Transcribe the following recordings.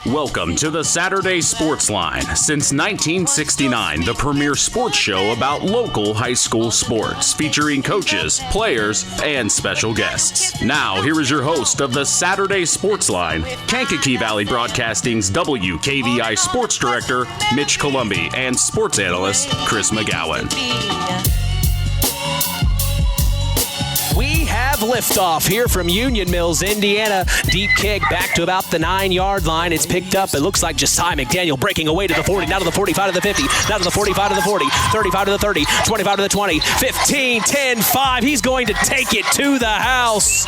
Welcome to the Saturday Sports Line. Since 1969, the premier sports show about local high school sports, featuring coaches, players, and special guests. Now, here is your host of the Saturday Sports Line, Kankakee Valley Broadcasting's WKVI Sports Director, Mitch Columbi, and sports analyst, Chris McGowan. We have liftoff here from Union Mills, Indiana. Deep kick back to about the 9-yard line. It's picked up. It looks like Josiah McDaniel breaking away to the 40, now to the 45 to the 50, now to the 45 to the 40, 35 to the 30, 25 to the 20, 15, 10, 5. He's going to take it to the house.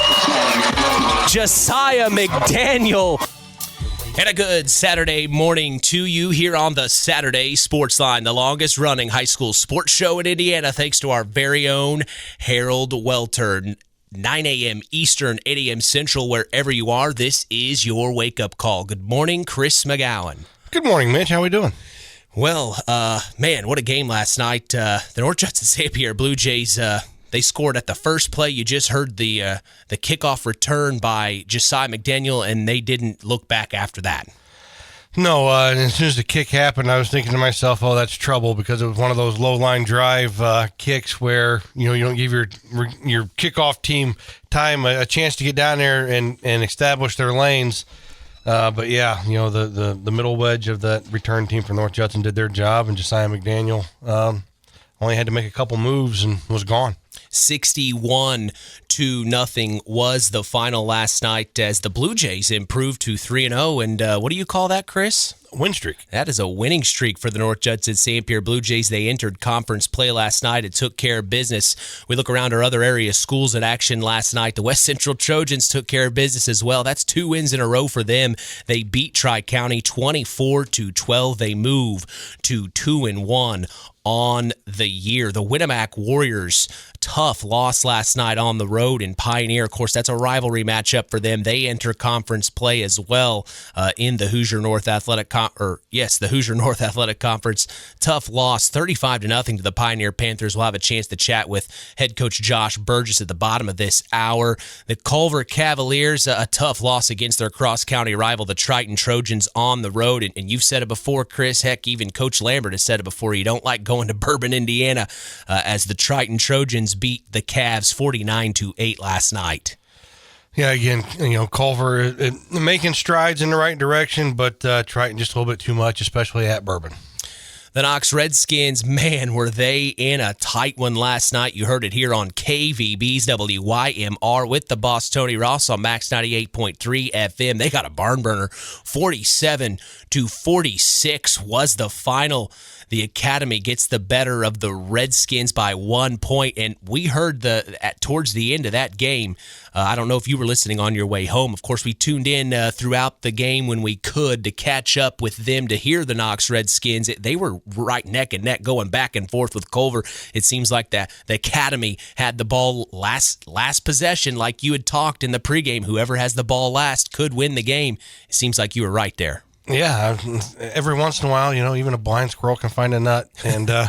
Josiah McDaniel. And a good Saturday morning to you here on the Saturday Sports Line, the longest running high school sports show in Indiana, thanks to our very own Harold Welter. 9 a.m. Eastern, 8 a.m. Central, wherever you are, this is your wake-up call. Good morning, Chris McGowan. Good morning, Mitch. How we doing? Well, man, what a game last night. The North Judson-San Blue Jays, they scored at the first play. You just heard the kickoff return by Josiah McDaniel, and they didn't look back after that. No, as soon as the kick happened, I was thinking to myself, oh, that's trouble, because it was one of those low-line drive kicks where, you don't give your kickoff team time a chance to get down there and establish their lanes. But, yeah, the middle wedge of that return team for North Judson did their job, and Josiah McDaniel only had to make a couple moves and was gone. 61-0 was the final last night as the Blue Jays improved to 3-0. And what do you call that, Chris? Win streak. That is a winning streak for the North Judson-San Blue Jays. They entered conference play last night and took care of business. We look around our other area schools in action last night. The West Central Trojans took care of business as well. That's 2 wins in a row for them. They beat Tri-County 24-12. They move to 2-1 on the year. The Winamac Warriors, tough loss last night on the road in Pioneer. Of course, that's a rivalry matchup for them. They enter conference play as well in the Hoosier North Athletic the Hoosier North Athletic Conference. Tough loss, 35-0 to the Pioneer Panthers. We'll have a chance to chat with head coach Josh Burgess at the bottom of this hour. The Culver Cavaliers, a tough loss against their cross-county rival, the Triton Trojans, on the road. And you've said it before, Chris. Heck, even Coach Lambert has said it before. You don't like going to Bourbon, Indiana, as the Triton Trojans beat the Cavs 49-8 last night. Yeah, again, Culver making strides in the right direction, but Triton just a little bit too much, especially at Bourbon. The Knox Redskins, man, were they in a tight one last night. You heard it here on KVB's WYMR with the boss, Tony Ross, on Max 98.3 FM. They got a barn burner. 47-46 was the final. The Academy gets the better of the Redskins by 1 point, and we heard towards the end of that game. I don't know if you were listening on your way home. Of course, we tuned in throughout the game when we could to catch up with them to hear the Knox Redskins. They were right neck and neck, going back and forth with Culver. It seems like the Academy had the ball last possession, like you had talked in the pregame. Whoever has the ball last could win the game. It seems like you were right there. Yeah, every once in a while, even a blind squirrel can find a nut. And I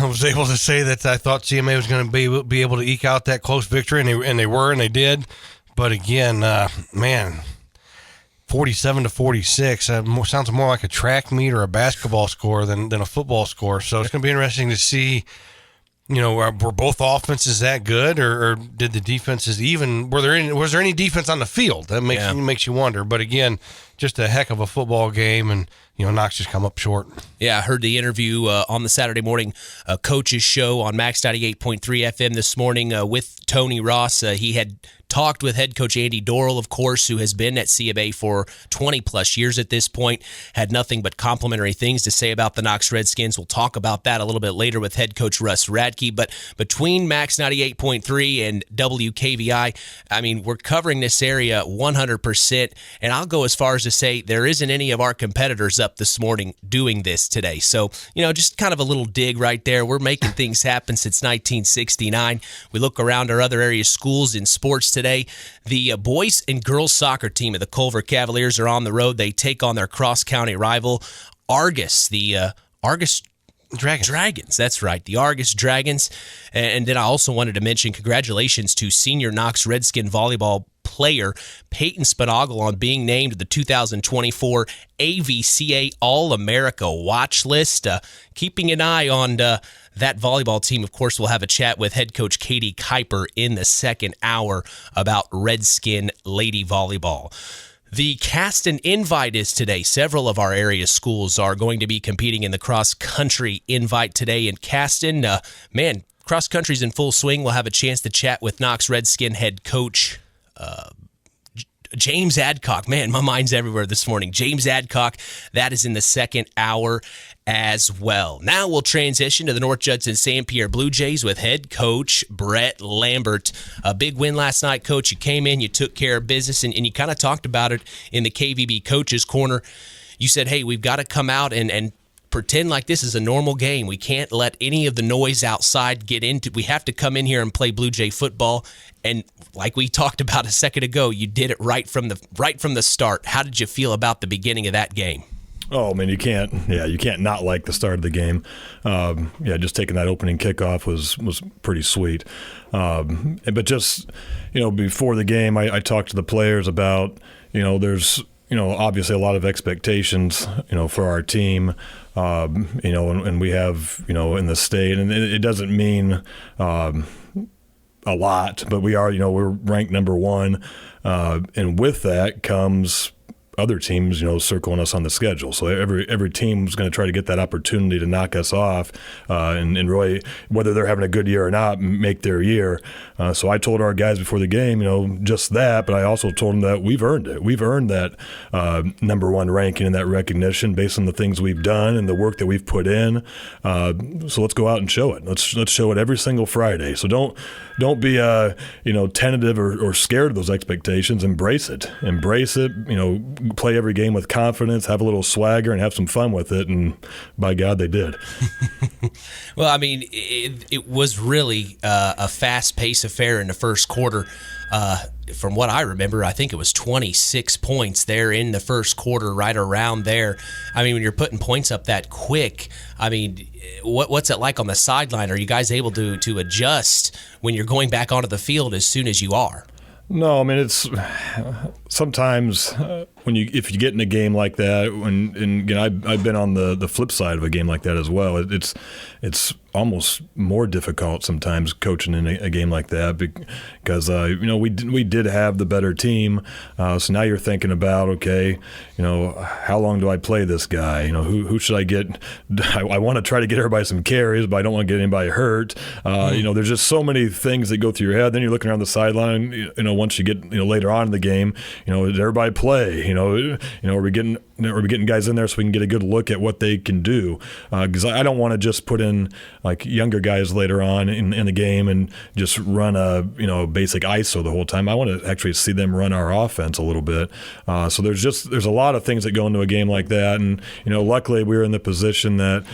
was able to say that I thought CMA was going to be able to eke out that close victory, and they did. But again, 47-46 sounds more like a track meet or a basketball score than a football score. So it's going to be interesting to see. Were both offenses that good, or did the defenses even? Was there any defense on the field? That makes you wonder. But again, just a heck of a football game, and Knox just come up short. Yeah, I heard the interview on the Saturday morning coach's show on Max 98.3 FM this morning with Tony Ross. He had talked with head coach Andy Dorrell, of course, who has been at C of A for 20-plus years at this point, had nothing but complimentary things to say about the Knox Redskins. We'll talk about that a little bit later with head coach Russ Radtke. But between Max 98.3 and WKVI, we're covering this area 100%, and I'll go as far as to say there isn't any of our competitors up this morning doing this today. So, just kind of a little dig right there. We're making things happen since 1969. We look around our other area schools in sports today. The boys and girls soccer team of the Culver Cavaliers are on the road. They take on their cross-county rival, Argus, the Argus Dragons. That's right, the Argus Dragons. And then I also wanted to mention congratulations to senior Knox Redskin volleyball player, Peyton Spinagle, on being named the 2024 AVCA All-America watch list. Keeping an eye on that volleyball team. Of course, we'll have a chat with head coach Kaity Keiper in the second hour about Redskin Lady Volleyball. The Caston Invite is today. Several of our area schools are going to be competing in the cross-country invite today in Caston. Cross-country's in full swing. We'll have a chance to chat with Knox Redskin head coach James Adcock. Man, my mind's everywhere this morning. James Adcock, that is in the second hour as well. Now we'll transition to the North Judson-San Pierre Blue Jays with head coach Brett Lambert. A big win last night, Coach. You came in, you took care of business, and you kind of talked about it in the KVB Coaches Corner. You said, hey, we've got to come out and pretend like this is a normal game. We can't let any of the noise outside get into. We have to come in here and play Blue Jay football. And like we talked about a second ago, you did it right from the start. How did you feel about the beginning of that game? Oh, man, you can't not like the start of the game. Just taking that opening kickoff was pretty sweet. But just, before the game, I talked to the players about, there's, obviously a lot of expectations, for our team, and we have, in the state, and it doesn't mean a lot, but we are, we're ranked number one, and with that comes other teams, circling us on the schedule. So every team's going to try to get that opportunity to knock us off, and really, whether they're having a good year or not, make their year. So I told our guys before the game, just that, but I also told them that we've earned it. We've earned that number one ranking and that recognition based on the things we've done and the work that we've put in. So let's go out and show it. Let's show it every single Friday. So don't be tentative or scared of those expectations. Embrace it. Play every game with confidence, have a little swagger, and have some fun with it. And by God, they did. Well, I mean, it was really a fast-paced affair in the first quarter. From what I remember, I think it was 26 points there in the first quarter, right around there. I mean, when you're putting points up that quick, I mean, what's it like on the sideline? Are you guys able to adjust when you're going back onto the field as soon as you are? No, I mean, it's sometimes if you get in a game like that, I've been on the flip side of a game like that as well. It's almost more difficult sometimes coaching in a game like that because we did have the better team. So now you're thinking about, okay, how long do I play this guy? Who should I get? I want to try to get everybody some carries, but I don't want to get anybody hurt. There's just so many things that go through your head. Then you're looking around the sideline. Once you get later on in the game, did everybody play? Are we getting guys in there so we can get a good look at what they can do? Because I don't want to just put in like younger guys later on in the game and just run a basic ISO the whole time. I want to actually see them run our offense a little bit. So there's a lot of things that go into a game like that, and luckily we were in the position that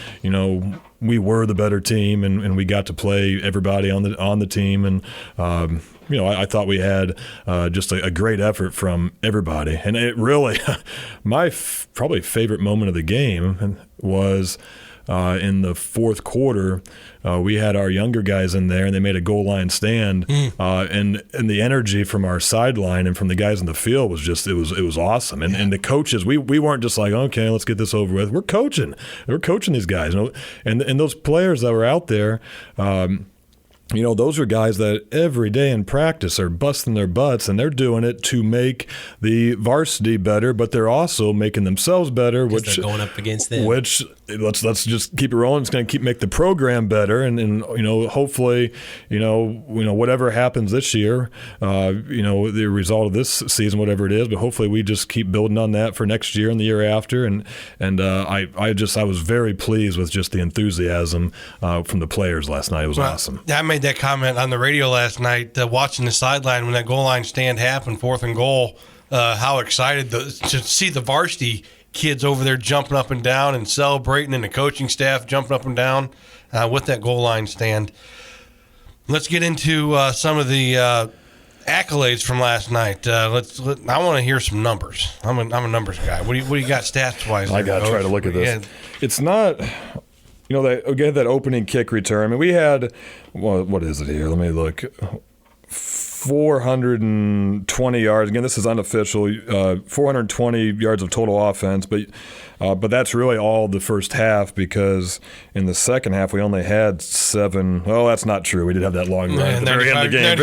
we were the better team and we got to play everybody on the team, and I thought we had just a great effort from everybody. And it really, my probably favorite moment of the game was in the fourth quarter. We had our younger guys in there, and they made a goal line stand. And the energy from our sideline and from the guys in the field was just it was awesome. And the coaches, we weren't just like, okay, let's get this over with. We're coaching these guys, and those players that were out there. Those are guys that every day in practice are busting their butts, and they're doing it to make the varsity better, but they're also making themselves better, which they're going up against them. Which let's just keep it rolling. It's going to make the program better, and hopefully, whatever happens this year, the result of this season, whatever it is, but hopefully we just keep building on that for next year and the year after. And I was very pleased with just the enthusiasm from the players last night. It was awesome. I made that comment on the radio last night, watching the sideline when that goal line stand happened, 4th and goal. How excited to see the varsity kids over there jumping up and down and celebrating, and the coaching staff jumping up and down with that goal line stand. Let's get into some of the accolades from last night. I want to hear some numbers. I'm a numbers guy. What do you got stats wise? I got to try to look at this. Yeah. It's not. That opening kick return. I mean, we had, what is it here? Let me look. 420 yards. Again, this is unofficial. 420 yards of total offense, but that's really all the first half, because in the second half we only had 7. Well, that's not true. We did have that long run at the very end of the game.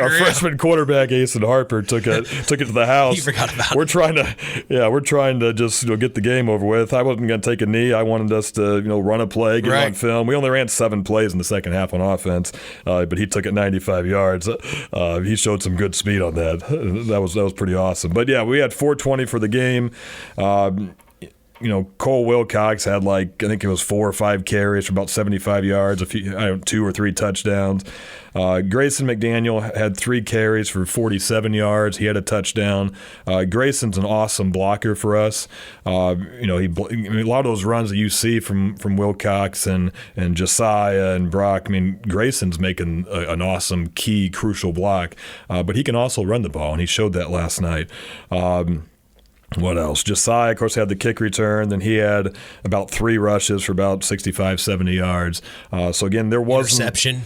Our freshman quarterback, Asen Harper, took it to the house. You forgot about we're trying to just get the game over with. I wasn't going to take a knee. I wanted us to run a play, get it on film. We only ran 7 plays in the second half on offense, but he took it 95 yards. He showed some good speed on that. That was pretty awesome. But yeah, we had 420 for the game. Cole Wilcox had I think it was 4 or 5 carries for about 75 yards, 2 or 3 touchdowns. Grayson McDaniel had 3 carries for 47 yards. He had a touchdown. Grayson's an awesome blocker for us. A lot of those runs that you see from Wilcox and Josiah and Brock, Grayson's making an awesome, key, crucial block. But he can also run the ball, and he showed that last night. What else? Josiah, of course, had the kick return. Then he had about 3 rushes for about 65, 70 yards. So, again, there was interception.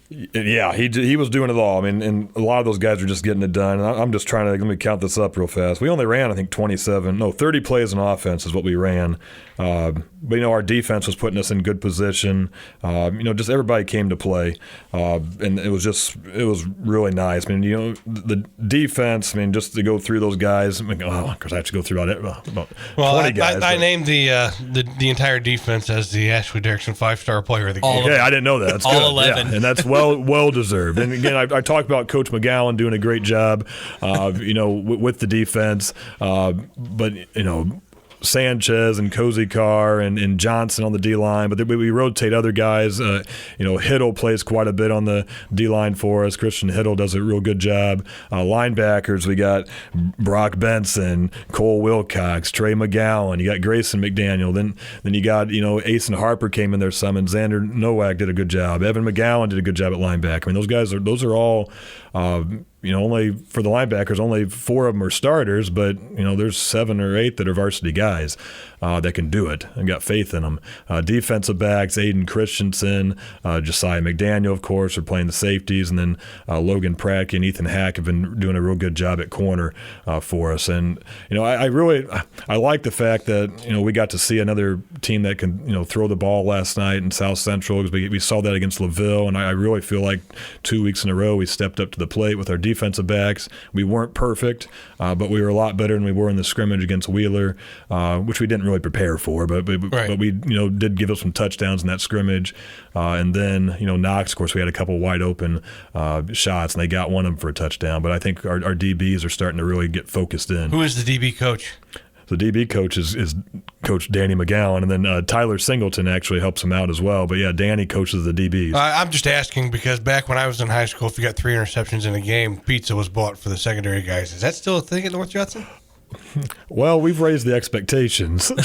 Yeah, he was doing it all. And a lot of those guys are just getting it done. And I'm just trying to – let me count this up real fast. We only ran, I think, 30 plays on offense is what we ran. But our defense was putting us in good position. Just everybody came to play, and it was really nice. The defense. Just to go through those guys. Because I have to go through about 20 guys. I named the entire defense as the Ashley Derrickson 5-star player of the game. Okay, I didn't know that. That's all good. 11, and that's well deserved. And again, I talked about Coach McLaughlin doing a great job, with the defense, but Sanchez and Cozy Carr and Johnson on the D-line, but we rotate other guys. Hiddle plays quite a bit on the D-line for us. Christian Hiddle does a real good job. Linebackers, we got Brock Benson, Cole Wilcox, Trey McGowan. You got Grayson McDaniel. Then you got, Asen Harper came in there some, and Xander Nowak did a good job. Evan McGowan did a good job at linebacker. Those are all only for the linebackers, only 4 of them are starters, but there's 7 or 8 that are varsity guys that can do it. I got faith in them. Defensive backs, Aiden Christensen, Josiah McDaniel, of course, are playing the safeties, and then Logan Pratt and Ethan Hack have been doing a real good job at corner for us. And I like the fact that we got to see another team that can throw the ball last night in South Central, because we saw that against LaVille, and I really feel like 2 weeks in a row we stepped up to the plate with our defensive backs. We weren't perfect, but we were a lot better than we were in the scrimmage against Wheeler, which we didn't really prepare for, but we did give us some touchdowns in that scrimmage. And then Knox, of course, we had a couple wide open shots, and they got one of them for a touchdown. But I think our DBs are starting to really get focused in. Who is the DB coach? The DB coach is Coach Danny McGowan, and then Tyler Singleton actually helps him out as well. But yeah, Danny coaches the DBs. I'm just asking because back when I was in high school, if you got 3 interceptions in a game, pizza was bought for the secondary guys. Is that still a thing at North Judson? Well, we've raised the expectations. So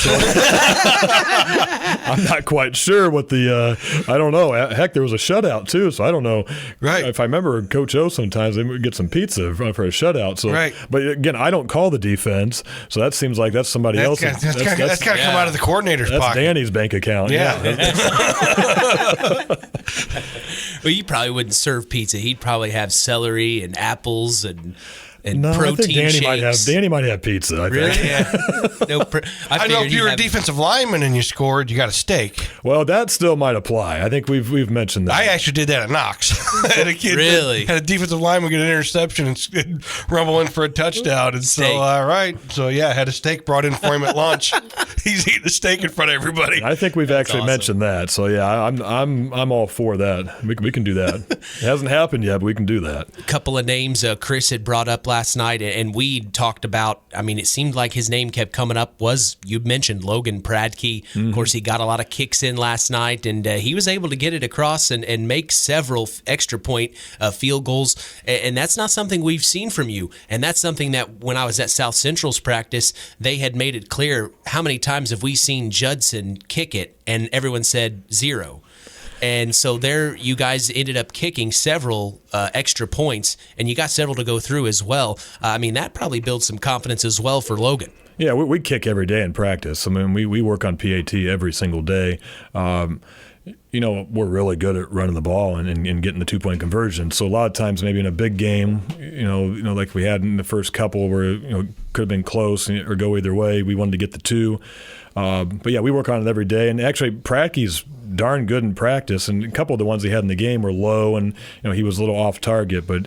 I'm not quite sure what I don't know. Heck, there was a shutout too, so I don't know. Right. If I remember Coach O, sometimes they would get some pizza for a shutout. So, right. But again, I don't call the defense, so that seems like that's somebody else. That's got to come out of the coordinator's pocket. That's Danny's bank account. Yeah. Well, you probably wouldn't serve pizza. He'd probably have celery and apples and no, protein I think shakes. Danny might have pizza. Really? Yeah. I know if you're a defensive lineman and you scored, you got a steak. Well, that still might apply. I think we've mentioned that. I actually did that at Knox. Had a kid really? Had a defensive lineman get an interception and rumble in for a touchdown. And steak. So, all right. So, yeah, I had a steak brought in for him at lunch. He's eating a steak in front of everybody. I think we've actually mentioned that. So, yeah, I'm all for that. We can do that. It hasn't happened yet, but we can do that. A couple of names Chris had brought up last night, and we talked about, it seemed like his name kept coming up, you mentioned Logan Radtke. Mm-hmm. Of course, he got a lot of kicks in last night, and he was able to get it across and make several extra point field goals, and that's not something we've seen from you, and that's something that when I was at South Central's practice, they had made it clear, how many times have we seen Judson kick it, and everyone said 0. And so there you guys ended up kicking several extra points, and you got several to go through as well. That probably builds some confidence as well for Logan. Yeah, we kick every day in practice. We work on PAT every single day. we're really good at running the ball and getting the 2-point conversion. So a lot of times, maybe in a big game, like we had in the first couple, where could have been close or go either way. We wanted to get the 2. But yeah, we work on it every day. And actually, Radtke's darn good in practice, and a couple of the ones he had in the game were low, and he was a little off target. But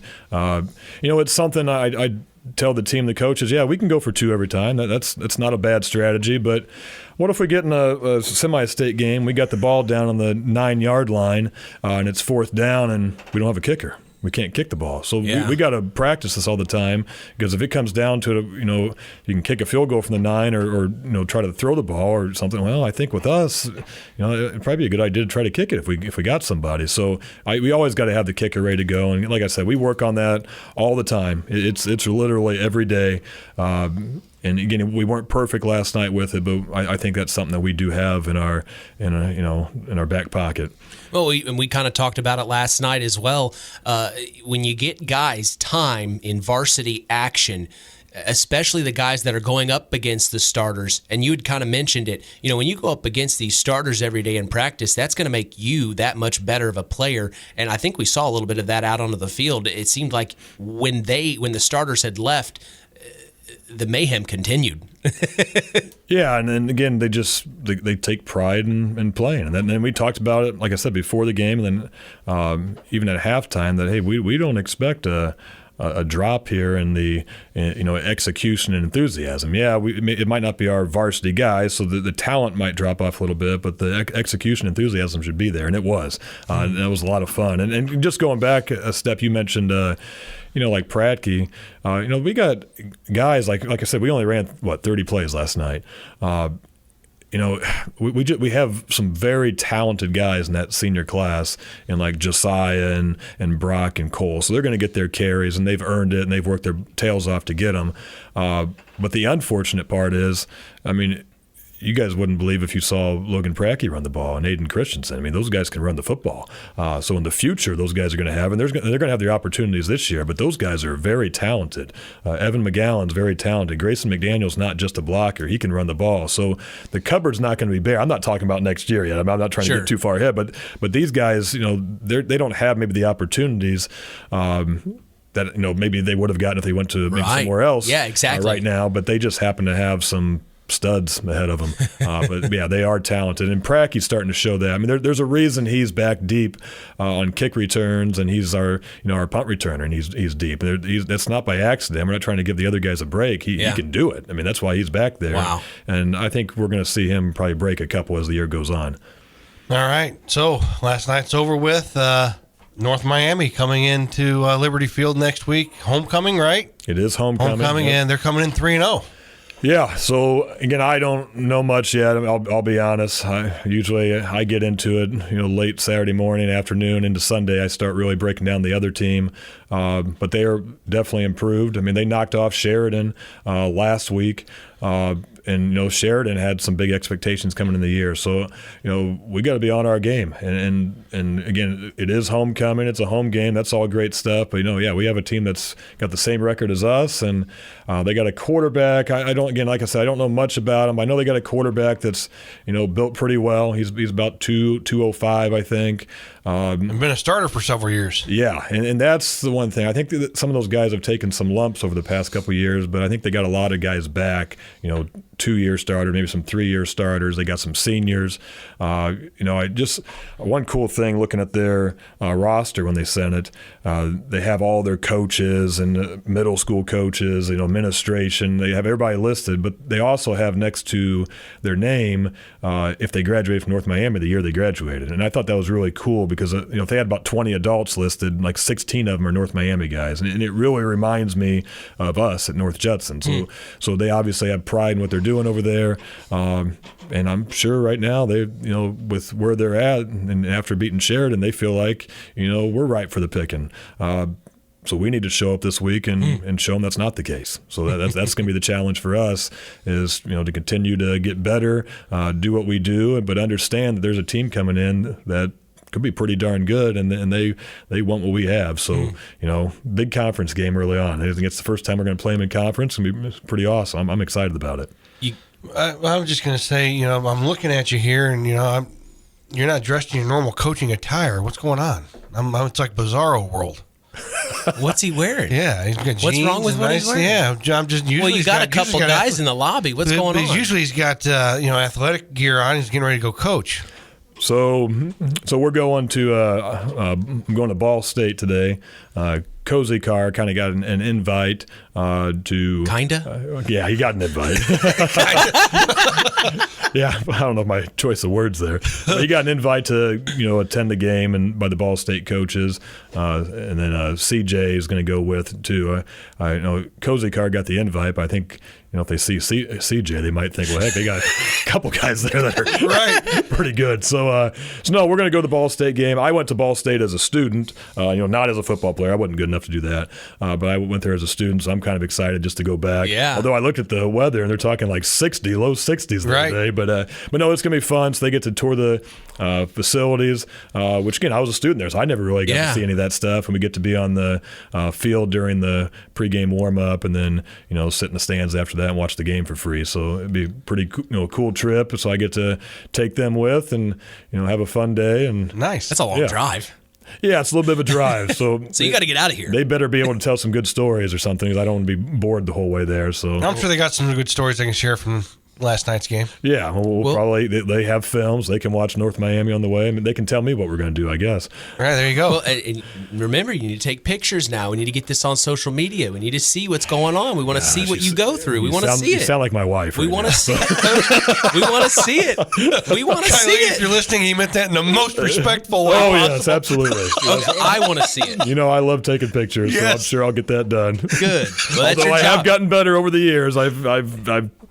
it's something I tell the team, the coaches, yeah, we can go for 2 every time. That's not a bad strategy. But what if we get in a semi-state game, we got the ball down on the 9-yard line, and it's 4th down, and we don't have a kicker? We can't kick the ball. So we got to practice this all the time, because if it comes down to it, you can kick a field goal from the 9 or try to throw the ball or something. Well, I think with us, it'd probably be a good idea to try to kick it if we got somebody. So we always got to have the kicker ready to go. And like I said, we work on that all the time. It's literally every day. And again, we weren't perfect last night with it, but I think that's something that we do have in our back pocket. Well, we kind of talked about it last night as well. When you get guys time in varsity action, especially the guys that are going up against the starters, and you had kind of mentioned it, when you go up against these starters every day in practice, that's going to make you that much better of a player. And I think we saw a little bit of that out onto the field. It seemed like when the starters had left, the mayhem continued. Yeah, and then again, they take pride in playing, and then we talked about it, like I said, before the game, and then even at halftime, that hey, we don't expect a drop here in the execution and enthusiasm. Yeah, it might not be our varsity guys, so the talent might drop off a little bit, but the execution enthusiasm should be there, and it was. And that was a lot of fun. And just going back a step, you mentioned. Like Radtke, we got guys like I said, we only ran 30 plays last night. We have some very talented guys in that senior class, and like Josiah and Brock and Cole. So they're going to get their carries, and they've earned it, and they've worked their tails off to get them. But the unfortunate part is, you guys wouldn't believe if you saw Logan Radtke run the ball and Aiden Christensen. Those guys can run the football. So in the future, those guys are going to have, and they're going to have their opportunities this year, but those guys are very talented. Evan McGowan's very talented. Grayson McDaniel's not just a blocker. He can run the ball. So the cupboard's not going to be bare. I'm not talking about next year yet. I'm not trying to get too far ahead, but these guys, they don't have maybe the opportunities that maybe they would have gotten if they went to maybe somewhere else. Yeah, exactly. Right now, but they just happen to have some studs ahead of them. But yeah, they are talented, and Radtke's starting to show that. There's a reason he's back deep on kick returns, and he's our punt returner, and he's deep. That's not by accident. We're not trying to give the other guys a break. He can do it. That's why he's back there. Wow. And I think we're going to see him probably break a couple as the year goes on. All right. So last night's over with. North Miami coming into Liberty Field next week. Homecoming, right? It is homecoming. And they're coming in 3-0. Yeah, so again, I don't know much yet. I'll be honest. I get into it, late Saturday morning, afternoon, into Sunday. I start really breaking down the other team, but they are definitely improved. They knocked off Sheridan last week. And Sheridan had some big expectations coming in the year, so we got to be on our game. And again, it is homecoming; it's a home game. That's all great stuff. But we have a team that's got the same record as us, and they got a quarterback. Like I said, I don't know much about him. I know they got a quarterback that's built pretty well. He's about 205, I think. Been a starter for several years. Yeah, and that's the one thing. I think that some of those guys have taken some lumps over the past couple of years, but I think they got a lot of guys back. 2-year starter, maybe some 3-year starters. They got some seniors. One cool thing looking at their roster when they sent it, they have all their coaches and middle school coaches, administration. They have everybody listed, but they also have next to their name if they graduated from North Miami the year they graduated. And I thought that was really cool because if they had about 20 adults listed, like 16 of them are North Miami guys, and it really reminds me of us at North Judson. So they obviously have pride in what they're doing over there, and I'm sure right now they, with where they're at, and after beating Sheridan, they feel like we're right for the picking. So we need to show up this week and show them that's not the case. So that's going to be the challenge for us is to continue to get better, do what we do, but understand that there's a team coming in that could be pretty darn good, and they want what we have. So big conference game early on. I think it's the first time we're going to play them in conference. It's going to be pretty awesome. I'm excited about it. I was just going to say, I'm looking at you here, and you're not dressed in your normal coaching attire. What's going on? It's like Bizarro world. What's he wearing? Yeah, he's got What's jeans wrong with what he's wearing? Yeah, I'm just usually. Well, you got a couple guys in the lobby. What's going on? Usually he's got athletic gear on. He's getting ready to go coach. So we're going to I'm going to Ball State today. Cozy Car kind of got an invite to kinda. Yeah, he got an invite. Yeah, I don't know my choice of words there. But he got an invite to attend the game and by the Ball State coaches, and then CJ is going to go with too. I know Cozy Car got the invite, but I think if they see CJ, they might think, well, heck, they got a couple guys there that are right pretty good. So no, we're going to go to the Ball State game. I went to Ball State as a student, not as a football player. I wasn't good enough to do that, but I went there as a student, so I'm kind of excited just to go back. Yeah. Although I looked at the weather and they're talking like 60, low 60s that day. But no, it's going to be fun. So they get to tour the facilities, which again, I was a student there, so I never really got to see any of that stuff. And we get to be on the field during the pregame warm up, and then sit in the stands after that and watch the game for free. So it'd be a pretty cool trip. So I get to take them with and have a fun day. And nice. That's a long drive. Yeah, it's a little bit of a drive. So you got to get out of here. They better be able to tell some good stories or something, because I don't want to be bored the whole way there. So I'm sure they got some good stories they can share from last night's game. Yeah, we'll probably they have films. They can watch North Miami on the way. I mean, they can tell me what we're going to do, I guess. All right, there you go. Well, and remember, you need to take pictures now. We need to get this on social media. We need to see what's going on. We want to see what you go through. We want to see it. You sound like my wife. We want to see it. We want to see it. We want to see it. If you're listening, he meant that in the most respectful way possible. yes, absolutely. I want to see it. I love taking pictures, so I'm sure I'll get that done. Good. Well, Although I have gotten better over the years. I've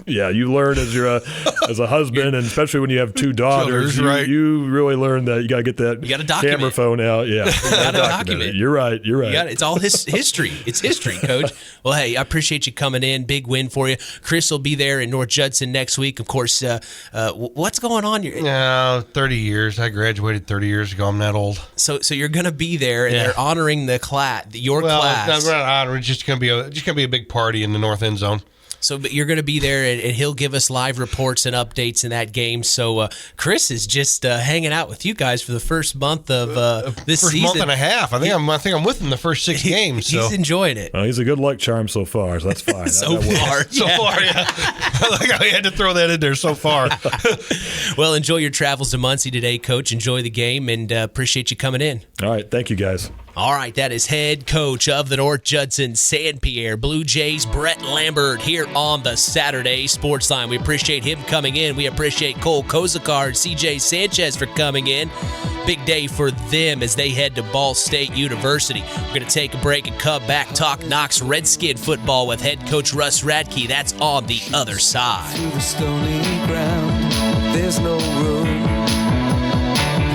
you learn as you're as a husband, and especially when you have two daughters, you really learn that you got to get that camera phone out. Yeah, you got to document it. You're right. It's all history. It's history, Coach. Well, hey, I appreciate you coming in. Big win for you. Chris will be there in North Judson next week. Of course, what's going on? 30 years. I graduated 30 years ago. I'm that old. So you're going to be there, and they're honoring your class. We're not honoring. It's just going to be a big party in the north end zone. So, but you're going to be there, and he'll give us live reports and updates in that game. So, Chris is just hanging out with you guys for the first month of this first season. Month and a half. I think I'm with him the first 6 games. He's enjoying it. Well, he's a good luck charm so far, so that's fine. So far, yeah. I like how he had to throw that in there so far. Well, enjoy your travels to Muncie today, Coach. Enjoy the game, and appreciate you coming in. All right, thank you, guys. All right, that is head coach of the North Judson-San Pierre Blue Jays, Brett Lambert, here on the Saturday Sports Line. We appreciate him coming in. We appreciate Cole Kozakar and CJ Sanchez for coming in. Big day for them as they head to Ball State University. We're going to take a break and come back, talk Knox Redskin football with head coach Russ Radtke. That's on the other side. To the stony ground, there's no room.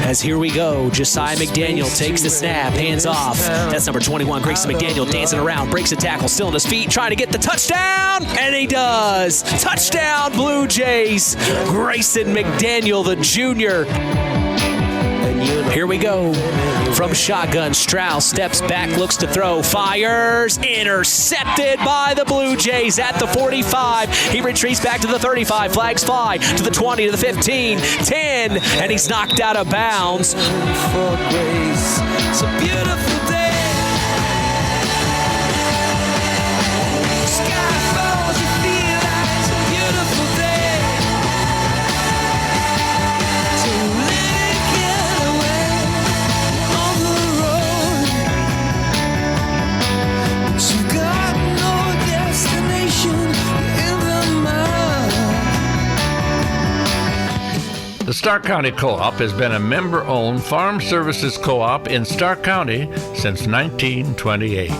As here we go, Josiah McDaniel takes the snap, hands off. That's number 21, Grayson McDaniel dancing around, breaks a tackle, still on his feet, trying to get the touchdown, and he does. Touchdown, Blue Jays. Grayson McDaniel, the junior. Here we go. From shotgun, Strauss steps back, looks to throw, fires, intercepted by the Blue Jays at the 45. He retreats back to the 35, flags fly to the 20, to the 15, 10, and he's knocked out of bounds. It's a beautiful day. Sky falls, you feel like it's a beautiful day. To let it get away on the road. But you've got no destination in the mind. The Stark County Co-op has been a member-owned farm services co-op in Stark County since 1928.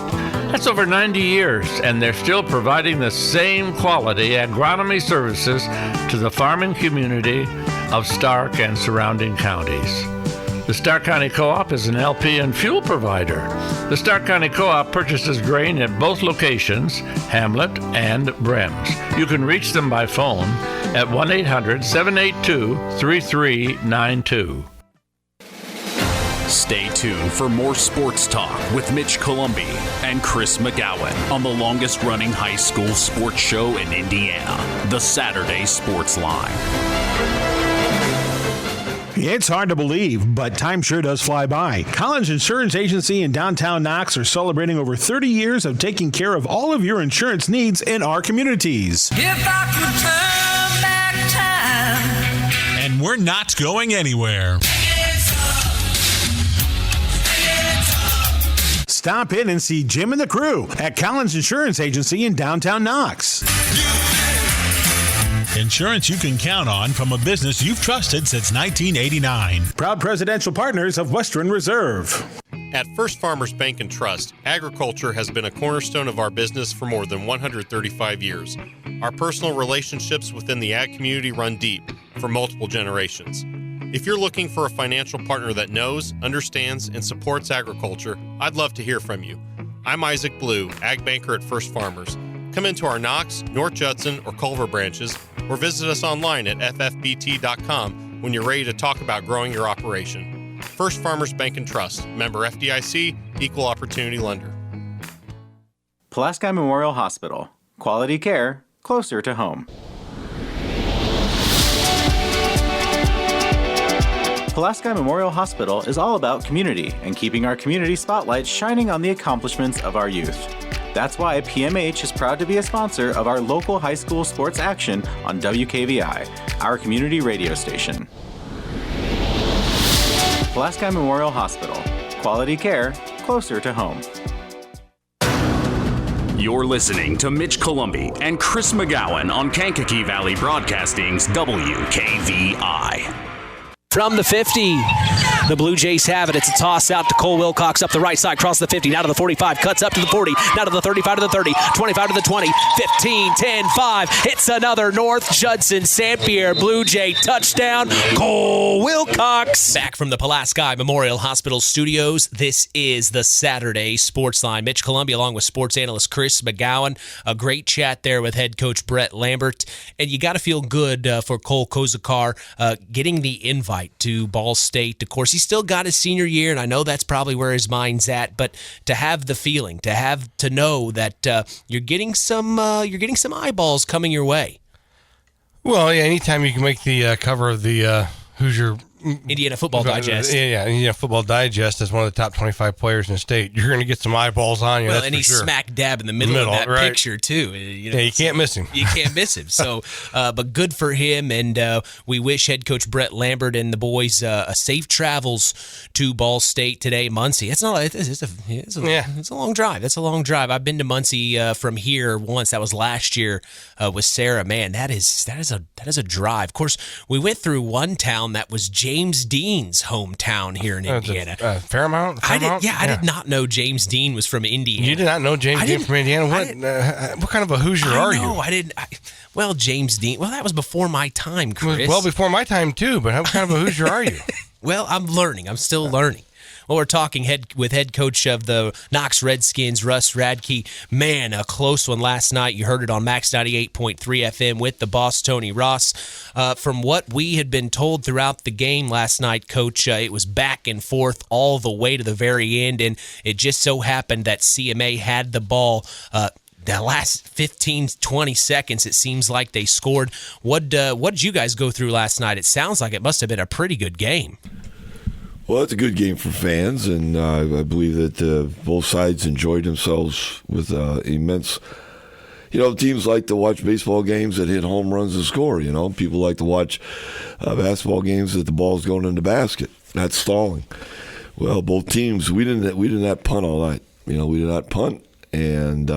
That's over 90 years, and they're still providing the same quality agronomy services to the farming community of Stark and surrounding counties. The Stark County Co-op is an LP and fuel provider. The Stark County Co-op purchases grain at both locations, Hamlet and Brems. You can reach them by phone at 1-800-782-3392. Stay tuned for more sports talk with Mitch Columbi and Chris McGowan on the longest running high school sports show in Indiana, the Saturday Sports Line. It's hard to believe, but time sure does fly by. Collins Insurance Agency in downtown Knox are celebrating over 30 years of taking care of all of your insurance needs in our communities. If I could turn back time. And we're not going anywhere. Stop in and see Jim and the crew at Collins Insurance Agency in downtown Knox. Insurance you can count on from a business you've trusted since 1989. Proud presidential partners of Western Reserve. At First Farmers Bank and Trust, agriculture has been a cornerstone of our business for more than 135 years. Our personal relationships within the ag community run deep for multiple generations. If you're looking for a financial partner that knows, understands, and supports agriculture, I'd love to hear from you. I'm Isaac Blue, ag banker at First Farmers. Come into our Knox, North Judson, or Culver branches, or visit us online at ffbt.com when you're ready to talk about growing your operation. First Farmers Bank and Trust, member FDIC, equal opportunity lender. Pulaski Memorial Hospital. Quality care, closer to home. Pulaski Memorial Hospital is all about community and keeping our community spotlight shining on the accomplishments of our youth. That's why PMH is proud to be a sponsor of our local high school sports action on WKVI, our community radio station. Pulaski Memorial Hospital. Quality care, closer to home. You're listening to Mitch Columbi and Chris McGowan on Kankakee Valley Broadcasting's WKVI. From the 50, the Blue Jays have it. It's a toss out to Cole Wilcox up the right side, across the 50, now to the 45, cuts up to the 40, now to the 35 to the 30, 25 to the 20, 15, 10, 5. It's another North Judson-San Pierre Blue Jay touchdown. Cole Wilcox. Back from the Pulaski Memorial Hospital studios, this is the Saturday Sports Line. Mitch Columbi along with sports analyst Chris McGowan. A great chat there with head coach Brett Lambert. And you got to feel good for Cole Kozakar getting the invite to Ball State. Of course, he's still got his senior year, and I know that's probably where his mind's at. But to have the feeling, to know that you're getting some eyeballs coming your way. Well, yeah. Anytime you can make the cover of the Hoosier Indiana Football Digest. Yeah, Indiana Football Digest as one of the top 25 players in the state. You're going to get some eyeballs on you. Well, that's and he's for sure. smack dab in the middle of that right. picture too. You can't miss him. You can't miss him. So, but good for him, and we wish head coach Brett Lambert and the boys a safe travels to Ball State today. Muncie. It's a long drive. That's a long drive. I've been to Muncie from here once. That was last year with Sarah. Man, that is a drive. Of course, we went through one town that was James Dean's hometown here in Indiana. Fairmount? I did not know James Dean was from Indiana. You did not know James Dean from Indiana? What kind of a Hoosier are you? I didn't. Well, James Dean. Well, that was before my time, Chris. It was well before my time, too, but what kind of a Hoosier are you? Well, I'm learning. I'm still learning. Well, we're talking with head coach of the Knox Redskins, Russ Radtke. Man, a close one last night. You heard it on Max 98.3 FM with the boss, Tony Ross. From what we had been told throughout the game last night, Coach, it was back and forth all the way to the very end, and it just so happened that CMA had the ball the last 15, 20 seconds. It seems like they scored. What did you guys go through last night? It sounds like it must have been a pretty good game. Well, it's a good game for fans, and I believe that both sides enjoyed themselves with immense. Teams like to watch baseball games that hit home runs and score. People like to watch basketball games that the ball's going in the basket. That's stalling. Well, both teams, we did not punt all night. We did not punt, and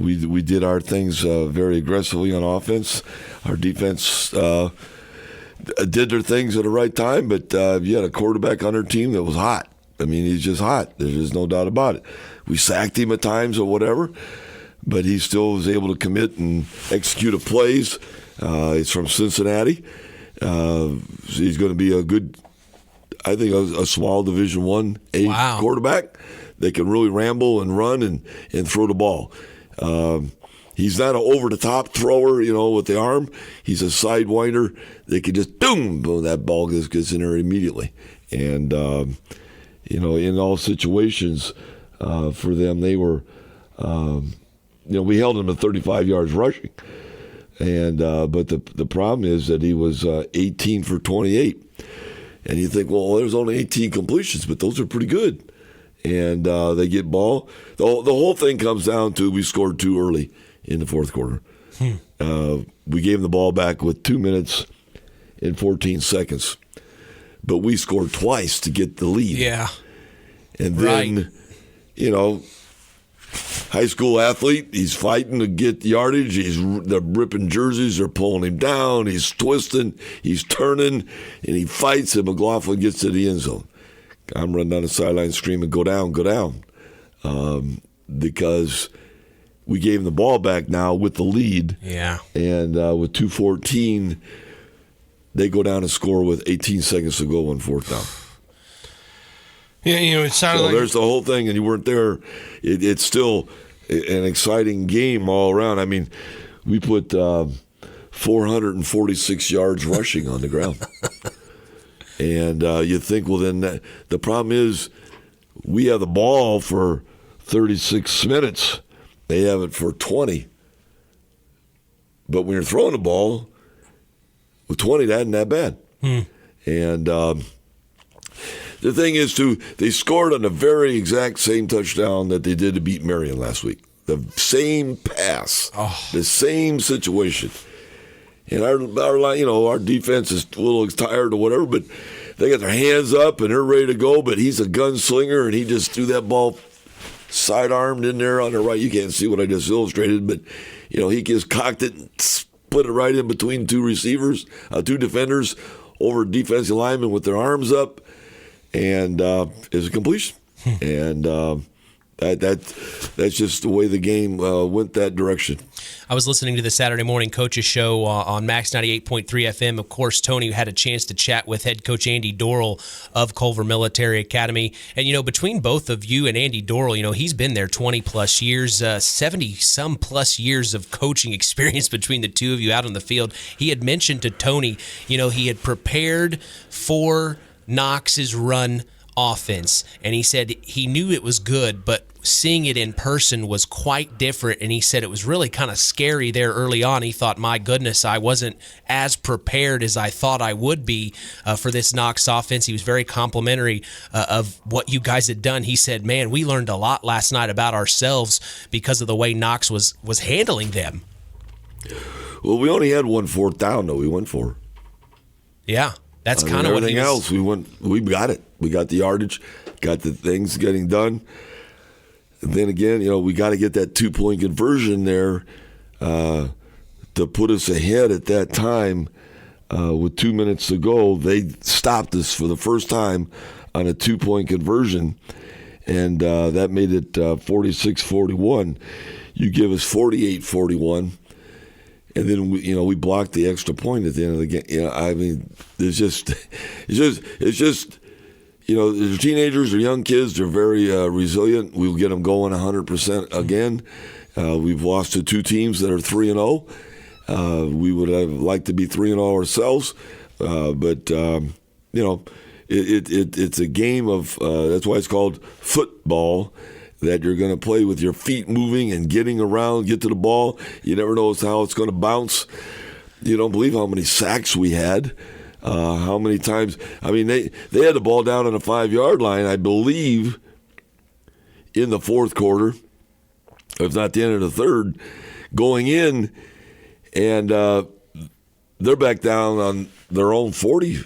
we did our things very aggressively on offense. Our defense did their things at the right time, but you had a quarterback on their team that was hot. I mean, he's just hot. There's just no doubt about it. We sacked him at times or whatever, but he still was able to commit and execute plays. He's from Cincinnati. He's going to be a good, I think, a small Division I quarterback. They can really ramble and run and throw the ball. He's not an over-the-top thrower, with the arm. He's a sidewinder. They can just, boom, that ball gets in there immediately. And, in all situations for them, they were, we held him at 35 yards rushing. And but the problem is that he was 18 for 28. And you think, well, there's only 18 completions, but those are pretty good. And they get ball. The whole thing comes down to we scored too early in the fourth quarter. We gave them the ball back with 2 minutes and 14 seconds. But we scored twice to get the lead. Yeah. And then, high school athlete, he's fighting to get yardage. They're ripping jerseys. They're pulling him down. He's twisting. He's turning. And he fights, and McLaughlin gets to the end zone. I'm running down the sideline screaming, go down, go down. Because we gave him the ball back now with the lead. Yeah. And with 2:14, they go down and score with 18 seconds to go on fourth down. Yeah, it sounded like there's the whole thing, and you weren't there. It's still an exciting game all around. I mean, we put 446 yards rushing on the ground. And you think, well, then the problem is we have the ball for 36 minutes. They have it for 20. But when you're throwing the ball, with 20, that isn't that bad. And the thing is, too, they scored on the very exact same touchdown that they did to beat Marion last week. The same pass, the same situation. And our defense is a little tired or whatever, but they got their hands up and they're ready to go. But he's a gunslinger, and he just threw that ball sidearmed in there on the right. You can't see what I just illustrated, but he just cocked it and put it right in between two defenders over defensive linemen with their arms up, and it's a completion. And that's just the way the game went that direction. I was listening to the Saturday Morning Coaches Show on Max 98.3 FM. Of course, Tony had a chance to chat with head coach Andy Dorrell of Culver Military Academy. And, between both of you and Andy Dorrell, he's been there 20-plus years, 70-some-plus years of coaching experience between the two of you out on the field. He had mentioned to Tony, he had prepared for Knox's run offense, and he said he knew it was good, but seeing it in person was quite different. And he said it was really kind of scary there early on. He thought, my goodness, I wasn't as prepared as I thought I would be for this Knox offense. He was very complimentary of what you guys had done. He said, man, we learned a lot last night about ourselves because of the way Knox was handling them. Well, we only had one fourth down, though. We went for. Yeah, that's kind of what he was. Everything else, we got it. We got the yardage, got the things getting done. And then again, we got to get that 2-point conversion there to put us ahead at that time with 2 minutes to go. They stopped us for the first time on a 2-point conversion, and that made it 46-41. You give us 48-41, and then we blocked the extra point at the end of the game. I mean, it's just. They're teenagers, they're young kids, they're very resilient. We'll get them going 100% again. We've lost to two teams that are 3-0. We would have liked to be 3-0 ourselves, but it's a game of that's why it's called football, that you're going to play with your feet moving and getting around, get to the ball. You never know how it's going to bounce. You don't believe how many sacks we had. How many times? I mean, they had the ball down on the 5-yard line, I believe, in the fourth quarter, if not the end of the third, going in, and they're back down on their own 40.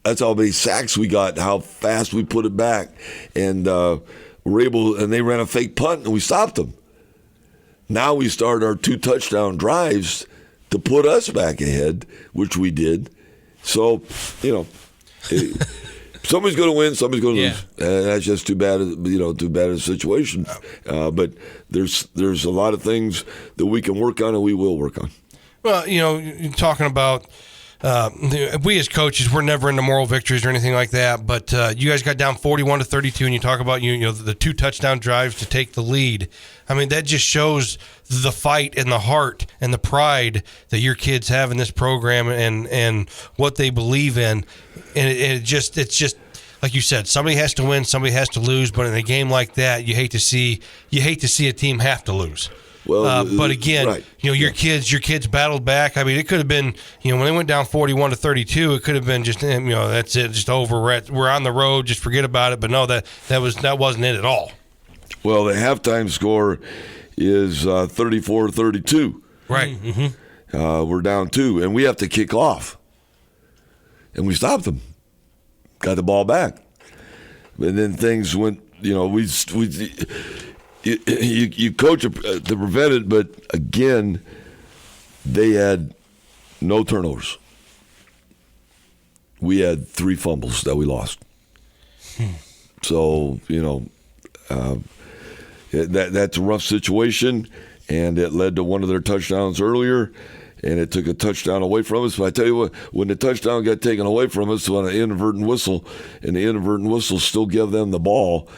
That's how many sacks we got, how fast we put it back, and they ran a fake punt, and we stopped them. Now we start our 2 touchdown drives to put us back ahead, which we did. So, somebody's going to win, somebody's going to lose. That's just too bad a situation. But there's a lot of things that we can work on and we will work on. Well, you're talking about we as coaches, we're never into moral victories or anything like that. But you guys got down 41-32, and you talk about the 2 touchdown drives to take the lead. I mean, that just shows the fight and the heart and the pride that your kids have in this program and what they believe in. And it's just like you said, somebody has to win, somebody has to lose. But in a game like that, you hate to see a team have to lose. Well, but again, right. your kids battled back. I mean, it could have been, when they went down 41-32, it could have been just, that's it, just over. We're on the road, just forget about it. But no, that wasn't it at all. Well, the halftime score is 34-32. Right. Mm-hmm. We're down 2, and we have to kick off, and we stopped them, got the ball back, and then things went. You coach to prevent it, but again, they had no turnovers. We had 3 fumbles that we lost. So, that's a rough situation, and it led to one of their touchdowns earlier, and it took a touchdown away from us. But I tell you what, when the touchdown got taken away from us on an inadvertent whistle, and the inadvertent whistle still gave them the ball,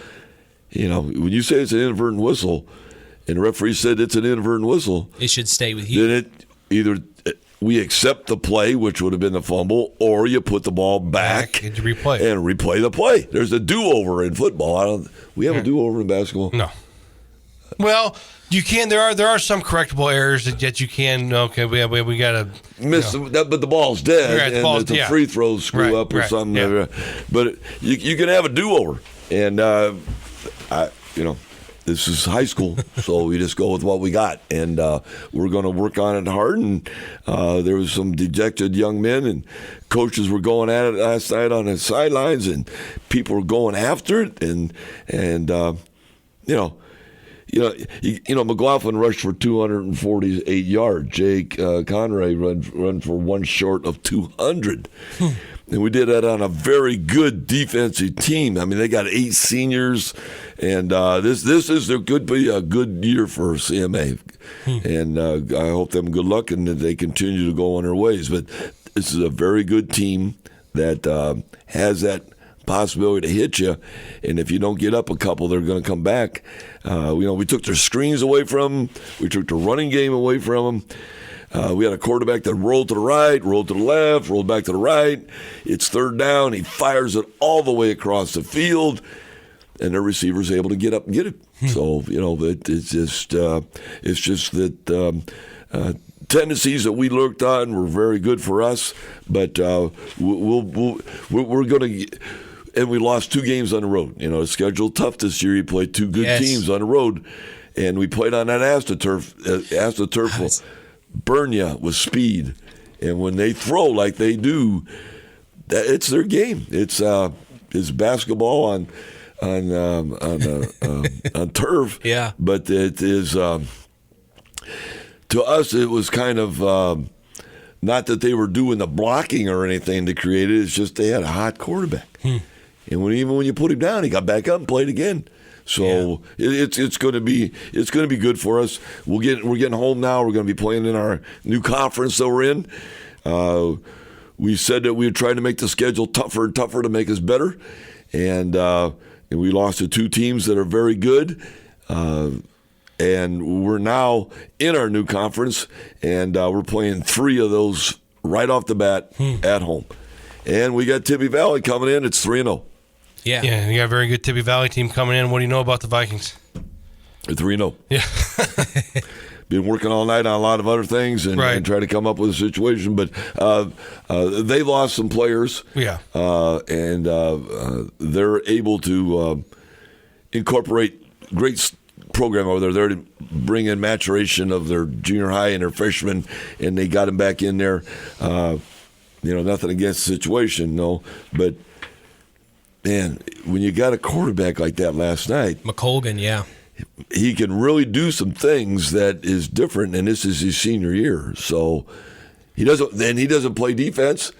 when you say it's an inadvertent whistle, and the referee said it's an inadvertent whistle, it should stay with you. Then it either we accept the play, which would have been the fumble, or you put the ball back and replay the play. There's a do-over in football. We have a do-over in basketball? No. Well, you can. There are some correctable errors that you can. Okay, we got to miss, but the ball's dead, and the free throws screw up or something. Yeah. But you can have a do-over, and this is high school, so we just go with what we got, and we're going to work on it hard. And there was some dejected young men, and coaches were going at it last night on the sidelines, and people were going after it, and McLaughlin rushed for 248 yards. Jake Conray run for one short of 200. And we did that on a very good defensive team. I mean, they got 8 seniors, and this could be a good year for CMA. And I hope them good luck and that they continue to go on their ways. But this is a very good team that has that possibility to hit you, and if you don't get up a couple, they're going to come back. We took their screens away from them. We took the running game away from them. We had a quarterback that rolled to the right, rolled to the left, rolled back to the right. It's third down. He fires it all the way across the field, and their receiver's able to get up and get it. So, it's just that tendencies that we looked on were very good for us, but we're going to. And we lost 2 games on the road. It's scheduled tough this year. You played 2 good teams on the road, and we played on that AstroTurf. AstroTurf will burn you with speed, and when they throw like they do, it's their game. It's basketball on turf. Yeah. But it is to us. It was kind of. Not that they were doing the blocking or anything to create it. It's just they had a hot quarterback. And even when you put him down, he got back up and played again. So it's going to be good for us. We're getting home now. We're going to be playing in our new conference that we're in. We said that we would try to make the schedule tougher and tougher to make us better, and we lost to 2 teams that are very good. And we're now in our new conference, and we're playing 3 of those right off the bat at home. And we got Tibby Valley coming in. It's 3-0. Yeah, you got a very good Tibby Valley team coming in. What do you know about the Vikings? They're 3-0. Yeah. Been working all night on a lot of other things and trying to come up with a situation. But they lost some players. Yeah. And they're able to incorporate great program over there. They're to bring in maturation of their junior high and their freshmen, and they got them back in there. Nothing against the situation, but man, when you got a quarterback like that last night, McColgan, he can really do some things that is different, and this is his senior year. So he doesn't play defense,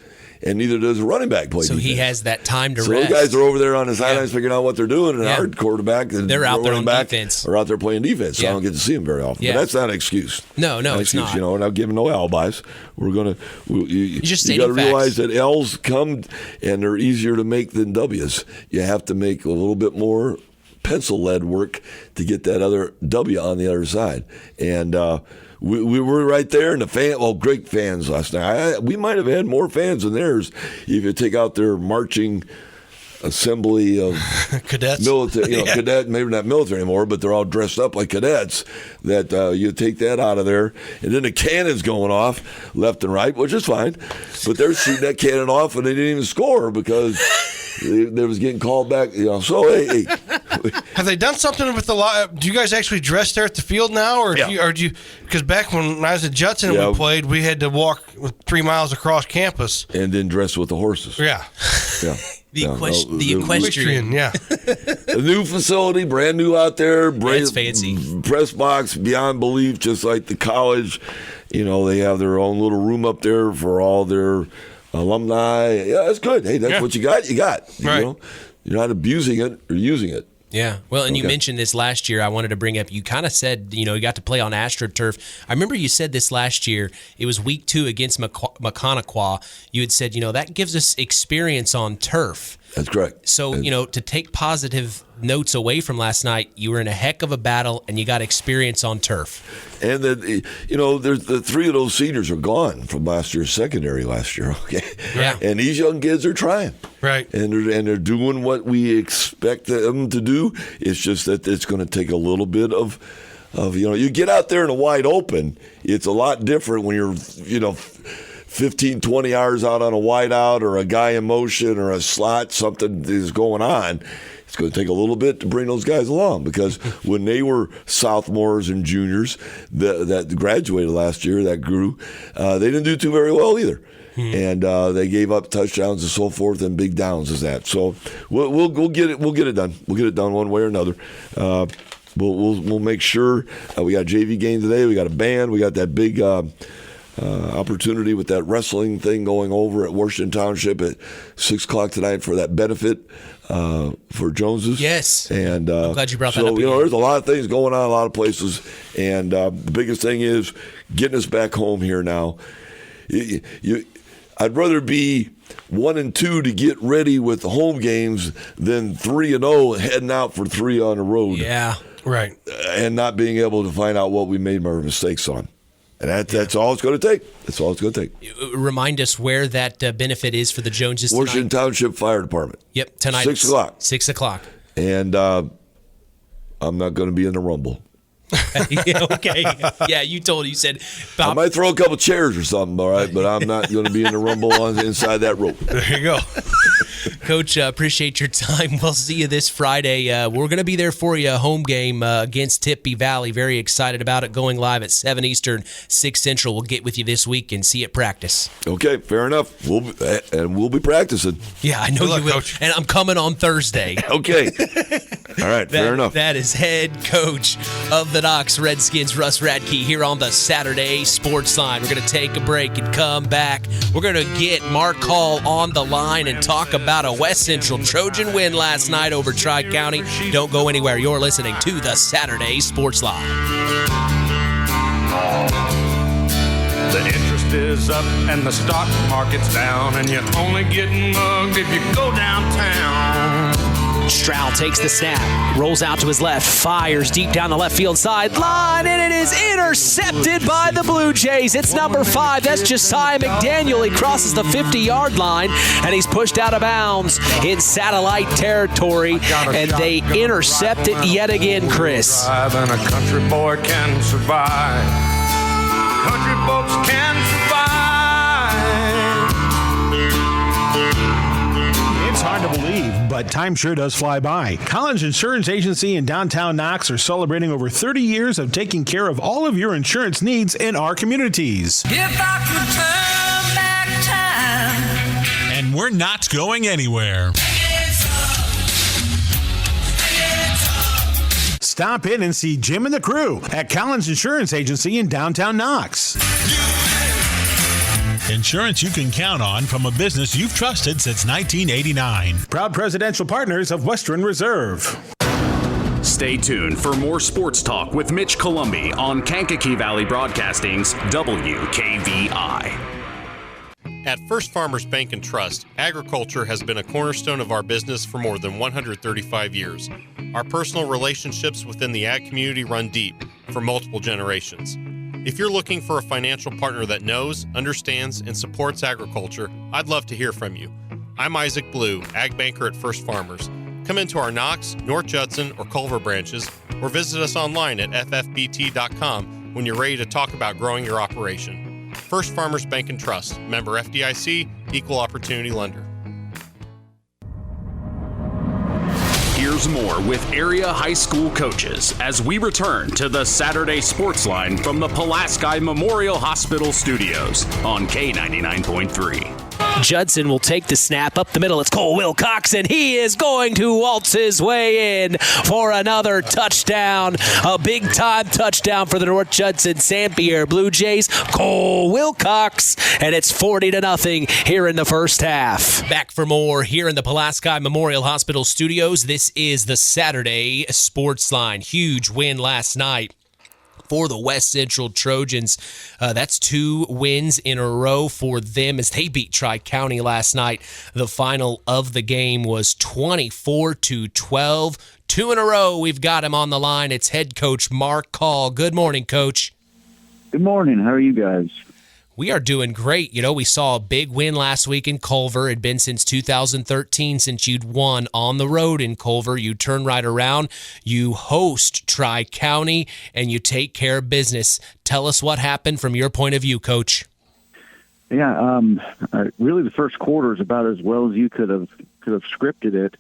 and neither does a running back play defense. So he has that time to rest. rest. Those guys are over there on the sidelines figuring out what they're doing, and our quarterback and they're out there on back defense. are out there playing defense. So I don't get to see them very often. But that's not an excuse. No, it's not. We're not giving no alibis. You got to realize that L's come, and they're easier to make than W's. You have to make a little bit more pencil-lead work to get that other W on the other side. And we were right there, and the great fans last night. We might have had more fans than theirs if you take out their marching assembly of cadets, military, cadet, maybe not military anymore, but they're all dressed up like cadets. That you take that out of there, and then the cannon's going off left and right, which is fine. But they're shooting that cannon off, and they didn't even score because they was getting called back. So hey. Have they done something with the? Do you guys actually dress there at the field now, or do you? Because back when I was at Judson and we played, we had to walk 3 miles across campus and then dress with the horses. Yeah. The equestrian. A new facility, brand new out there. That's fancy. Press box beyond belief, just like the college. They have their own little room up there for all their alumni. Yeah, that's good. Hey, that's what you got. You got. You're not abusing it or using it. Yeah. Well, and you mentioned this last year. I wanted to bring up, you kind of said, you got to play on AstroTurf. I remember you said this last year. It was week 2 against Maconaquah. You had said, that gives us experience on turf. That's correct. So, to take positive notes away from last night, you were in a heck of a battle and you got experience on turf. And then, there's the 3 of those seniors are gone from last year's secondary last year. Okay. Yeah. And these young kids are trying. Right. And they're doing what we expect them to do. It's just that it's going to take a little bit of you get out there in a wide open. It's a lot different when you're, 15, 20 yards out on a wide out or a guy in motion or a slot, something is going on. It's going to take a little bit to bring those guys along because when they were sophomores and juniors that graduated last year, that grew, they didn't do too very well either. And they gave up touchdowns and so forth and big downs as that. So we'll get it. We'll get it done. We'll get it done one way or another. We'll make sure we got a JV game today. We got a band. We got that big opportunity with that wrestling thing going over at Washington Township at 6:00 tonight for that benefit for Joneses. Yes. And I'm glad you brought that up. There's a lot of things going on in a lot of places, and the biggest thing is getting us back home here now. I'd rather be 1-2 to get ready with the home games than 3-0 heading out for 3 on the road. Yeah. Right. And not being able to find out what we made our mistakes on. And that's all it's going to take. That's all it's going to take. Remind us where that benefit is for the Joneses tonight. Washington Township Fire Department. Yep, tonight. 6:00. 6:00. And I'm not going to be in the Rumble. Okay. Yeah, you said. I might throw a couple chairs or something, all right, but I'm not going to be in the Rumble inside that rope. There you go. Coach, appreciate your time. We'll see you this Friday. We're going to be there for you, a home game against Tippy Valley. Very excited about it. Going live at 7 Eastern, 6 Central. We'll get with you this week and see you at practice. Okay, fair enough. We'll be practicing. Yeah, I know you will. Coach. And I'm coming on Thursday. Okay. All right, fair enough. That is head coach of the Knox Redskins, Russ Radtke, here on the Saturday Sports Line. We're going to take a break and come back. We're going to get Marc Hall on the line and talk about a West Central Trojan win last night over Tri-County. Don't go anywhere. You're listening to the Saturday Sports Line. The interest is up and the stock market's down, and you're only getting mugged if you go downtown. Stroud takes the snap, rolls out to his left, fires deep down the left field sideline, and it is intercepted by the Blue Jays. It's number 5. That's Josiah McDaniel. He crosses the 50-yard line, and he's pushed out of bounds in satellite territory, and they intercept it yet again, Chris. And a country boy can survive. Country folks can survive. It's hard to believe, but time sure does fly by. Collins Insurance Agency in downtown Knox are celebrating over 30 years of taking care of all of your insurance needs in our communities. If I could turn back time. And we're not going anywhere. Stop in and see Jim and the crew at Collins Insurance Agency in downtown Knox. Insurance you can count on from a business you've trusted since 1989. Proud presidential partners of Western Reserve. Stay tuned for more sports talk with Mitch Columbi on Kankakee Valley Broadcasting's WKVI. At First Farmers Bank and Trust, agriculture has been a cornerstone of our business for more than 135 years. Our personal relationships within the ag community run deep for multiple generations. If you're looking for a financial partner that knows, understands, and supports agriculture, I'd love to hear from you. I'm Isaac Blue, Ag Banker at First Farmers. Come into our Knox, North Judson, or Culver branches, or visit us online at ffbt.com when you're ready to talk about growing your operation. First Farmers Bank and Trust, member FDIC, equal opportunity lender. Here's more with area high school coaches as we return to the Saturday Sports Line from the Pulaski Memorial Hospital Studios on K99.3. Judson will take the snap up the middle. It's Cole Wilcox, and he is going to waltz his way in for another touchdown. A big-time touchdown for the North Judson-San Pierre Blue Jays. Cole Wilcox, and it's 40-0 here in the first half. Back for more here in the Pulaski Memorial Hospital Studios. This is the Saturday Sports Line. Huge win last night for the West Central Trojans. That's 2 wins in a row for them as they beat Tri-County last night. The final of the game was 24-12. 2 in a row. We've got him on the line. It's head coach Marc. Good morning, Coach. Good morning. How are you guys? We are doing great. You know, we saw a big win last week in Culver. It had been since 2013 since you'd won on the road in Culver. You turn right around, you host Tri-County, and you take care of business. Tell us what happened from your point of view, Coach. Yeah, really the first quarter is about as well as you could have scripted it.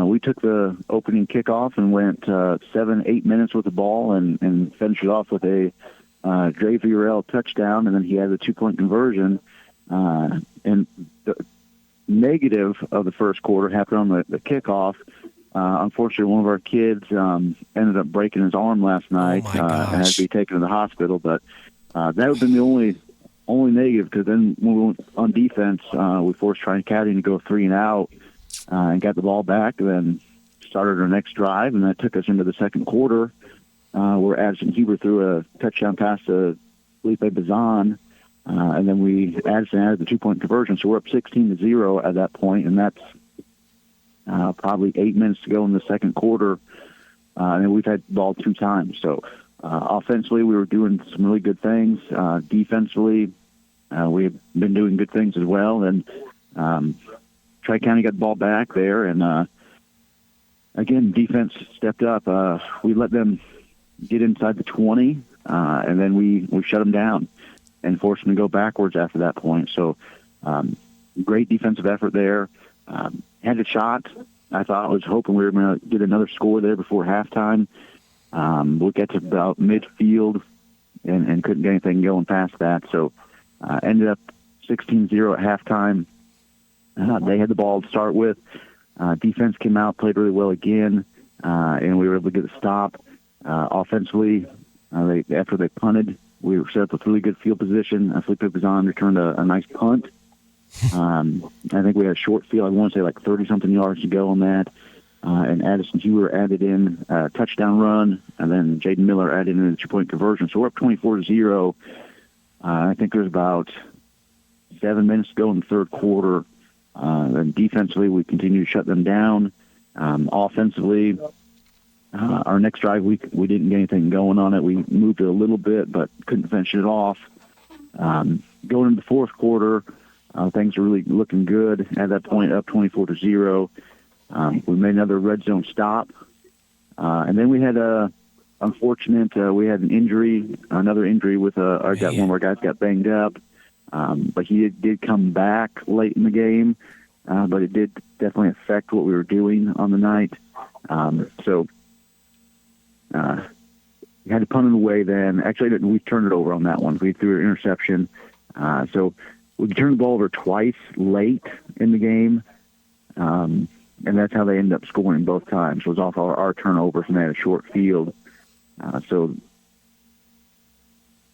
We took the opening kickoff and went 7-8 minutes with the ball and finished it off with a Dre Villarreal touchdown, and then he had a 2-point conversion. And the negative of the first quarter happened on the kickoff. Unfortunately, one of our kids ended up breaking his arm last night and had to be taken to the hospital. But that would have been the only negative, because then when we went on defense, we forced Tri-County to go 3 and out and got the ball back, and then started our next drive, and that took us into the second quarter. Where Addison Hoover threw a touchdown pass to Felipe Bazan, and then Addison added the 2-point conversion, so we're up 16-0 at that point, and that's probably 8 minutes to go in the second quarter, and we've had the ball 2 times. So offensively, we were doing some really good things. Defensively, we've been doing good things as well, and Tri-County got the ball back there, and again, defense stepped up. We let them get inside the 20, and then we shut them down and forced them to go backwards after that point. So great defensive effort there. Had a shot. I was hoping we were going to get another score there before halftime. We'll get to about midfield and couldn't get anything going past that. So ended up 16-0 at halftime. They had the ball to start with. Defense came out, played really well again, and we were able to get a stop. Offensively, after they punted, we were set up with really good field position. Felipe Bazan returned a nice punt. I think we had a short field. I want to say like 30-something yards to go on that. And Addison Hoover added in a touchdown run, and then Jaden Miller added in a 2-point conversion. So we're up 24-0. I think there's about 7 minutes to go in the third quarter. And defensively, we continue to shut them down. Offensively, our next drive, we didn't get anything going on it. We moved it a little bit, but couldn't finish it off. Going into the fourth quarter, things are really looking good. At that point, up 24-0. We made another red zone stop. And then we had we had another injury with one of our guys got banged up. But he did come back late in the game, but it did definitely affect what we were doing on the night. We had to punt it away then. Actually, we turned it over on that one. We threw an interception. So we turned the ball over twice late in the game, and that's how they ended up scoring both times. It was off our turnovers, and they had a short field. So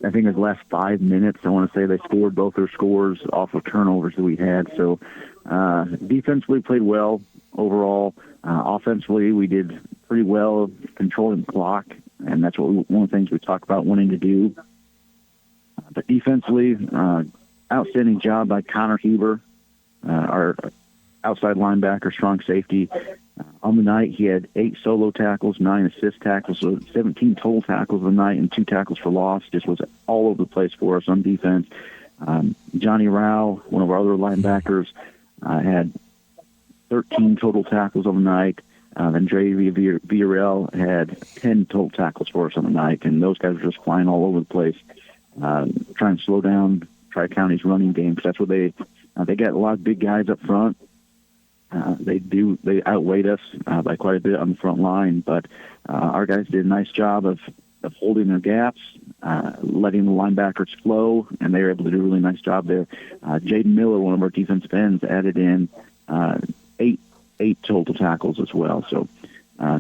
I think in the last 5 minutes, I want to say they scored both their scores off of turnovers that we had. So defensively played well overall. Offensively, we did pretty well controlling the clock, and that's one of the things we talk about wanting to do. But defensively, outstanding job by Connor Hoover, our outside linebacker, strong safety. On the night, he had 8 solo tackles, 9 assist tackles, so 17 total tackles of the night and 2 tackles for loss. Just was all over the place for us on defense. Johnny Rao, one of our other linebackers, had 13 total tackles on the night. Then Dre Villarreal had 10 total tackles for us on the night, and those guys were just flying all over the place, trying to slow down Tri-County's running game, because that's what they got a lot of big guys up front. They outweighed us by quite a bit on the front line, but our guys did a nice job of holding their gaps, letting the linebackers flow, and they were able to do a really nice job there. Jaden Miller, one of our defensive ends, added in eight total tackles as well. So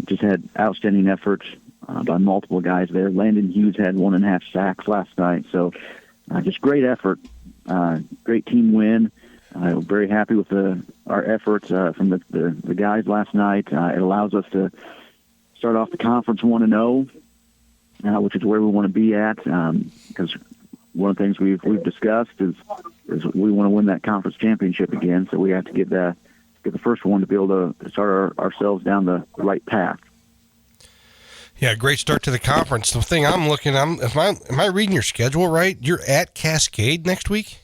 just had outstanding efforts by multiple guys there. Landon Hughes had 1.5 sacks last night. So just great effort, great team win. We're very happy with our efforts from the guys last night. It allows us to start off the conference 1-0, which is where we want to be at, because one of the things we've discussed is we want to win that conference championship again. So we have to get the first one to be able to start ourselves down the right path. Yeah, great start to the conference. The thing I'm looking, am I reading your schedule right? You're at Cascade next week?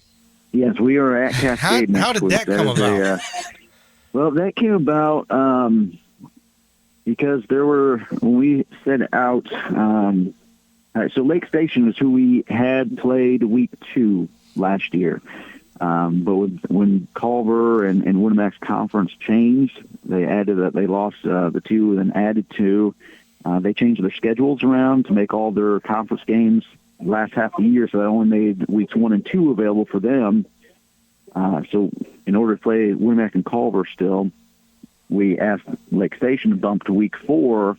Yes, we are at Cascade next week. How did that come about? Well, that came about because when we set out, all right, so Lake Station was who we had played week 2 last year. But when Culver and Winamac's conference changed, they lost the 2 and then added 2. They changed their schedules around to make all their conference games last half of the year, so that only made weeks 1 and 2 available for them. So in order to play Winamac and Culver still, we asked Lake Station to bump to week 4,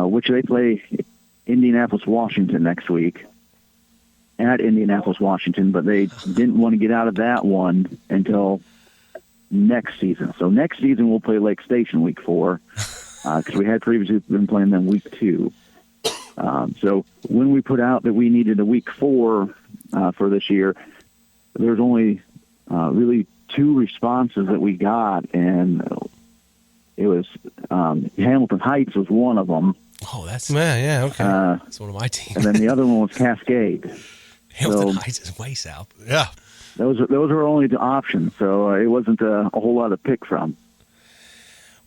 which they play Indianapolis, Washington next week. At Indianapolis, Washington, but they didn't want to get out of that one until next season. So next season we'll play Lake Station week 4, because we had previously been playing them week 2. So when we put out that we needed a week 4 for this year, there's only really 2 responses that we got, and it was Hamilton Heights was one of them. Oh, that's okay. That's one of my teams. And then the other one was Cascade. Hamilton Heights is way south. Yeah. Those are only the options, so it wasn't a whole lot to pick from.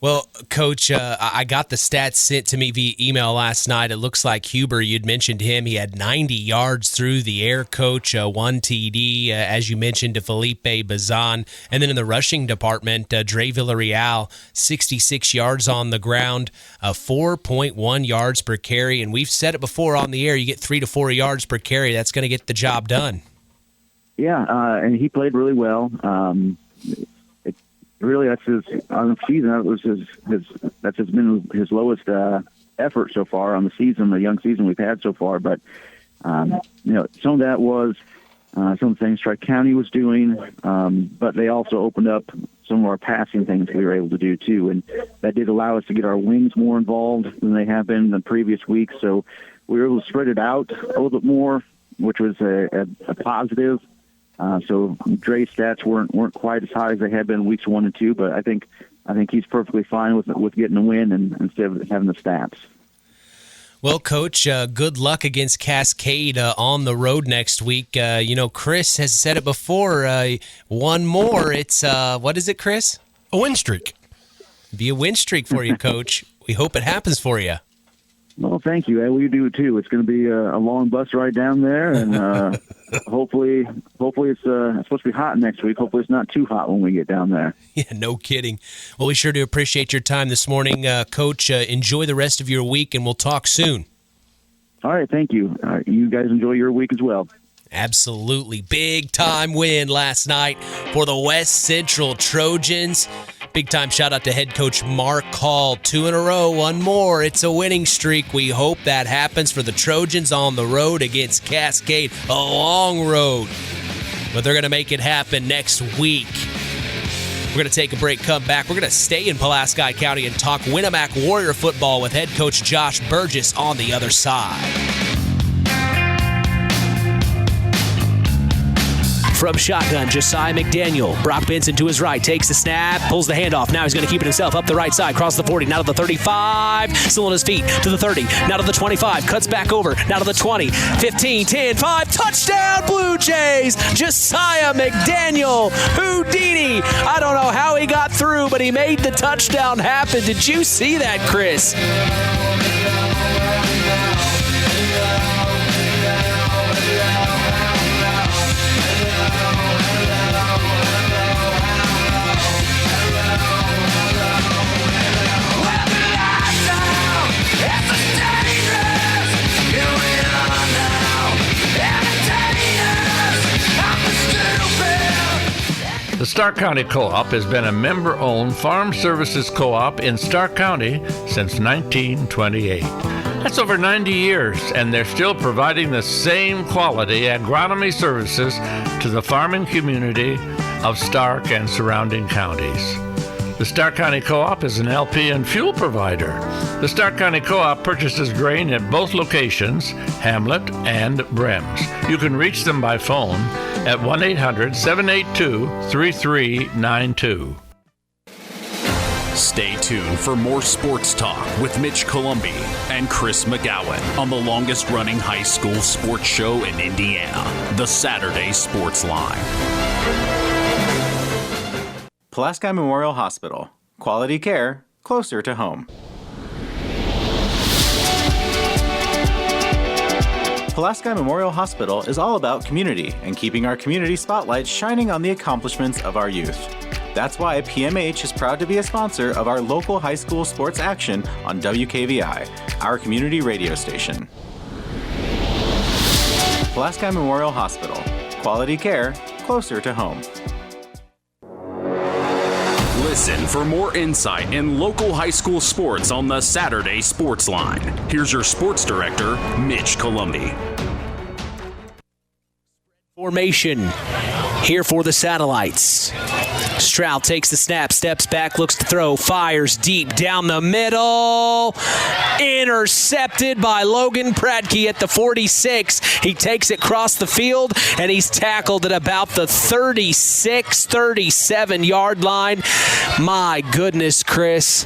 Well, Coach, I got the stats sent to me via email last night. It looks like Hoover, you'd mentioned him. He had 90 yards through the air, Coach, 1 TD, as you mentioned, to Felipe Bazan. And then in the rushing department, Dre Villarreal, 66 yards on the ground, 4.1 yards per carry. And we've said it before on the air, you get 3 to 4 yards per carry. That's going to get the job done. Yeah, and he played really well. Really, that's on the season. That was that's been his lowest effort so far on the season, the young season we've had so far. But some of that was some of the things Tri-County was doing, but they also opened up some of our passing things we were able to do too, and that did allow us to get our wings more involved than they have been in the previous weeks. So we were able to spread it out a little bit more, which was a positive. So Dre's stats weren't quite as high as they had been in weeks 1 and 2, but I think he's perfectly fine with getting a win instead of having the stats. Well, Coach, good luck against Cascade on the road next week. Chris has said it before. One more. It's what is it, Chris? A win streak. Be a win streak for you, Coach. We hope it happens for you. Well, thank you. We do too. It's going to be a long bus ride down there, and hopefully it's supposed to be hot next week. Hopefully it's not too hot when we get down there. Yeah, no kidding. Well, we sure do appreciate your time this morning, Coach. Enjoy the rest of your week, and we'll talk soon. All right, thank you. You guys enjoy your week as well. Absolutely. Big time win last night for the West Central Trojans. Big time shout out to head coach Marc Hall. 2 in a row, 1 more. It's a winning streak. We hope that happens for the Trojans on the road against Cascade. A long road, but they're going to make it happen next week. We're going to take a break, come back. We're going to stay in Pulaski County and talk Winamac Warrior football with head coach Josh Burgess on the other side. From shotgun, Josiah McDaniel. Brock Benson to his right, takes the snap, pulls the handoff. Now he's going to keep it himself up the right side, across the 40, now to the 35, still on his feet, to the 30, now to the 25, cuts back over, now to the 20, 15, 10, 5, touchdown Blue Jays! Josiah McDaniel, Houdini. I don't know how he got through, but he made the touchdown happen. Did you see that, Chris? The Stark County Co-op has been a member-owned farm services co-op in Stark County since 1928. That's over 90 years, and they're still providing the same quality agronomy services to the farming community of Stark and surrounding counties. The Stark County Co-op is an LP and fuel provider. The Stark County Co-op purchases grain at both locations, Hamlet and Brems. You can reach them by phone at 1-800-782-3392. Stay tuned for more sports talk with Mitch Columbi and Chris McGowan on the longest-running high school sports show in Indiana, the Saturday Sports Line. Pulaski Memorial Hospital. Quality care closer to home. Pulaski Memorial Hospital is all about community and keeping our community spotlight shining on the accomplishments of our youth. That's why PMH is proud to be a sponsor of our local high school sports action on WKVI, our community radio station. Pulaski Memorial Hospital. Quality care closer to home. Listen for more insight in local high school sports on the Saturday Sports Line. Here's your sports director, Mitch Columbi. Formation here for the Satellites. Stroud takes the snap, steps back, looks to throw, fires deep down the middle. Intercepted by Logan Radtke at the 46. He takes it across the field, and he's tackled at about the 36, 37-yard line. My goodness, Chris.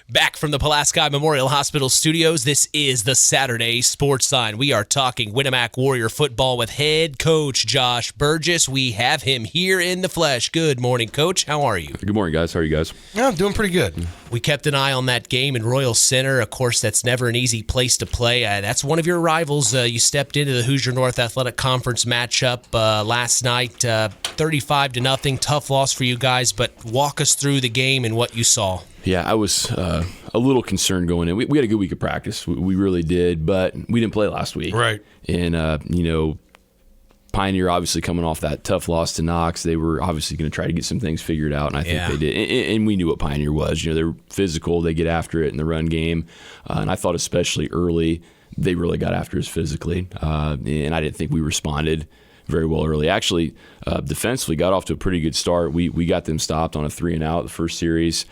Back from the Pulaski Memorial Hospital studios, this is the Saturday Sports Line. We are talking Winamac Warrior football with head coach Josh Burgess. We have him here in the flesh. Good morning, Coach. How are you? Good morning, guys. How are you guys? Yeah, I'm doing pretty good. We kept an eye on that game in Royal Center. Of course, that's never an easy place to play. That's one of your rivals. You stepped into the Hoosier North Athletic Conference matchup last night, 35-0. Tough loss for you guys, but walk us through the game and what you saw. Yeah, I was a little concerned going in. We had a good week of practice. We really did, but we didn't play last week. Right. And, Pioneer obviously coming off that tough loss to Knox, they were obviously going to try to get some things figured out, and I think they did. And we knew what Pioneer was. They're physical. They get after it in the run game. And I thought especially early they really got after us physically. And I didn't think we responded very well early. Actually, defensively got off to a pretty good start. We got them stopped on a 3-and-out the first series,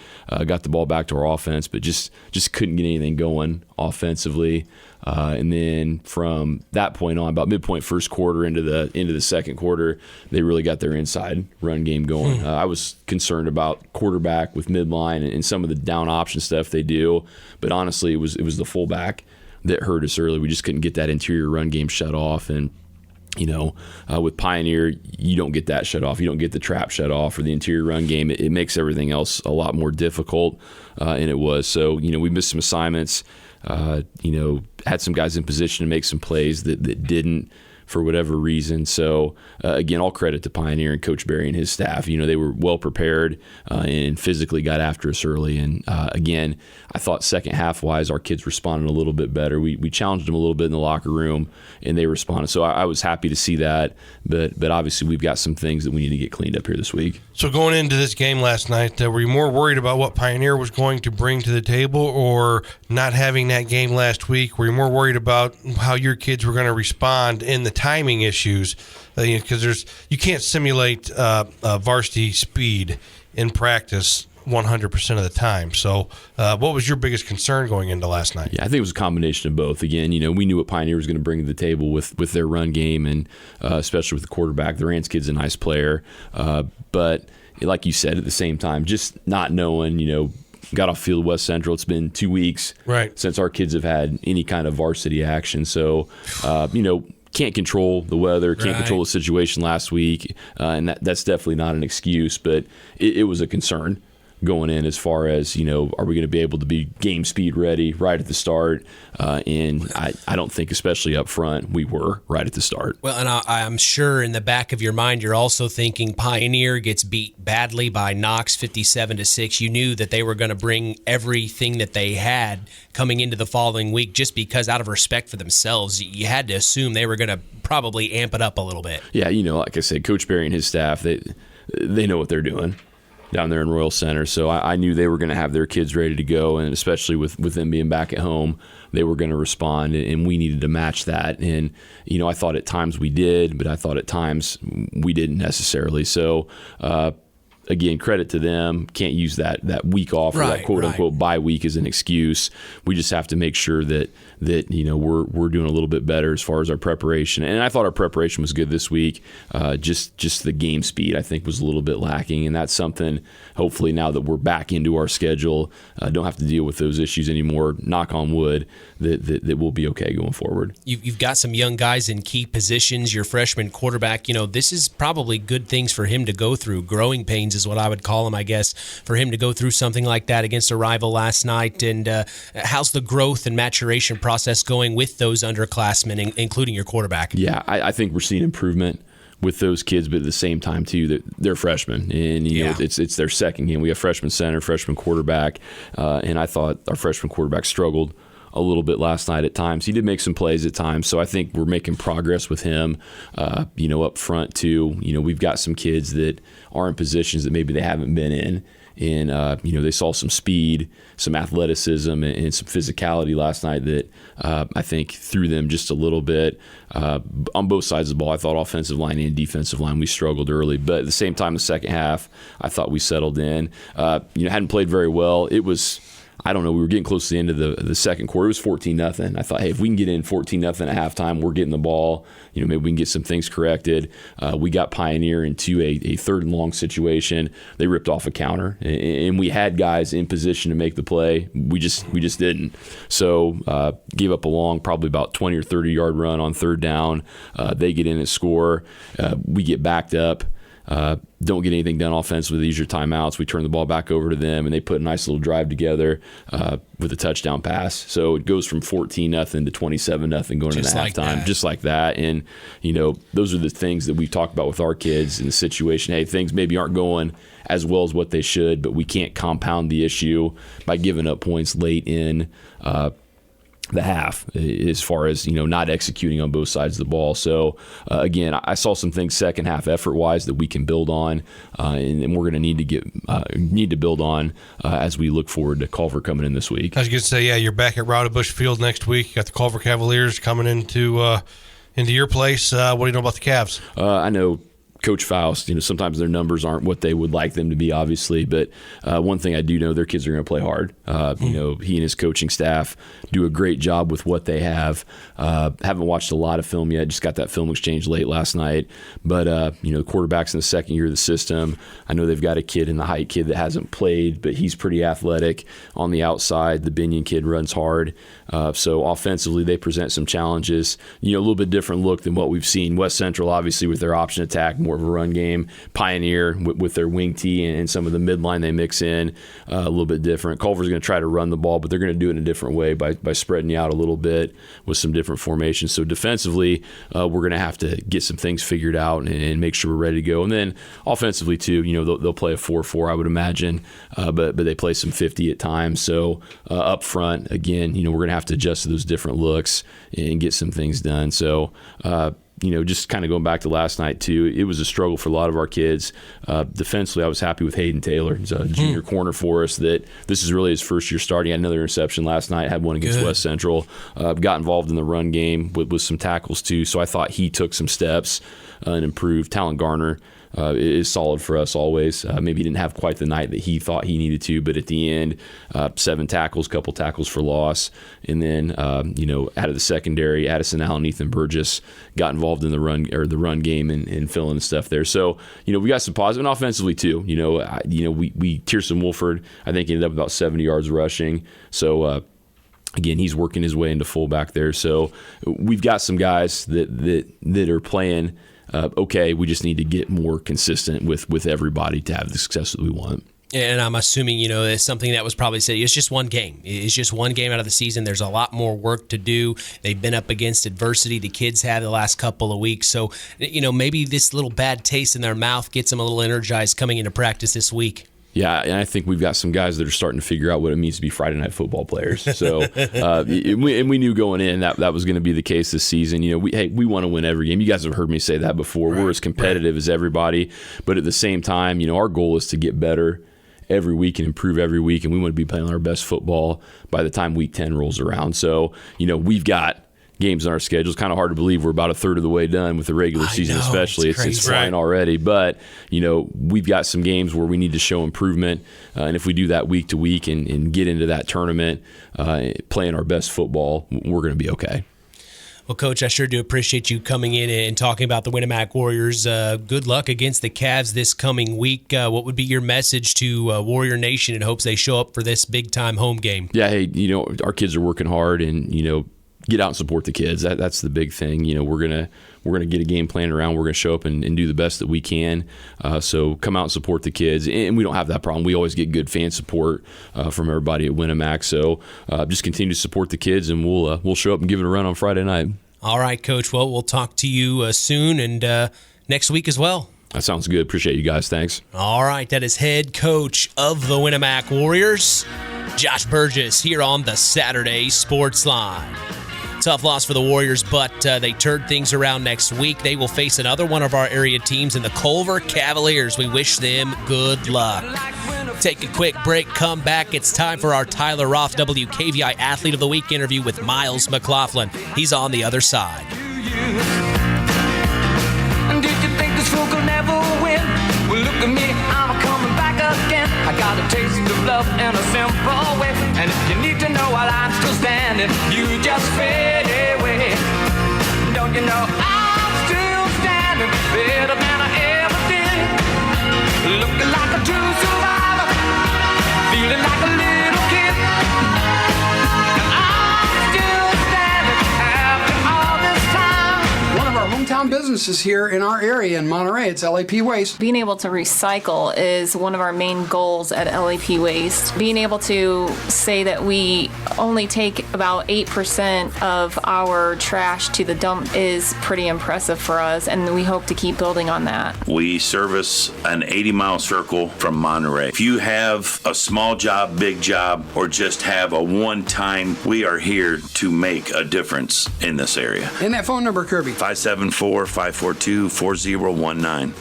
got the ball back to our offense, but just couldn't get anything going offensively. And then from that point on, about midpoint first quarter into the second quarter, they really got their inside run game going. I was concerned about quarterback with midline and some of the down option stuff they do, but honestly, it was the fullback that hurt us early. We just couldn't get that interior run game shut off, and with Pioneer, you don't get that shut off. You don't get the trap shut off or the interior run game. It makes everything else a lot more difficult, and it was. So, we missed some assignments, had some guys in position to make some plays that didn't for whatever reason. So, again, all credit to Pioneer and Coach Barry and his staff. They were well prepared and physically got after us early. And, again, I thought second half-wise our kids responded a little bit better. We challenged them a little bit in the locker room, and they responded. So I was happy to see that. But obviously we've got some things that we need to get cleaned up here this week. So going into this game last night, were you more worried about what Pioneer was going to bring to the table or not having that game last week? Were you more worried about how your kids were going to respond in the timing issues? Because you can't simulate varsity speed in practice 100% of the time. So what was your biggest concern going into last night? Yeah, I think it was a combination of both. Again, we knew what Pioneer was going to bring to the table with their run game, and especially with the quarterback. Durant's kid's a nice player. But like you said, at the same time, just not knowing, got off field West Central. It's been 2 weeks since our kids have had any kind of varsity action. So, can't control the weather, can't control the situation last week, and that's definitely not an excuse, but it was a concern going in as far as, are we going to be able to be game speed ready right at the start? And I don't think, especially up front, we were right at the start. Well, and I'm sure in the back of your mind, you're also thinking Pioneer gets beat badly by Knox 57-6. You knew that they were going to bring everything that they had coming into the following week just because out of respect for themselves, you had to assume they were going to probably amp it up a little bit. Yeah, like I said, Coach Barry and his staff, they know what they're doing down there in Royal Center. So I knew they were going to have their kids ready to go, and especially with them being back at home, they were going to respond, and we needed to match that. And, I thought at times we did, but I thought at times we didn't necessarily. So, again, credit to them. Can't use that week off or that quote-unquote bye week as an excuse. We just have to make sure that we're doing a little bit better as far as our preparation. And I thought our preparation was good this week. Just the game speed, I think, was a little bit lacking. And that's something, hopefully, now that we're back into our schedule, don't have to deal with those issues anymore, knock on wood, that we'll be okay going forward. You've got some young guys in key positions. Your freshman quarterback, this is probably good things for him to go through. Growing pains is what I would call him, I guess, for him to go through something like that against a rival last night. And how's the growth and maturation process going with those underclassmen, including your quarterback? Yeah, I think we're seeing improvement with those kids, but at the same time too, that they're freshmen, and it's their second game. We have freshman center, freshman quarterback, and I thought our freshman quarterback struggled a little bit last night at times. He did make some plays at times, so I think we're making progress with him. Up front too, we've got some kids that are in positions that maybe they haven't been in. And, they saw some speed, some athleticism, and some physicality last night that I think threw them just a little bit. On both sides of the ball, I thought offensive line and defensive line, we struggled early. But at the same time, the second half, I thought we settled in. Hadn't played very well. It was, I don't know, we were getting close to the end of the second quarter. It was 14-0. I thought, hey, if we can get in 14-0 at halftime, we're getting the ball. Maybe we can get some things corrected. We got Pioneer into a third and long situation. They ripped off a counter, and we had guys in position to make the play. We just didn't. So gave up a long, probably about 20 or 30 yard run on third down. They get in and score. We get backed up. Don't get anything done offensively. These are timeouts. We turn the ball back over to them, and they put a nice little drive together with a touchdown pass. So it goes from 14-0 to 27-0 going into halftime, just like that. And, those are the things that we've talked about with our kids in the situation. Hey, things maybe aren't going as well as what they should, but we can't compound the issue by giving up points late in the half as far as not executing on both sides of the ball. So again, I saw some things second half effort wise that we can build on, and we're going to need to build on as we look forward to Culver coming in this week. I was going to say, you're back at Rowdy-Bush Field next week. You got the Culver Cavaliers coming into your place. What do you know about the Cavs? I know Coach Foust, sometimes their numbers aren't what they would like them to be, obviously. But one thing I do know, their kids are going to play hard. He and his coaching staff do a great job with what they have. Haven't watched a lot of film yet. Just got that film exchange late last night. But, the quarterback's in the second year of the system. I know they've got a kid in the height kid that hasn't played, but he's pretty athletic on the outside. The Binion kid runs hard. So offensively, they present some challenges. A little bit different look than what we've seen. West Central, obviously, with their option attack, more of a run game. Pioneer with their wing tee and some of the midline they mix in, a little bit different. Culver's going to try to run the ball, but they're going to do it in a different way by spreading you out a little bit with some different formations. So defensively, we're going to have to get some things figured out and make sure we're ready to go. And then offensively too, they'll play a 4-4, I would imagine, but they play some 50 at times. So up front, again, we're going to have to adjust to those different looks and get some things done. So just kind of going back to last night too, it was a struggle for a lot of our kids. Defensively, I was happy with Hayden Taylor. He's a junior corner for us that this is really his first year starting. Had another interception last night, had one against West Central. Got involved in the run game with some tackles too. So I thought he took some steps and improved. Talon Garner, is solid for us always. Maybe he didn't have quite the night that he thought he needed to, but at the end, 7 tackles, couple tackles for loss, and then out of the secondary, Addison Allen, Ethan Burgess got involved in the run game and filling stuff there. So we got some positive, and offensively too. We Tierson Wolford, I think, ended up about 70 yards rushing. So. Again, he's working his way into fullback there. So we've got some guys that are playing okay. We just need to get more consistent with everybody to have the success that we want. And I'm assuming, it's something that was probably said. It's just one game. It's just one game out of the season. There's a lot more work to do. They've been up against adversity. The kids have the last couple of weeks. So, maybe this little bad taste in their mouth gets them a little energized coming into practice this week. Yeah, and I think we've got some guys that are starting to figure out what it means to be Friday night football players. So, and we knew going in that was going to be the case this season. We want to win every game. You guys have heard me say that before. Right, we're as competitive as everybody, but at the same time, our goal is to get better every week and improve every week, and we want to be playing our best football by the time Week 10 rolls around. So, we've got games on our schedule. It's kind of hard to believe we're about a third of the way done with the regular season, especially. It's flying already. But, we've got some games where we need to show improvement. And if we do that week to week and get into that tournament, playing our best football, we're going to be okay. Well, Coach, I sure do appreciate you coming in and talking about the Winamac Warriors. Good luck against the Cavs this coming week. What would be your message to Warrior Nation in hopes they show up for this big-time home game? Yeah, hey, our kids are working hard, and, get out and support the kids. That's the big thing. We're gonna get a game plan around. We're gonna show up and do the best that we can. So come out and support the kids. And we don't have that problem. We always get good fan support from everybody at Winamac. So just continue to support the kids, and we'll show up and give it a run on Friday night. All right, Coach. Well, we'll talk to you soon and next week as well. That sounds good. Appreciate you guys. Thanks. All right. That is head coach of the Winamac Warriors, Josh Burgess, here on the Saturday Sports Line. Tough loss for the Warriors, but they turned things around next week. They will face another one of our area teams in the Culver Cavaliers. We wish them good luck. Take a quick break, come back. It's time for our Tyler Roth WKVI Athlete of the Week interview with Myles McLaughlin. He's on the other side. Did you think this fool could never win? Well, look at me, I'm coming back again. I got a taste of love in a simple way. And if you need to know while I'm still standing, you just fade away. Don't you know I'm still standing better than I ever did? Looking like a true survivor, feeling like a little kid. And I'm still standing after all this time. One of our hometown businesses here in our area in Monterey, it's LAP Waste. Being able to recycle is one of our main goals at LAP Waste. Being able to say that we only take about 8% of our trash to the dump is pretty impressive for us, and we hope to keep building on that. We service an 80-mile circle from Monterey. If you have a small job, big job, or just have a one-time, we are here to make a difference in this area. And that phone number, Kirby? 574-542-4019.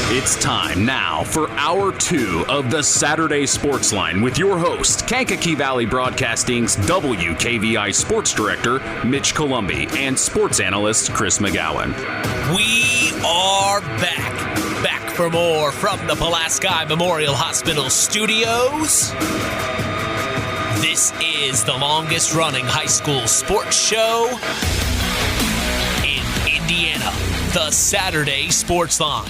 It's time now for Hour 2 of the Saturday Sports Line with your host, Kankakee Valley Broadcasting's WKVI Sports Director, Mitch Columbi, and sports analyst, Chris McGowan. We are back for more from the Pulaski Memorial Hospital studios. This is the longest running high school sports show in Indiana, the Saturday Sports Line.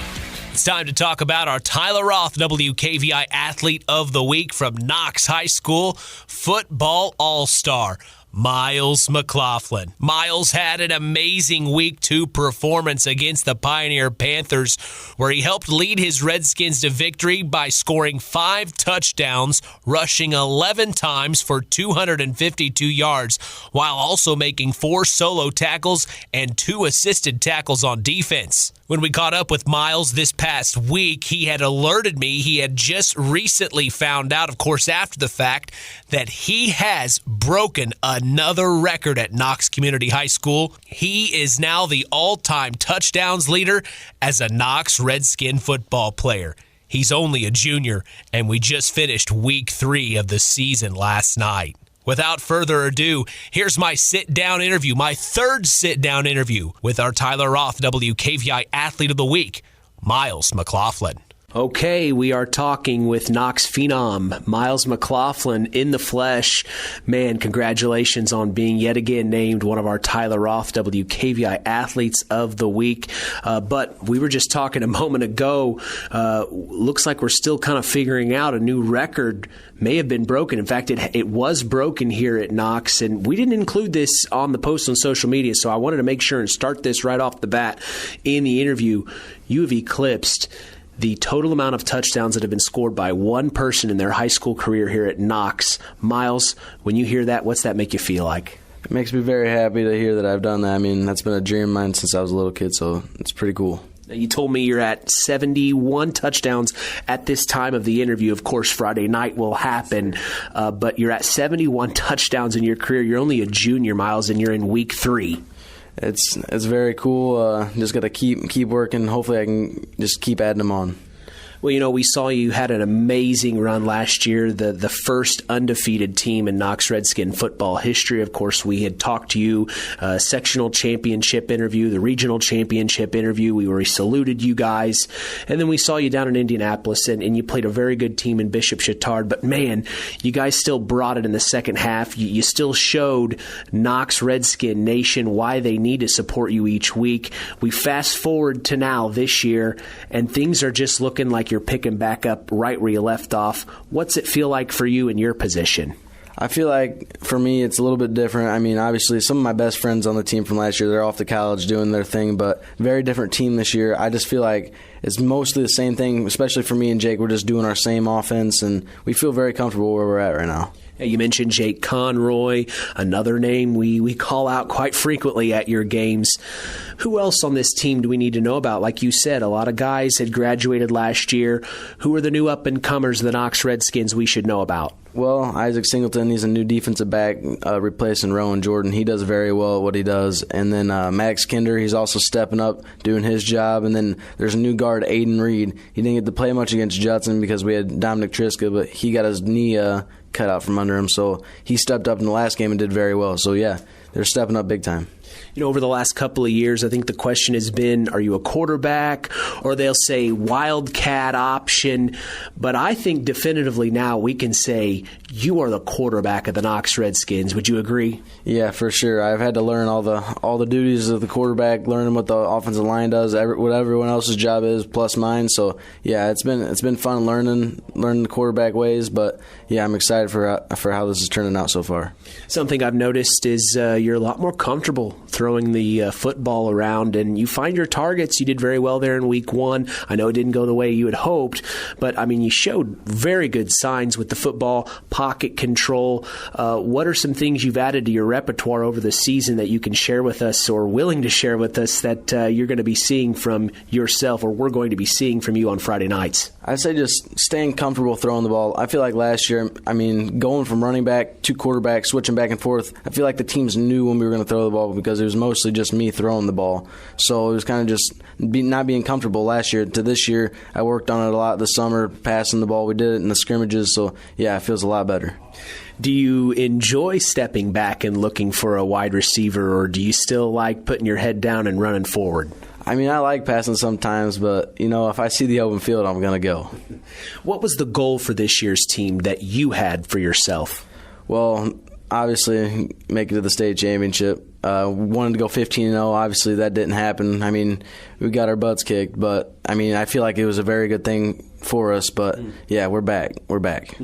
It's time to talk about our Tyler Roth WKVI Athlete of the Week from Knox High School, football all-star, Myles McLaughlin. Myles had an amazing Week 2 performance against the Pioneer Panthers, where he helped lead his Redskins to victory by scoring 5 touchdowns, rushing 11 times for 252 yards, while also making 4 solo tackles and 2 assisted tackles on defense. When we caught up with Myles this past week, he had alerted me he had just recently found out, of course after the fact, that he has broken another record at Knox Community High School. He is now the all-time touchdowns leader as a Knox Redskin football player. He's only a junior, and we just finished Week 3 of the season last night. Without further ado, here's my sit-down interview, my third sit-down interview with our Tyler Roth WKVI Athlete of the Week, Myles McLaughlin. Okay, we are talking with Knox phenom Myles McLaughlin in the flesh. Man, congratulations on being yet again named one of our Tyler Roth WKVI Athletes of the Week. But we were just talking a moment ago. Looks like we're still kind of figuring out a new record may have been broken. In fact, it was broken here at Knox, and we didn't include this on the post on social media, so I wanted to make sure and start this right off the bat in the interview. You have eclipsed the total amount of touchdowns that have been scored by one person in their high school career here at Knox. Myles, when you hear that, what's that make you feel like? It makes me very happy to hear that I've done that. I mean, that's been a dream of mine since I was a little kid, so it's pretty cool. You told me you're at 71 touchdowns at this time of the interview. Of course, Friday night will happen, but you're at 71 touchdowns in your career. You're only a junior, Myles, and you're in week 3. It's very cool. Just got to keep working. Hopefully I can just keep adding them on. Well, you know, we saw you had an amazing run last year, the first undefeated team in Knox Redskin football history. Of course, we had talked to you, sectional championship interview, the regional championship interview. We saluted you guys. And then we saw you down in Indianapolis, and you played a very good team in Bishop Chatard. But, man, you guys still brought it in the second half. You still showed Knox Redskin Nation why they need to support you each week. We fast forward to now this year, and things are just looking like you're picking back up right where you left off. What's it feel like for you in your position? I feel like for me it's a little bit different. I mean, obviously some of my best friends on the team from last year, they're off to college doing their thing, but very different team this year. I just feel like it's mostly the same thing, especially for me and Jake. We're just doing our same offense, and we feel very comfortable where we're at right now. You mentioned Jake Conroy, another name we call out quite frequently at your games. Who else on this team do we need to know about? Like you said, a lot of guys had graduated last year. Who are the new up-and-comers, the Knox Redskins, we should know about? Well, Isaac Singleton, he's a new defensive back replacing Rowan Jordan. He does very well at what he does. And then Max Kinder, he's also stepping up, doing his job. And then there's a new guard, Aiden Reed. He didn't get to play much against Judson because we had Dominic Triska, but he got his knee cut out from under him. So he stepped up in the last game and did very well. So, yeah, they're stepping up big time. You know, over the last couple of years, I think the question has been, are you a quarterback? Or they'll say wildcat option. But I think definitively now we can say you are the quarterback of the Knox Redskins. Would you agree? Yeah, for sure. I've had to learn all the duties of the quarterback, learning what the offensive line does, what everyone else's job is, plus mine. So, yeah, it's been fun learning the quarterback ways. But, yeah, I'm excited for how this is turning out so far. Something I've noticed is you're a lot more comfortable throwing the football around, and you find your targets. You did very well there in week 1. I know it didn't go the way you had hoped, but, I mean, you showed very good signs with the football, pocket control. What are some things you've added to your repertoire over the season that you can share with us or willing to share with us that you're going to be seeing from yourself or we're going to be seeing from you on Friday nights? I'd say just staying comfortable throwing the ball. I feel like last year, I mean, going from running back to quarterback, switching back and forth, I feel like the teams knew when we were going to throw the ball because it was mostly just me throwing the ball. So it was kind of just not being comfortable last year to this year. I worked on it a lot this summer, passing the ball. We did it in the scrimmages. So, yeah, it feels a lot better. Do you enjoy stepping back and looking for a wide receiver, or do you still like putting your head down and running forward? I mean, I like passing sometimes, but, you know, if I see the open field, I'm going to go. What was the goal for this year's team that you had for yourself? Well, obviously, make it to the state championship. Wanted to go 15-0. Obviously, that didn't happen. I mean, we got our butts kicked, but, I mean, I feel like it was a very good thing for us, but, yeah, we're back. We're back.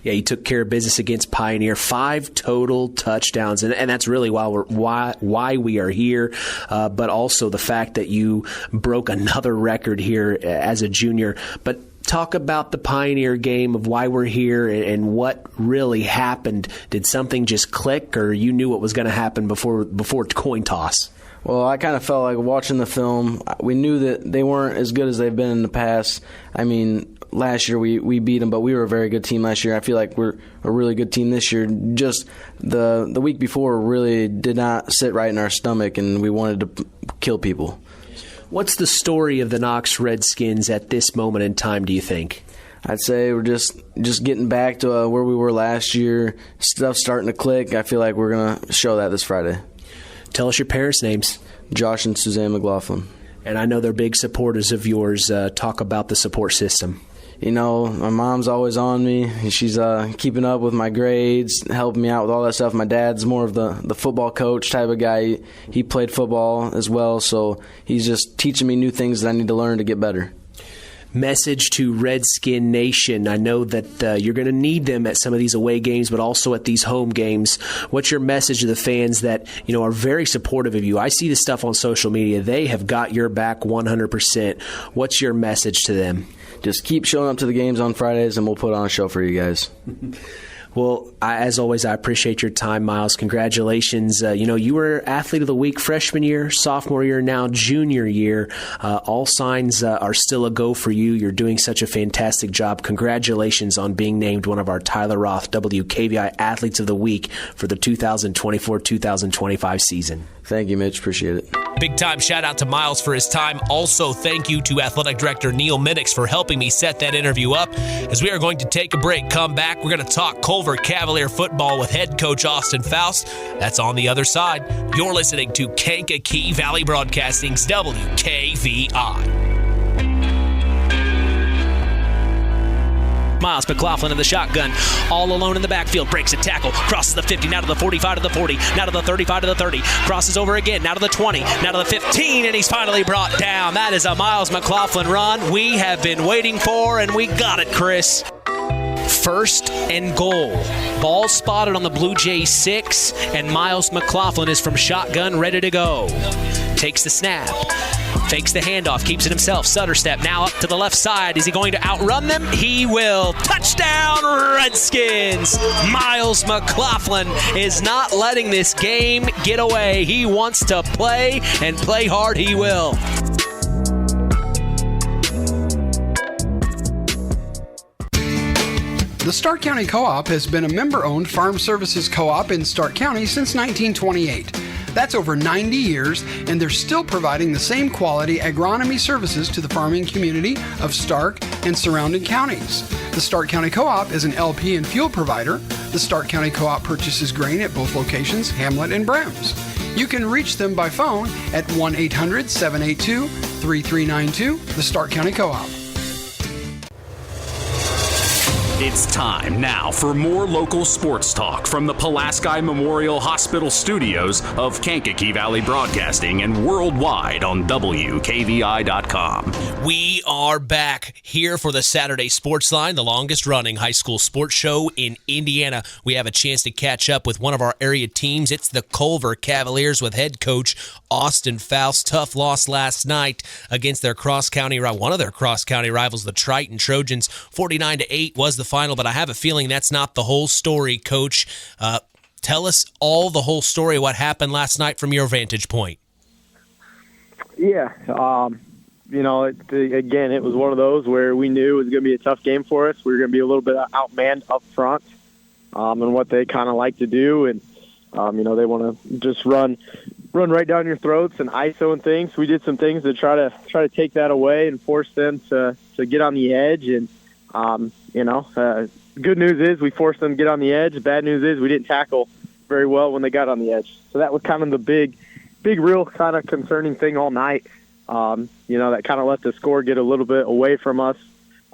Yeah, you took care of business against Pioneer. 5 total touchdowns, and that's really why we are here, but also the fact that you broke another record here as a junior. But talk about the Pioneer game, of why we're here and what really happened. Did something just click, or you knew what was going to happen before coin toss? Well, I kind of felt like watching the film, we knew that they weren't as good as they've been in the past. I mean, last year we beat them, but we were a very good team last year. I feel like we're a really good team this year. Just the week before really did not sit right in our stomach, and we wanted to kill people. What's the story of the Knox Redskins at this moment in time, do you think? I'd say we're just getting back to where we were last year. Stuff's starting to click. I feel like we're going to show that this Friday. Tell us your parents' names. Josh and Suzanne McLaughlin. and I know they're big supporters of yours. Talk about the support system. You know, my mom's always on me. She's keeping up with my grades, helping me out with all that stuff. My dad's more of the football coach type of guy. He played football as well, so he's just teaching me new things that I need to learn to get better. Message to Redskin Nation. I know that you're going to need them at some of these away games, but also at these home games. What's your message to the fans that are very supportive of you? I see the stuff on social media. They have got your back 100%. What's your message to them? Just keep showing up to the games on Fridays, and we'll put on a show for you guys. Well, as always, I appreciate your time, Myles. Congratulations. You were Athlete of the Week freshman year, sophomore year, now junior year. All signs are still a go for you. You're doing such a fantastic job. Congratulations on being named one of our Tyler Roth WKVI Athletes of the Week for the 2024-2025 season. Thank you, Mitch. Appreciate it. Big time shout out to Myles for his time. Also, thank you to Athletic Director Neil Minix for helping me set that interview up. As we are going to take a break, come back, we're going to talk Culver Cavalier football with head coach Austin Foust. That's on the other side. You're listening to Kankakee Valley Broadcasting's WKVI. Myles McLaughlin in the shotgun, all alone in the backfield, breaks a tackle, crosses the 50, now to the 45 to the 40, now to the 35 to the 30, crosses over again, now to the 20, now to the 15, and he's finally brought down. That is a Myles McLaughlin run we have been waiting for, and we got it, Chris. First and goal. Ball spotted on the Blue Jays 6, and Myles McLaughlin is from shotgun, ready to go. Takes the snap. Fakes the handoff, keeps it himself. Sutter step now up to the left side. Is he going to outrun them? He will. Touchdown, Redskins! Myles McLaughlin is not letting this game get away. He wants to play, and play hard he will. The Stark County Co-op has been a member-owned farm services co-op in Stark County since 1928. That's over 90 years, and they're still providing the same quality agronomy services to the farming community of Stark and surrounding counties. The Stark County Co-op is an LP and fuel provider. The Stark County Co-op purchases grain at both locations, Hamlet and Browns. You can reach them by phone at 1-800-782-3392, the Stark County Co-op. It's time now for more local sports talk from the Pulaski Memorial Hospital studios of Kankakee Valley Broadcasting and worldwide on WKVI.com. We are back here for the Saturday Sports Line, the longest running high school sports show in Indiana. We have a chance to catch up with one of our area teams. It's the Culver Cavaliers with head coach Austin Foust. Tough loss last night against their one of their cross-county rivals, the Triton Trojans. 49-8 was the final, but I have a feeling that's not the whole story, Coach. Tell us the whole story, what happened last night from your vantage point. Yeah, again, it was one of those where we knew it was going to be a tough game for us. We were going to be a little bit outmanned up front and what they kind of like to do. And, they want to just run right down your throats and ISO and things. We did some things to try to take that away and force them to get on the edge. And, good news is we forced them to get on the edge. Bad news is we didn't tackle very well when they got on the edge. So that was kind of the big, real kind of concerning thing all night. That kind of let the score get a little bit away from us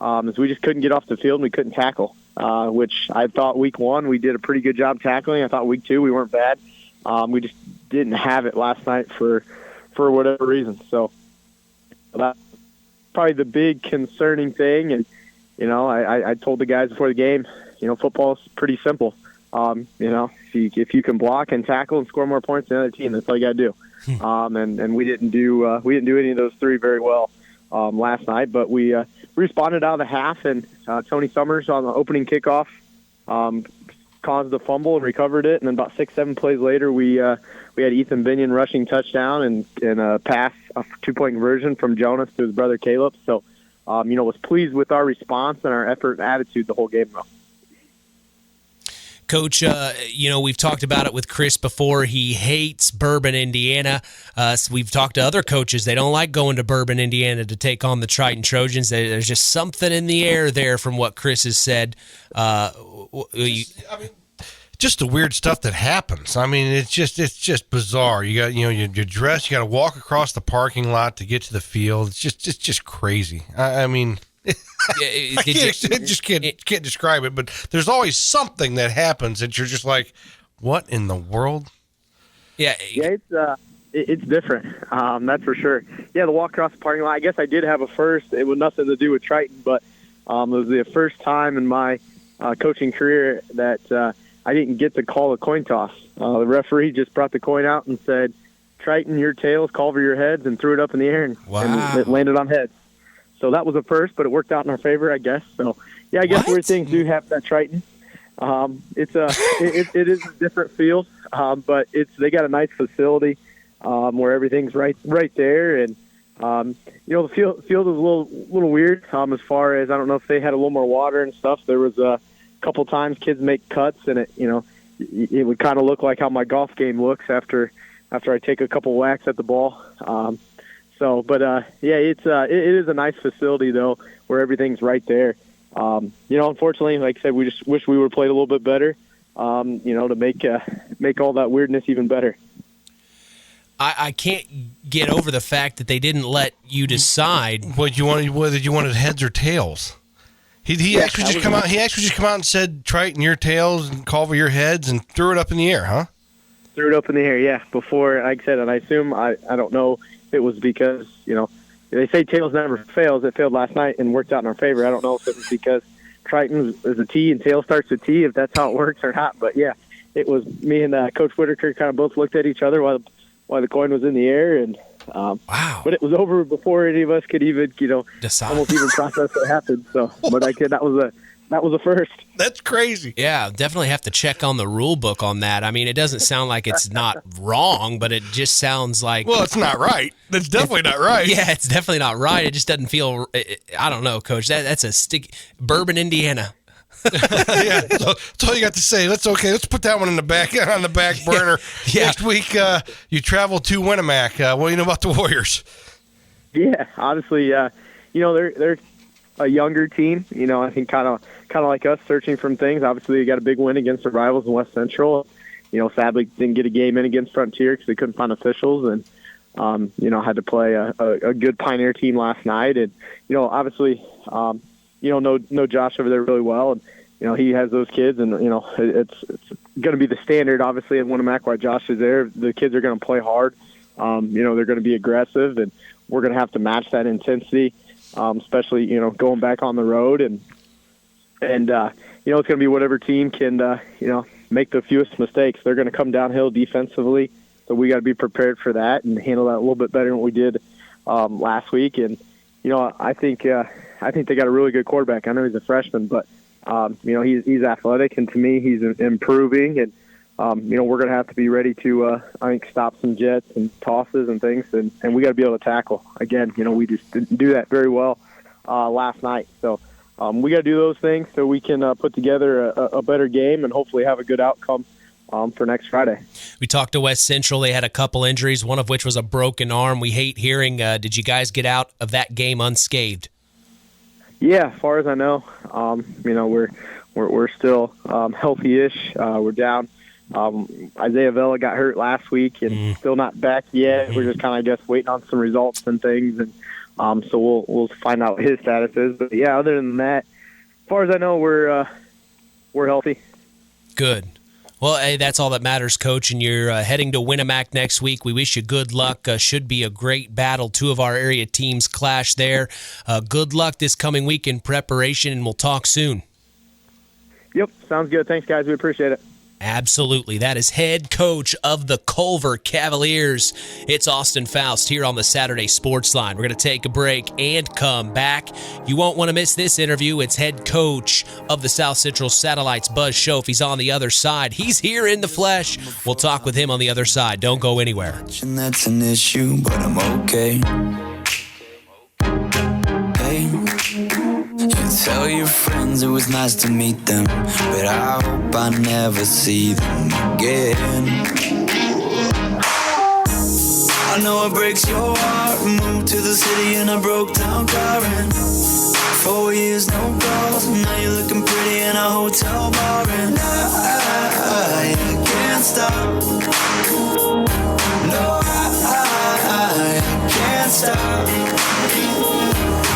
as we just couldn't get off the field and we couldn't tackle, which I thought week 1 we did a pretty good job tackling. I thought week 2 we weren't bad. We just didn't have it last night for whatever reason. So that's probably the big concerning thing. And, I told the guys before the game, football's pretty simple. If you can block and tackle and score more points than the other team, that's all you got to do. And we didn't do any of those three very well last night, but we responded out of the half, and Tony Summers on the opening kickoff caused the fumble and recovered it, and then about 6-7 plays later, we had Ethan Binion rushing touchdown and a pass, a 2-point conversion from Jonas to his brother Caleb. So, was pleased with our response and our effort and attitude the whole game, though. Coach, we've talked about it with Chris before. He hates Bourbon, Indiana. So we've talked to other coaches. They don't like going to Bourbon, Indiana to take on the Triton Trojans. There's just something in the air there from what Chris has said. To just the weird stuff that happens. I mean, it's just bizarre. You got, you're dressed, you got to walk across the parking lot to get to the field. It's just crazy. I mean, I can't describe it, but there's always something that happens that you're just like, what in the world? Yeah, it's different. That's for sure. Yeah, the walk across the parking lot. I guess I did have a first. It was nothing to do with Triton, but it was the first time in my coaching career that I didn't get to call a coin toss. The referee just brought the coin out and said, Triton, your tails, Culver, your heads, and threw it up in the air, and it landed on heads. So that was a first, but it worked out in our favor, I guess. So, yeah, I guess weird things do happen at Triton. It is a different field, but they got a nice facility where everything's right there, and the field is a little weird as far as I don't know if they had a little more water and stuff. There was a couple times kids make cuts, and it would kind of look like how my golf game looks after I take a couple whacks at the ball. It is a nice facility though, where everything's right there. Unfortunately, like I said, we just wish we would have played a little bit better, to make all that weirdness even better. I can't get over the fact that they didn't let you decide whether you wanted heads or tails. He actually just come out and said, Triton, your tails, and Culver, your heads, and threw it up in the air, huh? Threw it up in the air, yeah. Before, like I said, and I assume I don't know if it was because they say tails never fails. It failed last night and worked out in our favor. I don't know if it was because Triton is a T and tail starts with T, if that's how it works or not. But yeah, it was me and Coach Whitaker kind of both looked at each other while the coin was in the air, and wow! But it was over before any of us could even decide, almost even process what happened. So, but that was a first. That's crazy. Yeah, definitely have to check on the rule book on that. I mean, it doesn't sound like it's not wrong, but it just sounds like it's not right. That's definitely not right. Yeah, it's definitely not right. It just doesn't feel. I don't know, Coach. That's a Bourbon, Indiana. Yeah, that's all you got to say. Let's put that one on the back burner. Yeah. Next week, you travel to Winamac. What do you know about the Warriors? Yeah, obviously, they're a younger team. I think kind of like us, searching from things. Obviously, they got a big win against their rivals in West Central. Sadly didn't get a game in against Frontier because they couldn't find officials, and had to play a good Pioneer team last night. And obviously. Know Josh over there really well, and he has those kids, and it's going to be the standard, obviously, at Winamac while Josh is there. The kids are going to play hard. They're going to be aggressive, and we're going to have to match that intensity, especially going back on the road, and it's going to be whatever team can make the fewest mistakes. They're going to come downhill defensively, so we got to be prepared for that and handle that a little bit better than what we did last week. And I think they got a really good quarterback. I know he's a freshman, but he's athletic, and to me, he's improving. And we're going to have to be ready to stop some jets and tosses and things, and we got to be able to tackle. Again, we just didn't do that very well last night. So we got to do those things so we can put together a better game and hopefully have a good outcome for next Friday. We talked to West Central. They had a couple injuries, one of which was a broken arm. We hate hearing. Did you guys get out of that game unscathed? Yeah, as far as I know, we're still healthy-ish. We're down. Isaiah Vela got hurt last week and still not back yet. We're just kind of, I guess, waiting on some results and things, and so we'll find out what his status is. But yeah, other than that, as far as I know, we're healthy. Good. Well, hey, that's all that matters, Coach, and you're heading to Winamac next week. We wish you good luck. Should be a great battle. Two of our area teams clash there. Good luck this coming week in preparation, and we'll talk soon. Yep, sounds good. Thanks, guys. We appreciate it. Absolutely. That is head coach of the Culver Cavaliers. It's Austin Foust here on the Saturday Sports Line. We're going to take a break and come back. You won't want to miss this interview. It's head coach of the South Central Satellites, Buzz Schoff. He's on the other side. He's here in the flesh. We'll talk with him on the other side. Don't go anywhere. That's an issue, but I'm okay. Tell your friends it was nice to meet them, but I hope I never see them again. I know it breaks your heart. Moved to the city in a broke down car, and 4 years no calls. Now you're looking pretty in a hotel bar, and I I can't stop. No, I can't stop.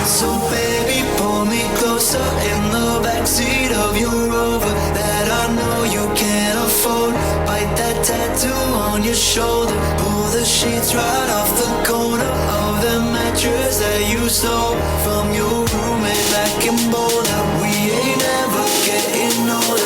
So baby, pull me closer in the backseat of your Rover that I know you can't afford. Bite that tattoo on your shoulder. Pull the sheets right off the corner of the mattress that you stole from your roommate back in Boulder. We ain't ever getting older.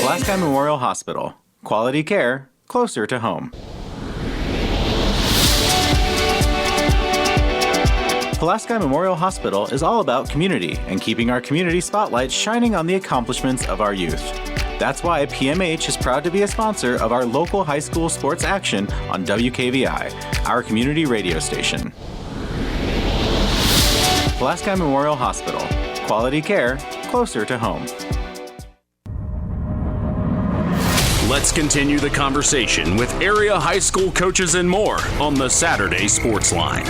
Alaska Memorial Hospital. Quality care closer to home. Pulaski Memorial Hospital is all about community and keeping our community spotlight shining on the accomplishments of our youth. That's why PMH is proud to be a sponsor of our local high school sports action on WKVI, our community radio station. Pulaski Memorial Hospital. Quality care closer to home. Let's continue the conversation with area high school coaches and more on the Saturday Sports Line.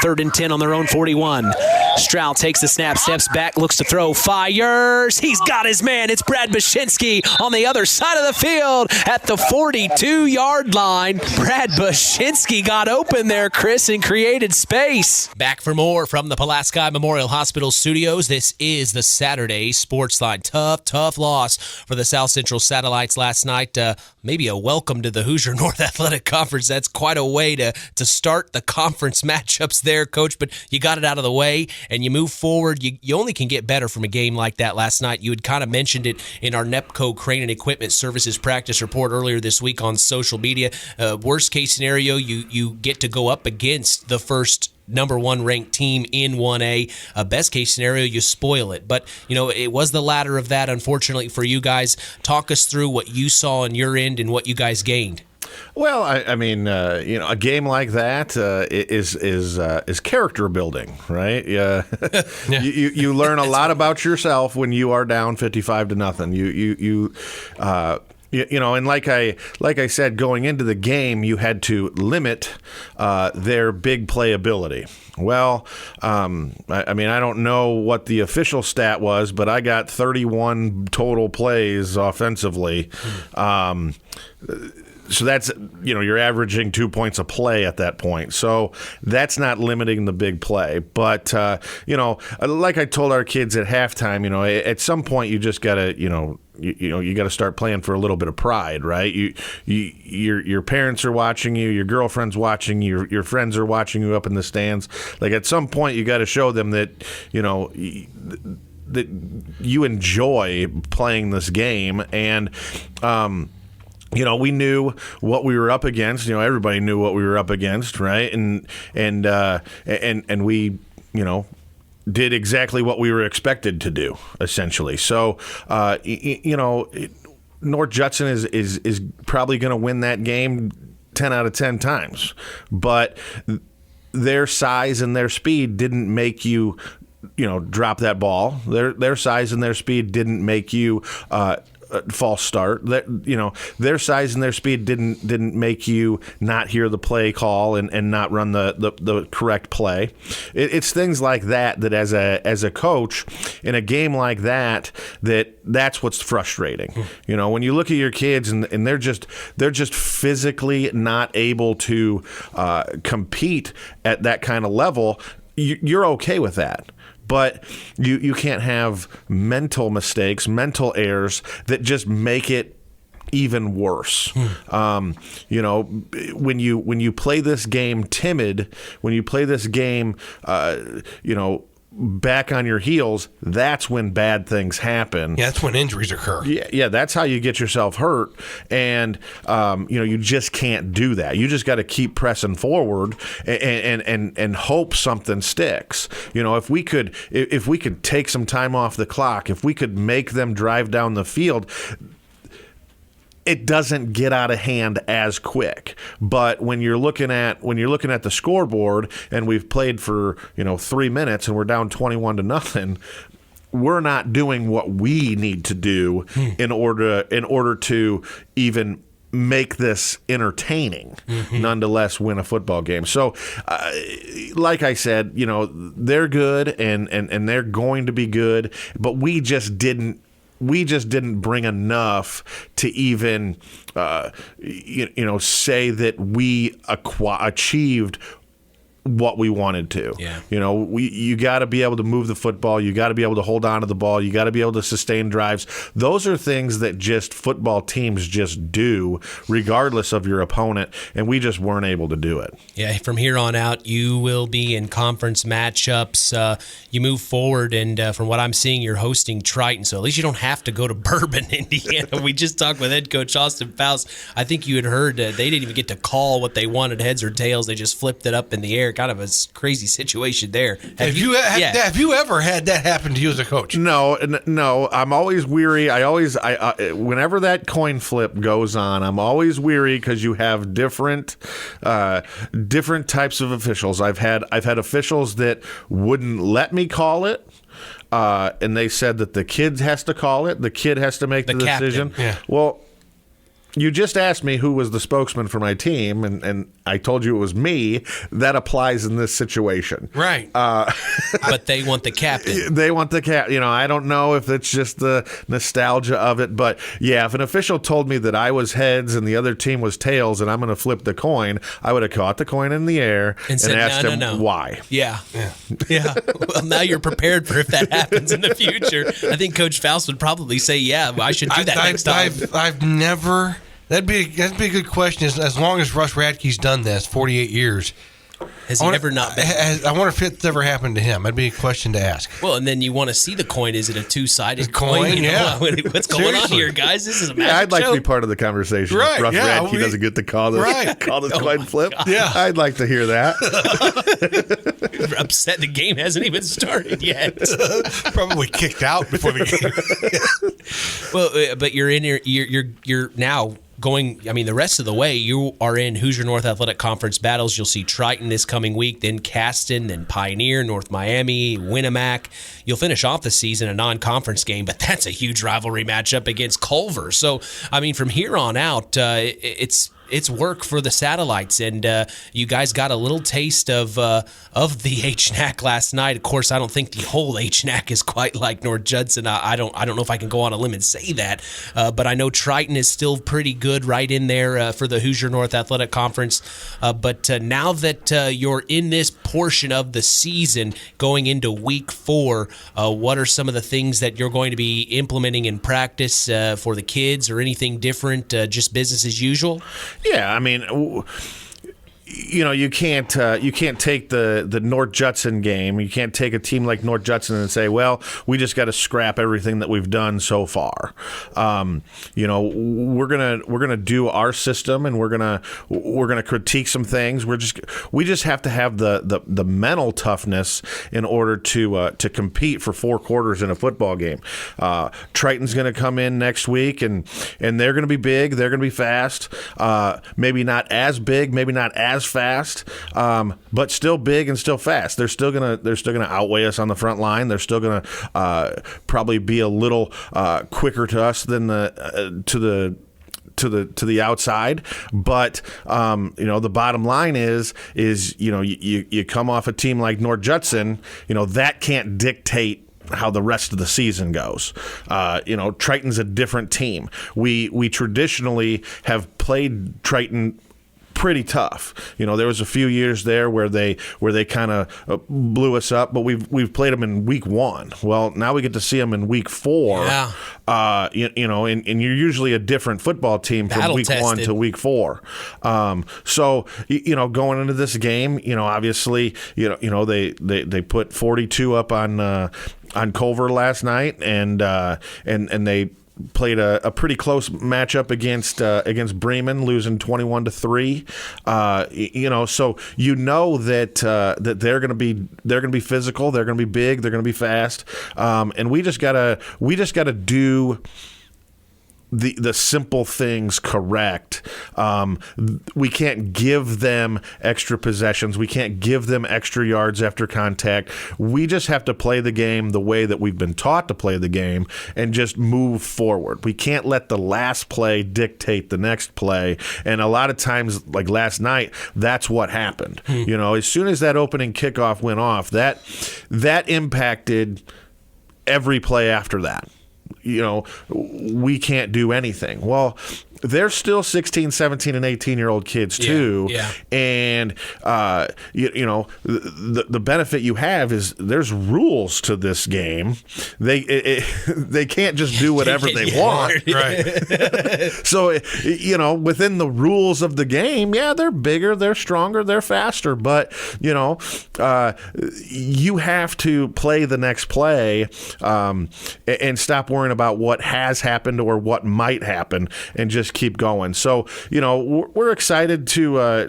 3rd and 10 on their own 41. Stroud takes the snap, steps back, looks to throw, fires. He's got his man. It's Brad Bashinsky on the other side of the field at the 42-yard line. Brad Bashinsky got open there, Chris, and created space. Back for more from the Pulaski Memorial Hospital studios. This is the Saturday Sports Line. Tough loss for the South Central Satellites last night. Maybe a welcome to the Hoosier North Athletic Conference. That's quite a way to start the conference matchups there, Coach, but you got it out of the way and you move forward. You only can get better from a game like that last night. You had kind of mentioned it in our NEPCO Crane and Equipment Services practice report earlier this week on social media. Worst case scenario, you get to go up against the first number 1 ranked team in 1A. Best case scenario, you spoil it. But, it was the latter of that, unfortunately, for you guys. Talk us through what you saw on your end and what you guys gained. Well, I mean, a game like that is character building, right? Yeah. You learn a lot about yourself when you are down 55-0. And like I said, going into the game, you had to limit their big playability. Well, I mean, I don't know what the official stat was, but I got 31 total plays offensively. So that's, you're averaging 2 points a play at that point. So that's not limiting the big play. But, like I told our kids at halftime, at some point you just got to, you got to start playing for a little bit of pride, right? Your parents are watching you, your girlfriend's watching you, your friends are watching you up in the stands. Like at some point you got to show them that, that you enjoy playing this game. And, we knew what we were up against. Everybody knew what we were up against, right? And we, did exactly what we were expected to do, essentially. So, North Judson is probably going to win that game 10 out of 10 times. But their size and their speed didn't make you, drop that ball. Their size and their speed didn't make you false start. Their size and their speed didn't make you not hear the play call and not run the correct play. It's things like that as a coach in a game like that's what's frustrating. When you look at your kids and they're just physically not able to compete at that kind of level, you're okay with that. But you can't have mental mistakes, mental errors that just make it even worse. When you play this game timid, when you play this game, back on your heels, that's when bad things happen. Yeah, that's when injuries occur. Yeah, that's how you get yourself hurt. And you just can't do that. You just got to keep pressing forward and hope something sticks. If we could take some time off the clock, if we could make them drive down the field, it doesn't get out of hand as quick. But when you're looking at the scoreboard and we've played for 3 minutes and we're down 21-0, we're not doing what we need to do in order to even make this entertaining, nonetheless win a football game. So, like I said, they're good and they're going to be good, but we just didn't bring enough to even, say that we achieved what we wanted to. Yeah. You got to be able to move the football. You got to be able to hold on to the ball. You got to be able to sustain drives. Those are things that just football teams just do, regardless of your opponent, and we just weren't able to do it. Yeah, from here on out, you will be in conference matchups. You move forward, and from what I'm seeing, you're hosting Triton, so at least you don't have to go to Bourbon, Indiana. We just talked with head coach Austin Foust. I think you had heard they didn't even get to call what they wanted, heads or tails. They just flipped it up in the air. Kind of a crazy situation there. Have you ever had that happen to you as a coach? No. I'm always weary. Whenever that coin flip goes on, I'm always weary because you have different types of officials. I've had officials that wouldn't let me call it. And they said that the kid has to call it. The kid has to make the decision. Captain. Yeah. Well, you just asked me who was the spokesman for my team, and I told you it was me. That applies in this situation. Right. But they want the captain. They want the captain. I don't know if it's just the nostalgia of it, but yeah, if an official told me that I was heads and the other team was tails and I'm going to flip the coin, I would have caught the coin in the air and said, asked him no. why. Yeah. Well, now you're prepared for if that happens in the future. I think Coach Foust would probably say, yeah, I should do that next time. I've never... That'd be a good question. As long as Russ Radtke's done this, 48 years, has he ever not been? I wonder if it's ever happened to him. That'd be a question to ask. Well, and then you want to see the coin. Is it a two-sided coin? Yeah. What's going on here, guys? This is a magic I'd like show. to be part of the conversation. Right, If Russ yeah, Radtke doesn't get to call this, coin flip. Yeah. I'd like to hear that. You're upset the game hasn't even started yet. Probably kicked out before the game. Well, but you're in here. You're now going, the rest of the way, you are in Hoosier North Athletic Conference battles. You'll see Triton this coming week, then Caston, then Pioneer, North Miami, Winamac. You'll finish off the season a non-conference game, but that's a huge rivalry matchup against Culver. So, from here on out, it's work for the Satellites, and you guys got a little taste of the HNAC last night. Of course, I don't think the whole HNAC is quite like North Judson. I don't know if I can go on a limb and say that, but I know Triton is still pretty good right in there for the Hoosier North Athletic Conference. But now that you're in this portion of the season, going into Week 4, what are some of the things that you're going to be implementing in practice for the kids, or anything different, just business as usual? Yeah, you can't take the North Judson game. You can't take a team like North Judson and say, well, we just got to scrap everything that we've done so far. We're gonna do our system, and we're gonna critique some things. We just have to have the mental toughness in order to compete for 4 quarters in a football game. Triton's gonna come in next week, and they're gonna be big. They're gonna be fast. Maybe not as big. Maybe not as fast, but still big and still fast. They're still gonna outweigh us on the front line. They're still gonna probably be a little quicker to us than to the outside. But the bottom line is you come off a team like North Judson, that can't dictate how the rest of the season goes. Triton's a different team. We traditionally have played Triton pretty tough. There was a few years there where they kind of blew us up, but we've played them in Week 1. Well, now we get to see them in Week 4. Yeah. And you're usually a different football team from Week 1 to Week 4. So going into this game, obviously, they put 42 up on Culver last night, and they played a pretty close matchup against Bremen, losing 21-3. So that they're going to be physical, they're going to be big, they're going to be fast, and we just gotta do the simple things correct. We can't give them extra possessions. We can't give them extra yards after contact. We just have to play the game the way that we've been taught to play the game and just move forward. We can't let the last play dictate the next play. And a lot of times, like last night, that's what happened. You know, as soon as that opening kickoff went off, that impacted every play after that. You know, we can't do anything. Well, they're still 16, 17, and 18-year-old kids, too. Yeah. And, you know, the benefit you have is there's rules to this game. They can't just do whatever they want. Right. So, you know, within the rules of the game, yeah, they're bigger, they're stronger, they're faster. But, you know, you have to play the next play and stop worrying about what has happened or what might happen and just keep going. So, you know, we're excited for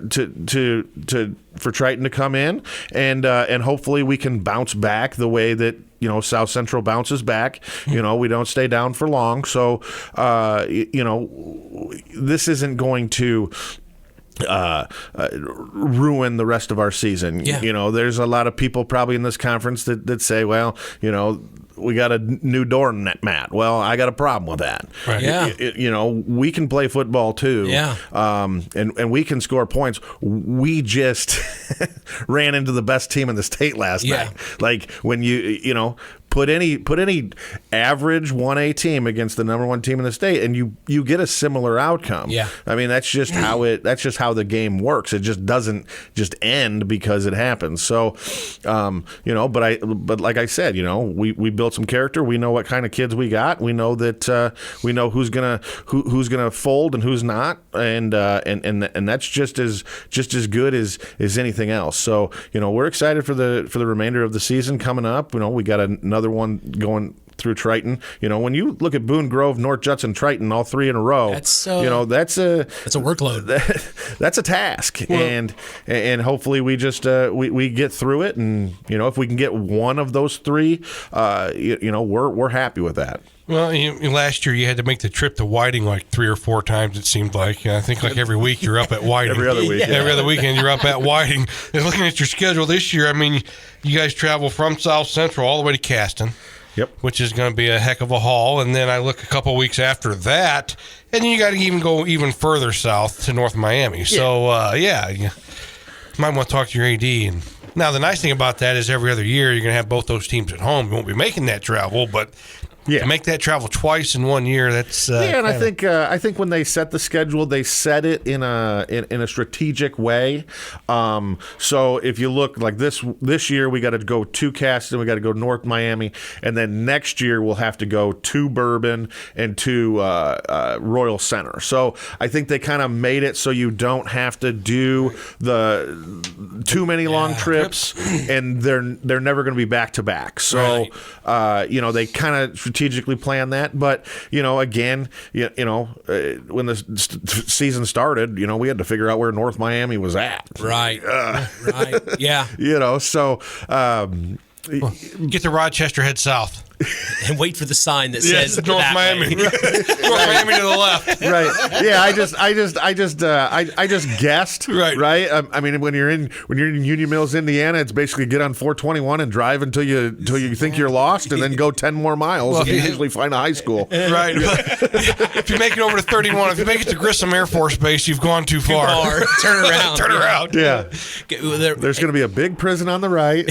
Triton to come in and hopefully we can bounce back the way that, you know, South Central bounces back. You know, we don't stay down for long. So, you know, this isn't going to ruin the rest of our season. Yeah. You know, there's a lot of people probably in this conference that say, well, you know, we got a new door mat. Well, I got a problem with that. Right. Yeah. You know, we can play football too. Yeah. And we can score points. We just ran into the best team in the state last night. Like when you know, put any average 1A team against the number one team in the state, and you get a similar outcome. Yeah. I mean, that's just how the game works. It just doesn't just end because it happens. So, you know, but like I said, you know, we built some character. We know what kind of kids we got. We know that we know who's gonna fold and who's not, and that's just as good as anything else. So, you know, we're excited for the remainder of the season coming up. You know, we got another one going through Triton. You know, when you look at Boone Grove, North Judson, Triton, all three in a row, that's you know, that's a workload. That's a task, well, and hopefully we just we get through it, and you know, if we can get one of those three, you know, we're happy with that. Well, last year you had to make the trip to Whiting like 3 or 4 times, it seemed like. I think like every week you're up at Whiting. Every other week. Yeah. Every other weekend you're up at Whiting. And looking at your schedule this year, I mean, you guys travel from South Central all the way to Caston. Yep. Which is going to be a heck of a haul. And then I look a couple weeks after that, and then you got to go even further south to North Miami. So, you might want to talk to your AD. And now the nice thing about that is every other year you're going to have both those teams at home. You won't be making that travel, but to make that travel twice in 1 year, that's and I think when they set the schedule, they set it in a strategic way. So if you look like this year, we got to go to Caston, we got to go North Miami, and then next year we'll have to go to Bourbon and to Royal Center. So I think they kind of made it so you don't have to do the too many long trips, and they're never going to be back to back. So you know, they kind of strategically plan that, but you know, again, you know, when the season started, you know, we had to figure out where North Miami was at. Right. Right. Yeah. You know, so get to Rochester, head south. And wait for the sign that says North Miami. North Miami to the left. Right. Yeah. I just guessed. Right. I mean, when you're in Union Mills, Indiana, it's basically get on 421 and drive until you think you're lost, and then go 10 more miles. Well, and you usually find a high school. Right. If you make it over to 31, if you make it to Grissom Air Force Base, you've gone too far. Turn around. Turn around. Yeah. There's going to be a big prison on the right,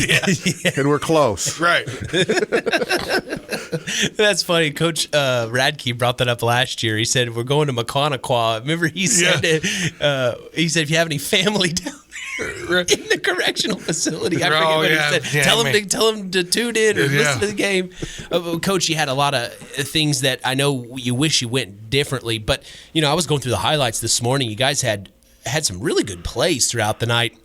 and we're close. Right. That's funny. Coach Radtke brought that up last year. He said, we're going to Maconaquah. Remember he said, if you have any family down there in the correctional facility, I forget what he said. Tell them to tune in or listen to the game. Coach, you had a lot of things that I know you wish you went differently, but you know, I was going through the highlights this morning. You guys had some really good plays throughout the night.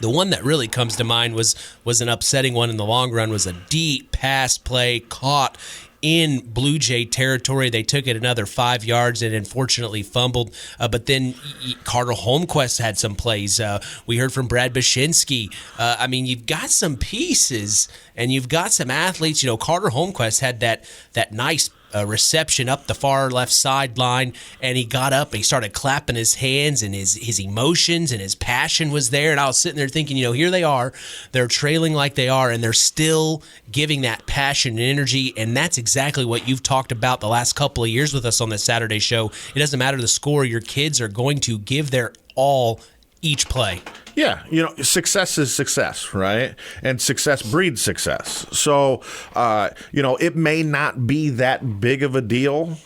The one that really comes to mind was an upsetting one in the long run, was a deep pass play caught in Blue Jay territory. They took it another 5 yards and unfortunately fumbled. But then Carter Holmquist had some plays. We heard from Brad Bashinsky. I mean, you've got some pieces and you've got some athletes. You know, Carter Holmquist had that nice reception up the far left sideline, and he got up and he started clapping his hands, and his emotions and his passion was there. And I was sitting there thinking, here they are, they're trailing like they are, and they're still giving that passion and energy, and that's exactly what you've talked about the last couple of years with us on this Saturday show. It doesn't matter the score, your kids are going to give their all each play. Yeah, success is success, right? And success breeds success. So, it may not be that big of a deal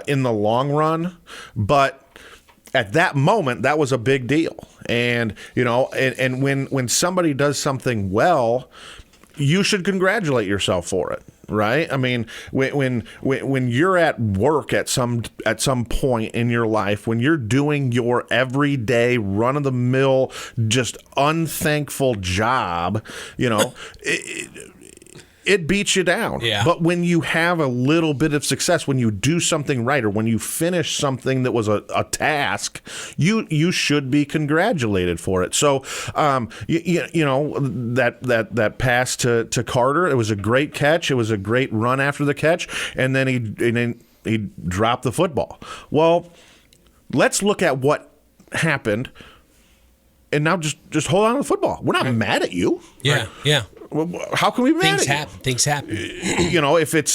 in the long run, but at that moment, that was a big deal. And, and when somebody does something well, you should congratulate yourself for it. Right? I mean, when you're at work at some point in your life, when you're doing your everyday run-of-the-mill, just unthankful job, it beats you down. Yeah. But when you have a little bit of success, when you do something right, or when you finish something that was a task, you should be congratulated for it. So, that pass to Carter, it was a great catch. It was a great run after the catch, and then he dropped the football. Well, let's look at what happened, and now just hold on to the football. We're not mad at you. Yeah, right? yeah. How can we manage? Things happen. If it's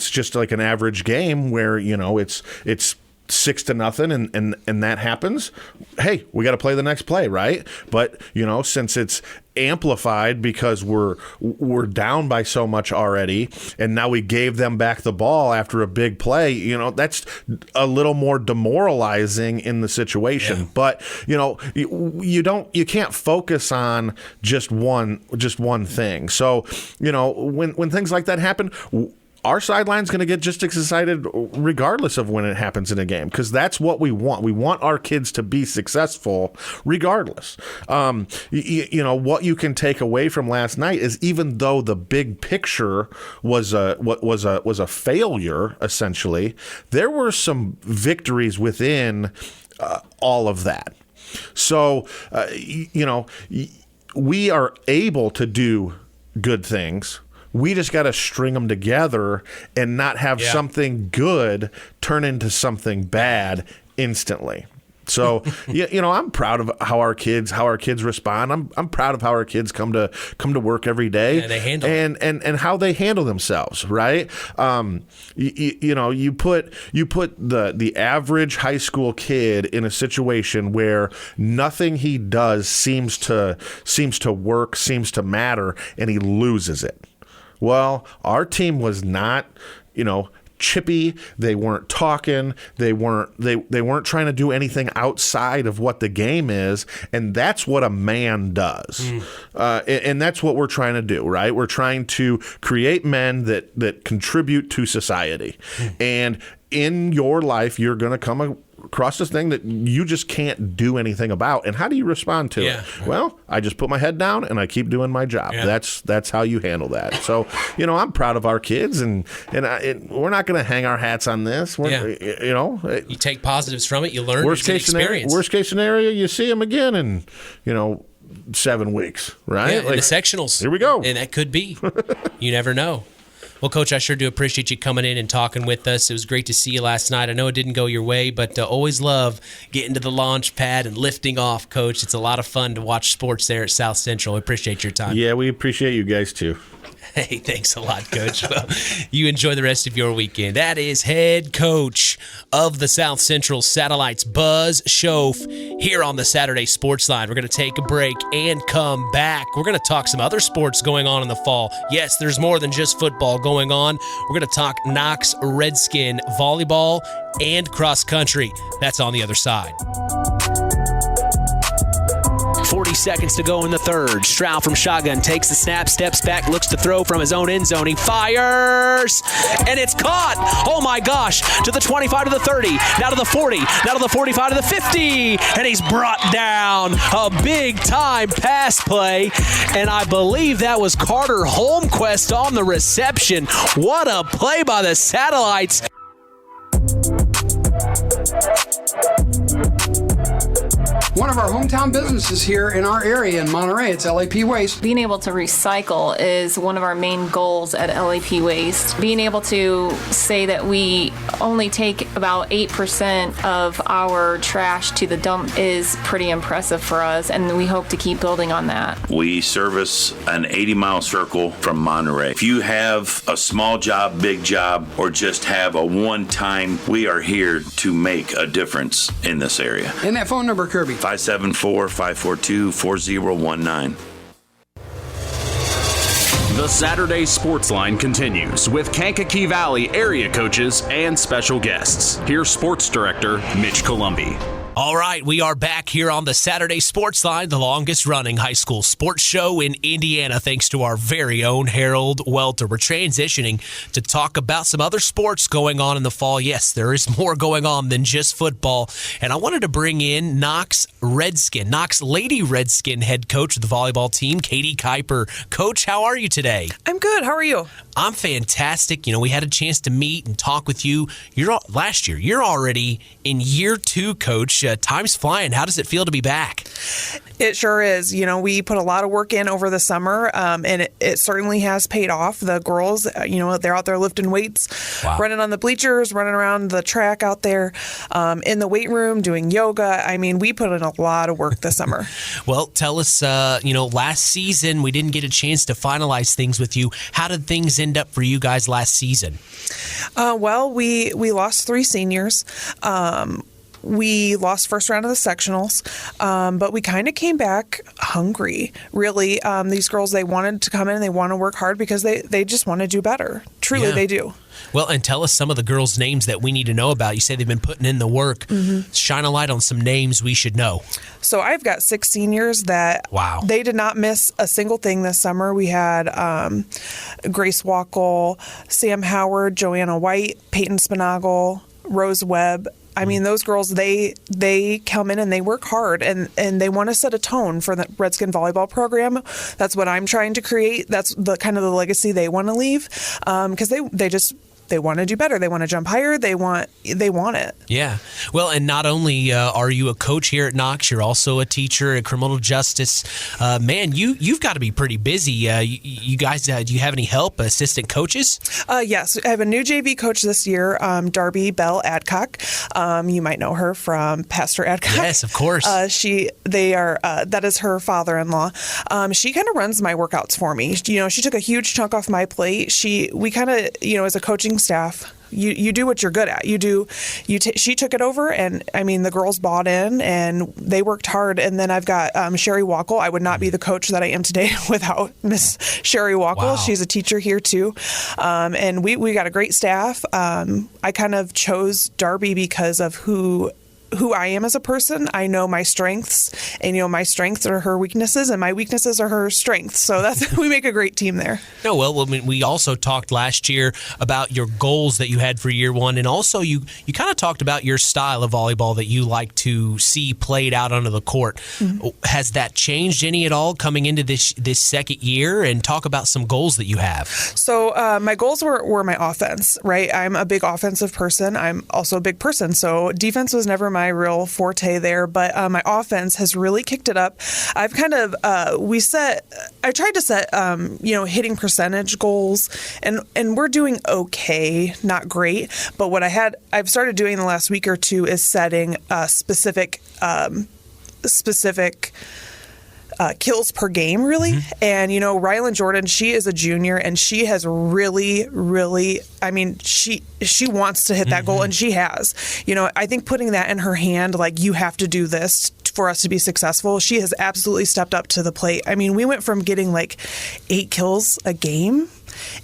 just like an average game where it's 6-0 and that happens, hey, we got to play the next play, right? But since it's amplified because we're down by so much already, and now we gave them back the ball after a big play, that's a little more demoralizing in the situation. Yeah. But you can't focus on just one thing. So when things like that happen, our sideline's going to get just as excited regardless of when it happens in a game, because that's what we want. We want our kids to be successful regardless. What you can take away from last night is, even though the big picture was a failure, essentially, there were some victories within all of that. So, we are able to do good things. We just got to string them together and not have something good turn into something bad instantly. So, I'm proud of how our kids respond. I'm proud of how our kids come to work every day, and they handle and how they handle themselves. Right? You put the average high school kid in a situation where nothing he does seems to work, seems to matter, and he loses it. Well, our team was not, chippy. They weren't talking. They weren't trying to do anything outside of what the game is, and that's what a man does. And that's what we're trying to do, right? We're trying to create men that contribute to society. And in your life, you're going to come across this thing that you just can't do anything about. And how do you respond to it? Well, I just put my head down and I keep doing my job. Yeah. That's how you handle that. So, I'm proud of our kids, and we're not going to hang our hats on this. You take positives from it, you learn. Worst case scenario, you see them again in 7 weeks, right? Yeah, in the sectionals. Here we go. And that could be. You never know. Well, Coach, I sure do appreciate you coming in and talking with us. It was great to see you last night. I know it didn't go your way, but always love getting to the launch pad and lifting off, Coach. It's a lot of fun to watch sports there at South Central. I appreciate your time. Yeah, we appreciate you guys, too. Hey, thanks a lot, Coach. Well, you enjoy the rest of your weekend. That is head coach of the South Central Satellites, Buzz Schoff, here on the Saturday Sports Line. We're going to take a break and come back. We're going to talk some other sports going on in the fall. Yes, there's more than just football going on. We're going to talk Knox Redskin volleyball and cross country. That's on the other side. 40 seconds to go in the third. Stroud from shotgun takes the snap, steps back, looks to throw from his own end zone. He fires, and it's caught. Oh my gosh, to the 25, to the 30, now to the 40, now to the 45, to the 50, and he's brought down. A big time pass play, and I believe that was Carter Holmquist on the reception. What a play by the Satellites. One of our hometown businesses here in our area in Monterey, it's LAP Waste. Being able to recycle is one of our main goals at LAP Waste. Being able to say that we only take about 8% of our trash to the dump is pretty impressive for us, and we hope to keep building on that. We service an 80-mile circle from Monterey. If you have a small job, big job, or just have a one-time, we are here to make a difference in this area. And that phone number, Kirby? 574-542-4019. The Saturday Sports Line continues with Kankakee Valley area coaches and special guests. Here's Sports Director Mitch Columbi. All right, we are back here on the Saturday Sports Line, the longest-running high school sports show in Indiana, thanks to our very own Harold Welter. We're transitioning to talk about some other sports going on in the fall. Yes, there is more going on than just football, and I wanted to bring in Knox Lady Redskin head coach of the volleyball team, Kaity Keiper. Coach, how are you today? I'm good. How are you? I'm fantastic. We had a chance to meet and talk with you last year. You're already in year 2, Coach. Time's flying. How does it feel to be back? It sure is. We put a lot of work in over the summer, and it certainly has paid off. The girls, they're out there lifting weights, running on the bleachers, running around the track out there, in the weight room, doing yoga. I mean, we put in a lot of work this summer. Well, tell us, last season we didn't get a chance to finalize things with you. How did things end up for you guys last season? Well, we lost 3 seniors. We lost first round of the sectionals, but we kind of came back hungry, really. These girls, they wanted to come in and they want to work hard because they just want to do better. Truly, they do. Well, and tell us some of the girls' names that we need to know about. You say they've been putting in the work. Mm-hmm. Shine a light on some names we should know. So I've got 6 seniors that they did not miss a single thing this summer. We had Grace Wackel, Sam Howard, Joanna White, Peyton Spinagle, Rose Webb. I mean, those girls, they come in and they work hard, and they want to set a tone for the Redskin volleyball program. That's what I'm trying to create. That's the kind of the legacy they want to leave, because they want to do better. They want to jump higher. They want it. Yeah. Well, and not only are you a coach here at Knox, you're also a teacher at criminal justice. Man, you've got to be pretty busy. You guys, do you have any help, assistant coaches? Yes. I have a new JV coach this year, Darby Bell Adcock. You might know her from Pastor Adcock. Yes, of course. That is her father-in-law. She kind of runs my workouts for me. She took a huge chunk off my plate. We kind of, as a coaching staff, you do what you're good at. She took it over, and I mean the girls bought in and they worked hard. And then I've got Sherry Wackel. I would not be the coach that I am today without Miss Sherry Wackel. Wow. She's a teacher here too, and we got a great staff. I kind of chose Darby because of who I am as a person. I know my strengths, and my strengths are her weaknesses, and my weaknesses are her strengths. So we make a great team there. No, well, we also talked last year about your goals that you had for year 1, and also you kind of talked about your style of volleyball that you like to see played out onto the court. Mm-hmm. Has that changed any at all coming into this second year? And talk about some goals that you have. So my goals were my offense, right? I'm a big offensive person. I'm also a big person, so defense was never my real forte there, but my offense has really kicked it up. I've kind of I tried to set hitting percentage goals, and we're doing okay, not great, but what I've started doing the last week or two is setting specific kills per game, really. Mm-hmm. And Rylan Jordan, she is a junior, and she has really, really, I mean, she wants to hit that goal, and she has. I think putting that in her hand, like, you have to do this for us to be successful, she has absolutely stepped up to the plate. I mean, we went from getting like 8 kills a game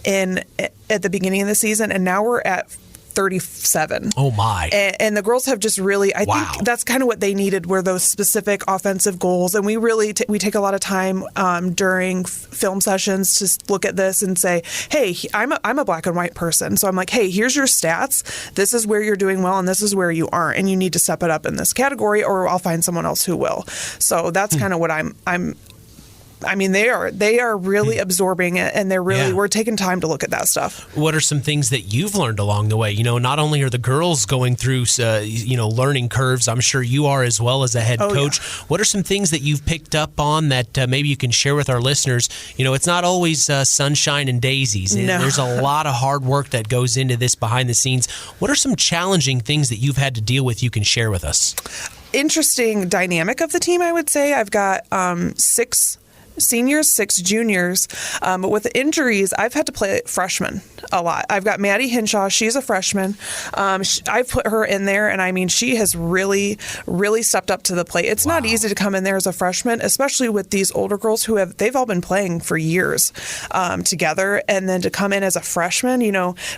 at the beginning of the season, and now we're at 37. Oh my. And the girls have just really, I think that's kind of what they needed, were those specific offensive goals. And we really we take a lot of time during film sessions to look at this and say, hey, I'm a black and white person. So I'm like, hey, here's your stats. This is where you're doing well, and this is where you aren't. And you need to step it up in this category, or I'll find someone else who will. So that's kind of what I'm I mean, they are really absorbing it, and we're taking time to look at that stuff. What are some things that you've learned along the way? Not only are the girls going through, learning curves, I'm sure you are as well as a head coach. Yeah. What are some things that you've picked up on that maybe you can share with our listeners? It's not always sunshine and daisies. No. There's a lot of hard work that goes into this behind the scenes. What are some challenging things that you've had to deal with you can share with us? Interesting dynamic of the team, I would say. I've got 6 seniors, 6 juniors. But with the injuries, I've had to play freshmen a lot. I've got Maddie Hinshaw. She's a freshman. I've put her in there, and I mean, she has really, really stepped up to the plate. It's not easy to come in there as a freshman, especially with these older girls they've all been playing for years together. And then to come in as a freshman,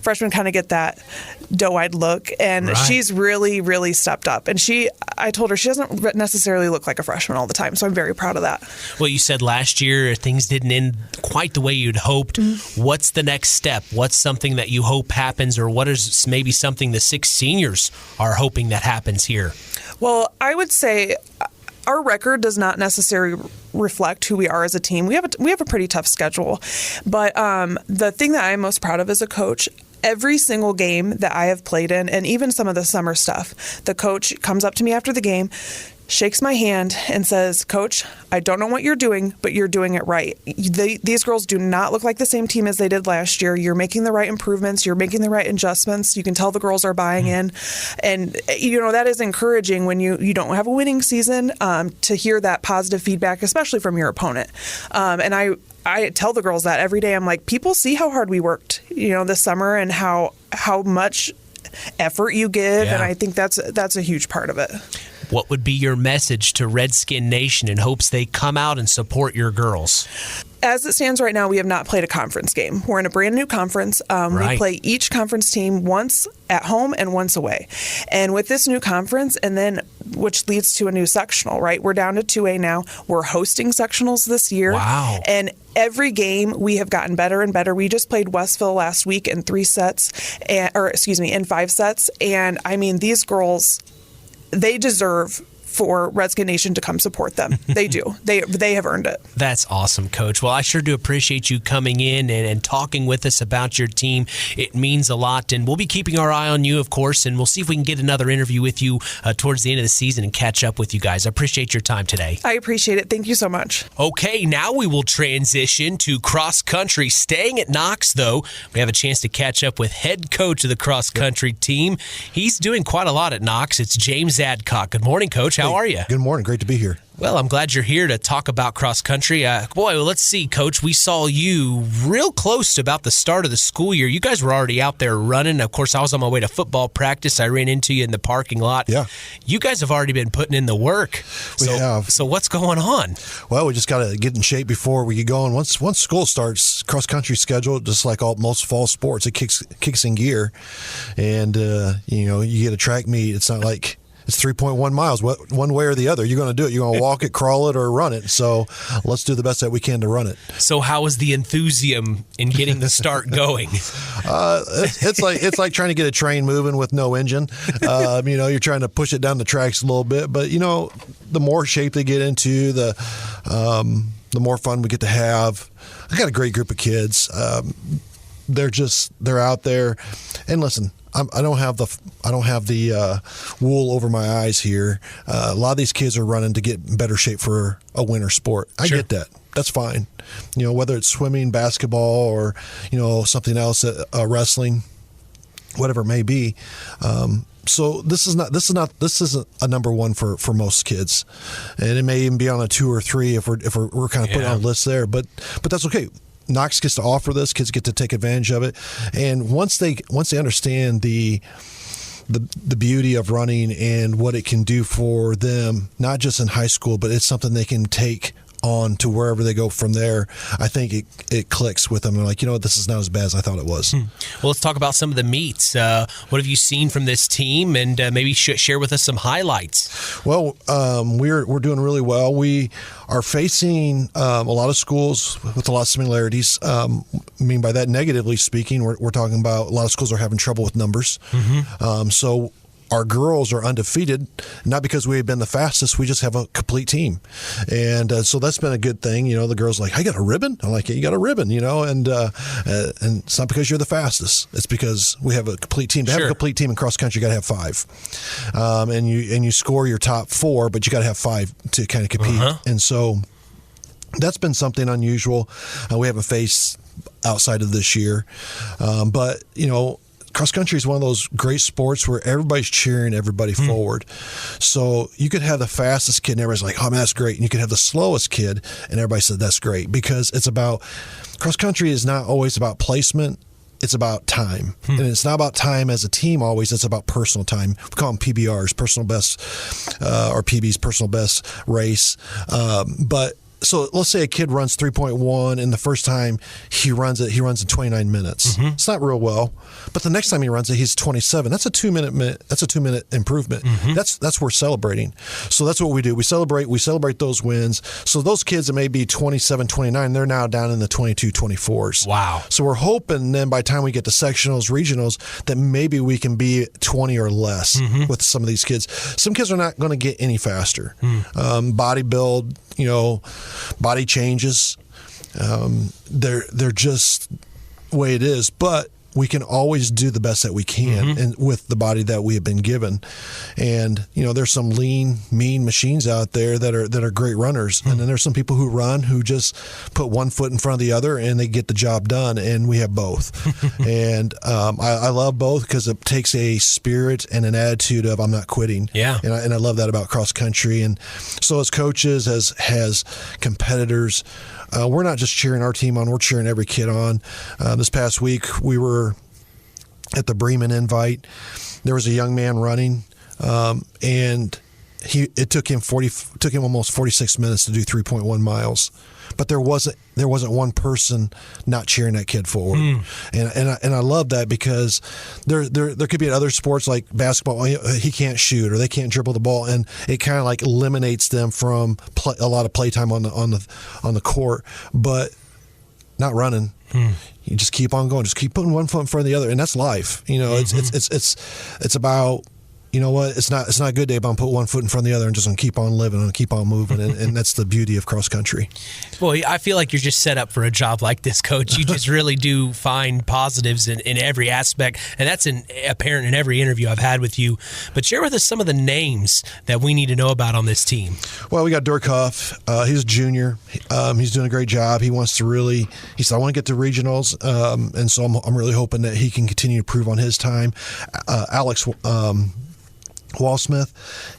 freshmen kind of get that doe-eyed look. And she's really, really stepped up. And I told her she doesn't necessarily look like a freshman all the time. So I'm very proud of that. Well, you said last year things didn't end quite the way you'd hoped. Mm-hmm. What's the next step? What's something that you hope happens, or what is maybe something the 6 seniors are hoping that happens here? Well, I would say our record does not necessarily reflect who we are as a team. We have a pretty tough schedule, but the thing that I'm most proud of as a coach, every single game that I have played in, and even some of the summer stuff, the coach comes up to me after the game, shakes my hand and says, "Coach, I don't know what you're doing, but you're doing it right. These girls do not look like the same team as they did last year. You're making the right improvements. You're making the right adjustments. You can tell the girls are buying in." And, that is encouraging when you don't have a winning season, to hear that positive feedback, especially from your opponent. And I tell the girls that every day. I'm like, people see how hard we worked, this summer, and how much effort you give. Yeah. And I think that's a huge part of it. What would be your message to Redskin Nation in hopes they come out and support your girls? As it stands right now, we have not played a conference game. We're in a brand new conference. We play each conference team once at home and once away. And with this new conference, and then which leads to a new sectional, right? We're down to 2A now. We're hosting sectionals this year. Wow. And every game we have gotten better and better. We just played Westville last week in 5 sets. And I mean, these girls, they deserve for Redskin Nation to come support them. They do. They have earned it. That's awesome, Coach. Well, I sure do appreciate you coming in and talking with us about your team. It means a lot, and we'll be keeping our eye on you, of course, and we'll see if we can get another interview with you towards the end of the season and catch up with you guys. I appreciate your time today. I appreciate it. Thank you so much. Okay, now we will transition to cross country. Staying at Knox, though, we have a chance to catch up with head coach of the cross country team. He's doing quite a lot at Knox. It's James Adcock. Good morning, Coach. How are you? Good morning. Great to be here. Well, I'm glad you're here to talk about cross country. Let's see, Coach. We saw you real close to about the start of the school year. You guys were already out there running. Of course, I was on my way to football practice. I ran into you in the parking lot. Yeah. You guys have already been putting in the work. We have. So what's going on? Well, we just got to get in shape before we get going. Once school starts, cross country schedule, just like most fall sports, it kicks in gear. And, you get a track meet. It's not like it's 3.1 miles, one way or the other. You're going to do it. You're going to walk it, crawl it, or run it. So let's do the best that we can to run it. So how is the enthusiasm in getting the start going? It's like trying to get a train moving with no engine. You're trying to push it down the tracks a little bit. But, the more shape they get into, the more fun we get to have. I got a great group of kids. They're out there. And listen, I don't have the wool over my eyes here. A lot of these kids are running to get in better shape for a winter sport. I get that. That's fine. Whether it's swimming, basketball, or something else, wrestling, whatever it may be. So this isn't a number one for most kids, and it may even be on a 2 or 3 if we're kind of putting on a list there. But that's okay. Knox gets to offer this. Kids get to take advantage of it, and once they understand the beauty of running and what it can do for them, not just in high school, but it's something they can take on to wherever they go from there, I think it clicks with them. They're like, this is not as bad as I thought it was. Well, let's talk about some of the meets. What have you seen from this team, and maybe share with us some highlights? Well, we're doing really well. We are facing a lot of schools with a lot of similarities. I mean by that, negatively speaking, we're talking about a lot of schools are having trouble with numbers. Mm-hmm. So our girls are undefeated, not because we've been the fastest. We just have a complete team. And so that's been a good thing. The girls are like, I got a ribbon. I'm like, yeah, you got a ribbon, and it's not because you're the fastest. It's because we have a complete team. To have a complete team in cross country, you got to have 5. And you score your top 4, but you got to have 5 to kind of compete. And so that's been something unusual we haven't faced outside of this year. But, cross country is one of those great sports where everybody's cheering everybody forward. So you could have the fastest kid and everybody's like, oh, man, that's great. And you could have the slowest kid and everybody said, that's great. Because it's about, cross country is not always about placement. It's about time. And it's not about time as a team always. It's about personal time. We call them PBRs, personal best, or PBs, personal best race. So let's say a kid runs 3.1, and the first time he runs in 29 minutes. It's not real well, but the next time he runs it, he's 27. That's a 2-minute. That's a 2-minute improvement. That's worth celebrating. So that's what we do. We celebrate those wins. So those kids that may be 27, 29, they're now down in the 22, 24s. Wow. So we're hoping then by the time we get to sectionals, regionals, that maybe we can be 20 or less with some of these kids. Some kids are not going to get any faster. Body build, body changes. They're just the way it is, but we can always do the best that we can and with the body that we have been given. And there's some lean, mean machines out there that are great runners, and then there's some people who run who just put one foot in front of the other and they get the job done. And we have both. And I love both because it takes a spirit and an attitude of I'm not quitting. Yeah. And I love that about cross country. And so as coaches, as competitors, we're not just cheering our team on, we're cheering every kid on. This past week, we were at the Bremen Invite. There was a young man running, and it took him almost 46 minutes to do 3.1 miles. But there wasn't one person not cheering that kid forward, and I love that because there could be in other sports like basketball, he can't shoot or they can't dribble the ball, and it kind of like eliminates them from a lot of playtime on the court, but not running. You just keep on going, just keep putting one foot in front of the other, and that's life. It's about. You know what? It's not a good day, but I'm put one foot in front of the other and just gonna keep on living and keep on moving, and that's the beauty of cross country. Boy, I feel like you're just set up for a job like this, Coach. You just really do find positives in every aspect, and that's apparent in every interview I've had with you. But share with us some of the names that we need to know about on this team. Well, we got Durkoff. He's a junior. He's doing a great job. He said, I want to get to regionals, and so I'm really hoping that he can continue to improve on his time. Alex Walsmith,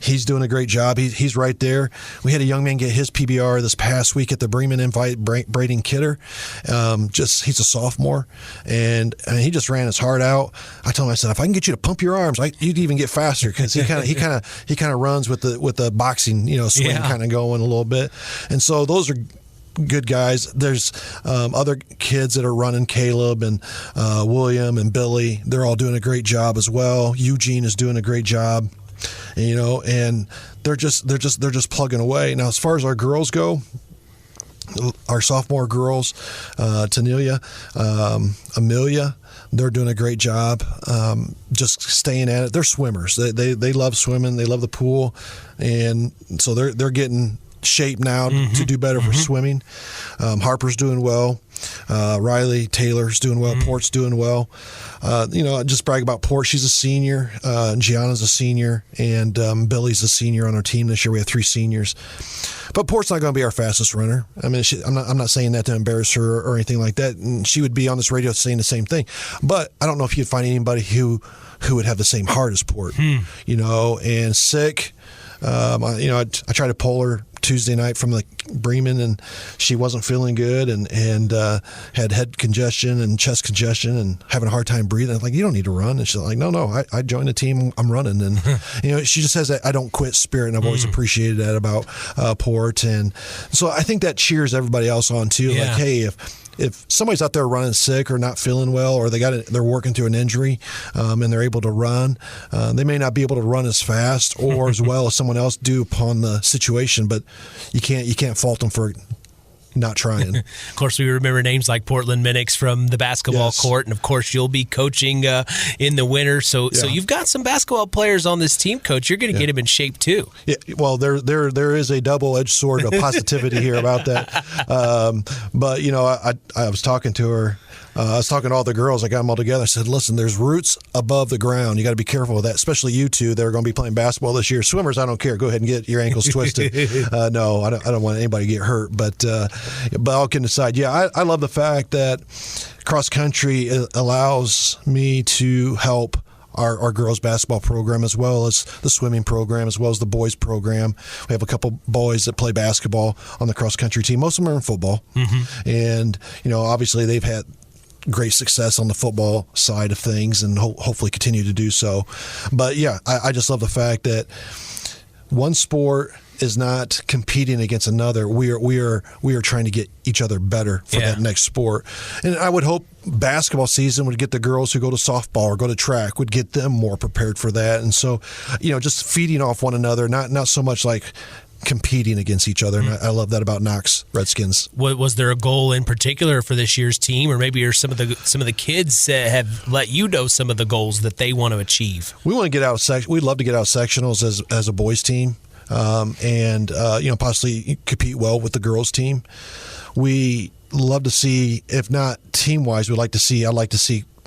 he's doing a great job. He's right there. We had a young man get his PBR this past week at the Bremen Invite, Braden Kidder. He's a sophomore, and he just ran his heart out. I told him, I said, if I can get you to pump your arms, you'd even get faster, because he kind of runs with the boxing swing kind of going a little bit, and so those are good guys. There's other kids that are running, Caleb and William and Billy. They're all doing a great job as well. Eugene is doing a great job, and they're just plugging away. Now, as far as our girls go, our sophomore girls, Tanelia, Amelia, they're doing a great job, just staying at it. They're swimmers. They love swimming. They love the pool, and so they're getting shape now to do better for swimming. Harper's doing well. Riley Taylor's doing well. Port's doing well. Just brag about Port. She's a senior. Gianna's a senior, and Billy's a senior on our team this year. We have 3 seniors. But Port's not going to be our fastest runner. I mean, I'm not saying that to embarrass her or anything like that. And she would be on this radio saying the same thing. But I don't know if you'd find anybody who would have the same heart as Port. And sick. I tried to pull her Tuesday night from the Bremen, and she wasn't feeling good, and had head congestion and chest congestion and having a hard time breathing. I was like, you don't need to run. And she's like, no, I joined the team. I'm running. And she just has that I don't quit spirit, and I've always appreciated that about Port. And so I think that cheers everybody else on too. Yeah. Like, hey, if somebody's out there running sick or not feeling well, or they're working through an injury, and they're able to run, they may not be able to run as fast or as well as someone else do upon the situation, but you can't fault them for not trying. Of course, we remember names like Portland Minix from the basketball court, and of course, you'll be coaching in the winter. So you've got some basketball players on this team, Coach. You're going to get them in shape too. Yeah, well, there is a double-edged sword of positivity here about that. But I was talking to her. I was talking to all the girls. I got them all together. I said, listen, there's roots above the ground. You got to be careful with that, especially you two that are going to be playing basketball this year. Swimmers, I don't care. Go ahead and get your ankles twisted. No, I don't want anybody to get hurt. But all kidding aside, I love the fact that cross country allows me to help our girls basketball program, as well as the swimming program, as well as the boys program. We have a couple boys that play basketball on the cross country team. Most of them are in football. And, obviously they've had great success on the football side of things and hopefully continue to do so. But I just love the fact that one sport is not competing against another. We are trying to get each other better for that next sport. And I would hope basketball season would get the girls who go to softball or go to track, would get them more prepared for that. And so, just feeding off one another, not so much like competing against each other. And I love that about Knox Redskins. Was there a goal in particular for this year's team, or maybe some of the kids have let you know some of the goals that they want to achieve? We want to get out. We'd love to get out sectionals as a boys team, and possibly compete well with the girls team. We love to see, if not team wise, I'd like to see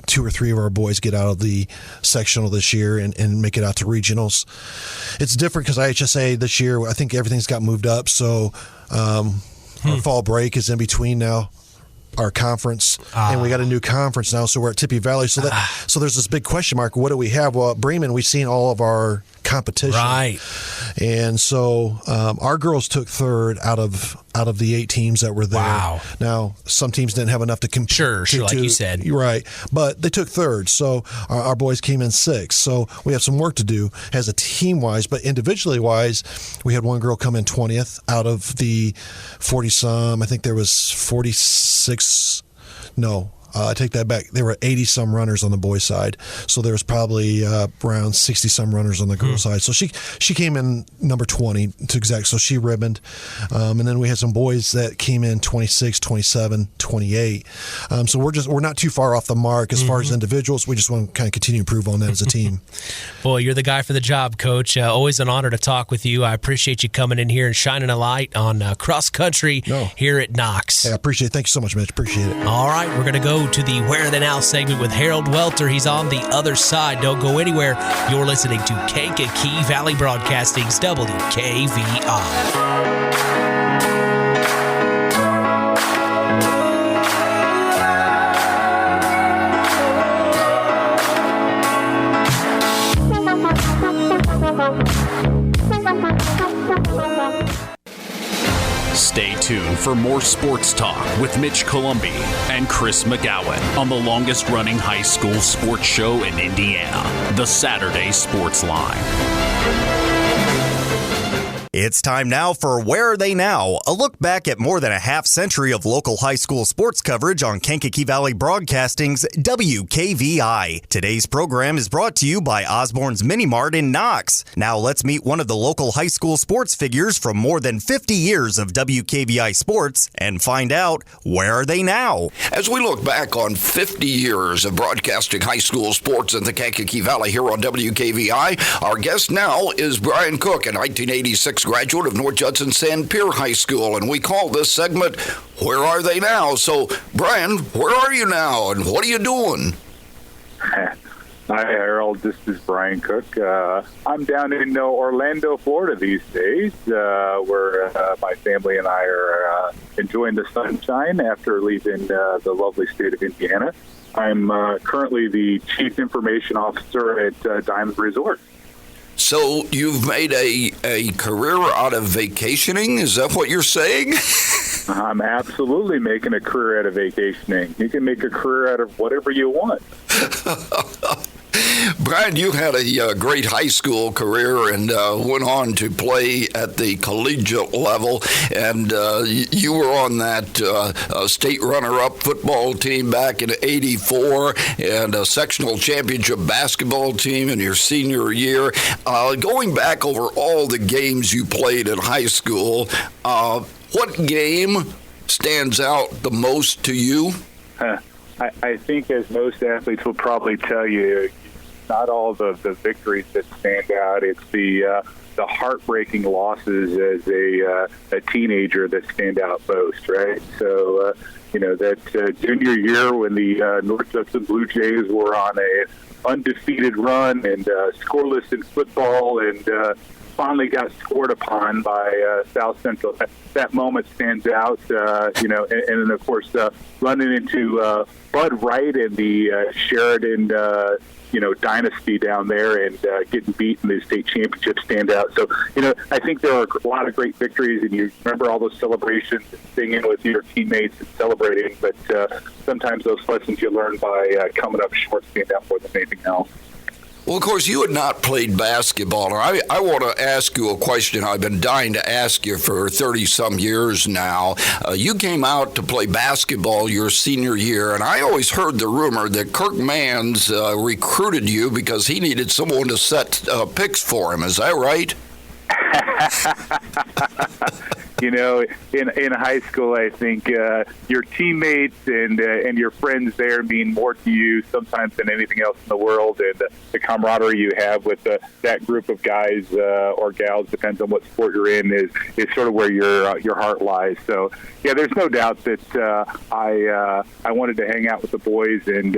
2 or 3 of our boys get out of the sectional this year and make it out to regionals. It's different because IHSA this year, I think everything's got moved up. So our fall break is in between now our conference, and we got a new conference now. So we're at Tippy Valley. So there's this big question mark. What do we have? Well, at Bremen, we've seen all of our competition. Right. And so our girls took third out of the 8 teams that were there. Wow. Now, some teams didn't have enough to compete. Sure, like you said. You're right. But they took third. So our boys came in 6th. So we have some work to do as a team-wise. But individually-wise, we had one girl come in 20th out of the 40-some. I think there was 46. No. I take that back. There were 80-some runners on the boys' side, so there was probably around 60-some runners on the girls' side. So she came in number 20 to exact. So she ribboned, and then we had some boys that came in 26, 27, 28. So we're not too far off the mark as far as individuals. We just want to kind of continue to improve on that as a team. Boy, you're the guy for the job, Coach. Always an honor to talk with you. I appreciate you coming in here and shining a light on cross country here at Knox. Hey, I appreciate it. Thank you so much, Mitch. Appreciate it. All right, we're going to go to the Where Are They Now segment with Harold Welter. He's on the other side. Don't go anywhere. You're listening to Kankakee Valley Broadcasting's WKVI. Stay tuned for more sports talk with Mitch Columbi and Chris McGowan on the longest running high school sports show in Indiana, the Saturday Sports Line. It's time now for Where Are They Now? A look back at more than a half-century of local high school sports coverage on Kankakee Valley Broadcasting's WKVI. Today's program is brought to you by Osborne's Mini Mart in Knox. Now let's meet one of the local high school sports figures from more than 50 years of WKVI sports and find out where are they now. As we look back on 50 years of broadcasting high school sports in the Kankakee Valley here on WKVI, our guest now is Brian Koch, a 1986 graduate of North Judson-San Pierre High School, and we call this segment Where Are They Now? So, Brian, where are you now, and what are you doing? Hi, Harold. This is Brian Koch. I'm down in Orlando, Florida these days, where my family and I are enjoying the sunshine after leaving the lovely state of Indiana. I'm currently the Chief Information Officer at Diamond Resort. So you've made a career out of vacationing? Is that what you're saying? I'm absolutely making a career out of vacationing. You can make a career out of whatever you want. Brian, you had a great high school career and went on to play at the collegiate level, and you were on that state runner-up football team back in '84 and a sectional championship basketball team in your senior year. Going back over all the games you played in high school, what game stands out the most to you? I think, as most athletes will probably tell you, not all the victories that stand out. It's the heartbreaking losses as a teenager that stand out most, right? So, that junior year when the North Judson Blue Jays were on a undefeated run and scoreless in football and finally got scored upon by South Central. That moment stands out, and then, of course, running into Bud Wright and the Sheridan dynasty down there and getting beat in the state championship stand out. So, I think there are a lot of great victories, and you remember all those celebrations and singing with your teammates and celebrating, but sometimes those lessons you learn by coming up short stand out more than anything else. Well, of course, you had not played basketball. I want to ask you a question I've been dying to ask you for 30-some years now. You came out to play basketball your senior year, and I always heard the rumor that Kirk Mans recruited you because he needed someone to set picks for him. Is that right? In high school, I think your teammates and your friends there mean more to you sometimes than anything else in the world, and the camaraderie you have with that group of guys or gals, depends on what sport you're in, is sort of where your heart lies. So, yeah, there's no doubt that I wanted to hang out with the boys and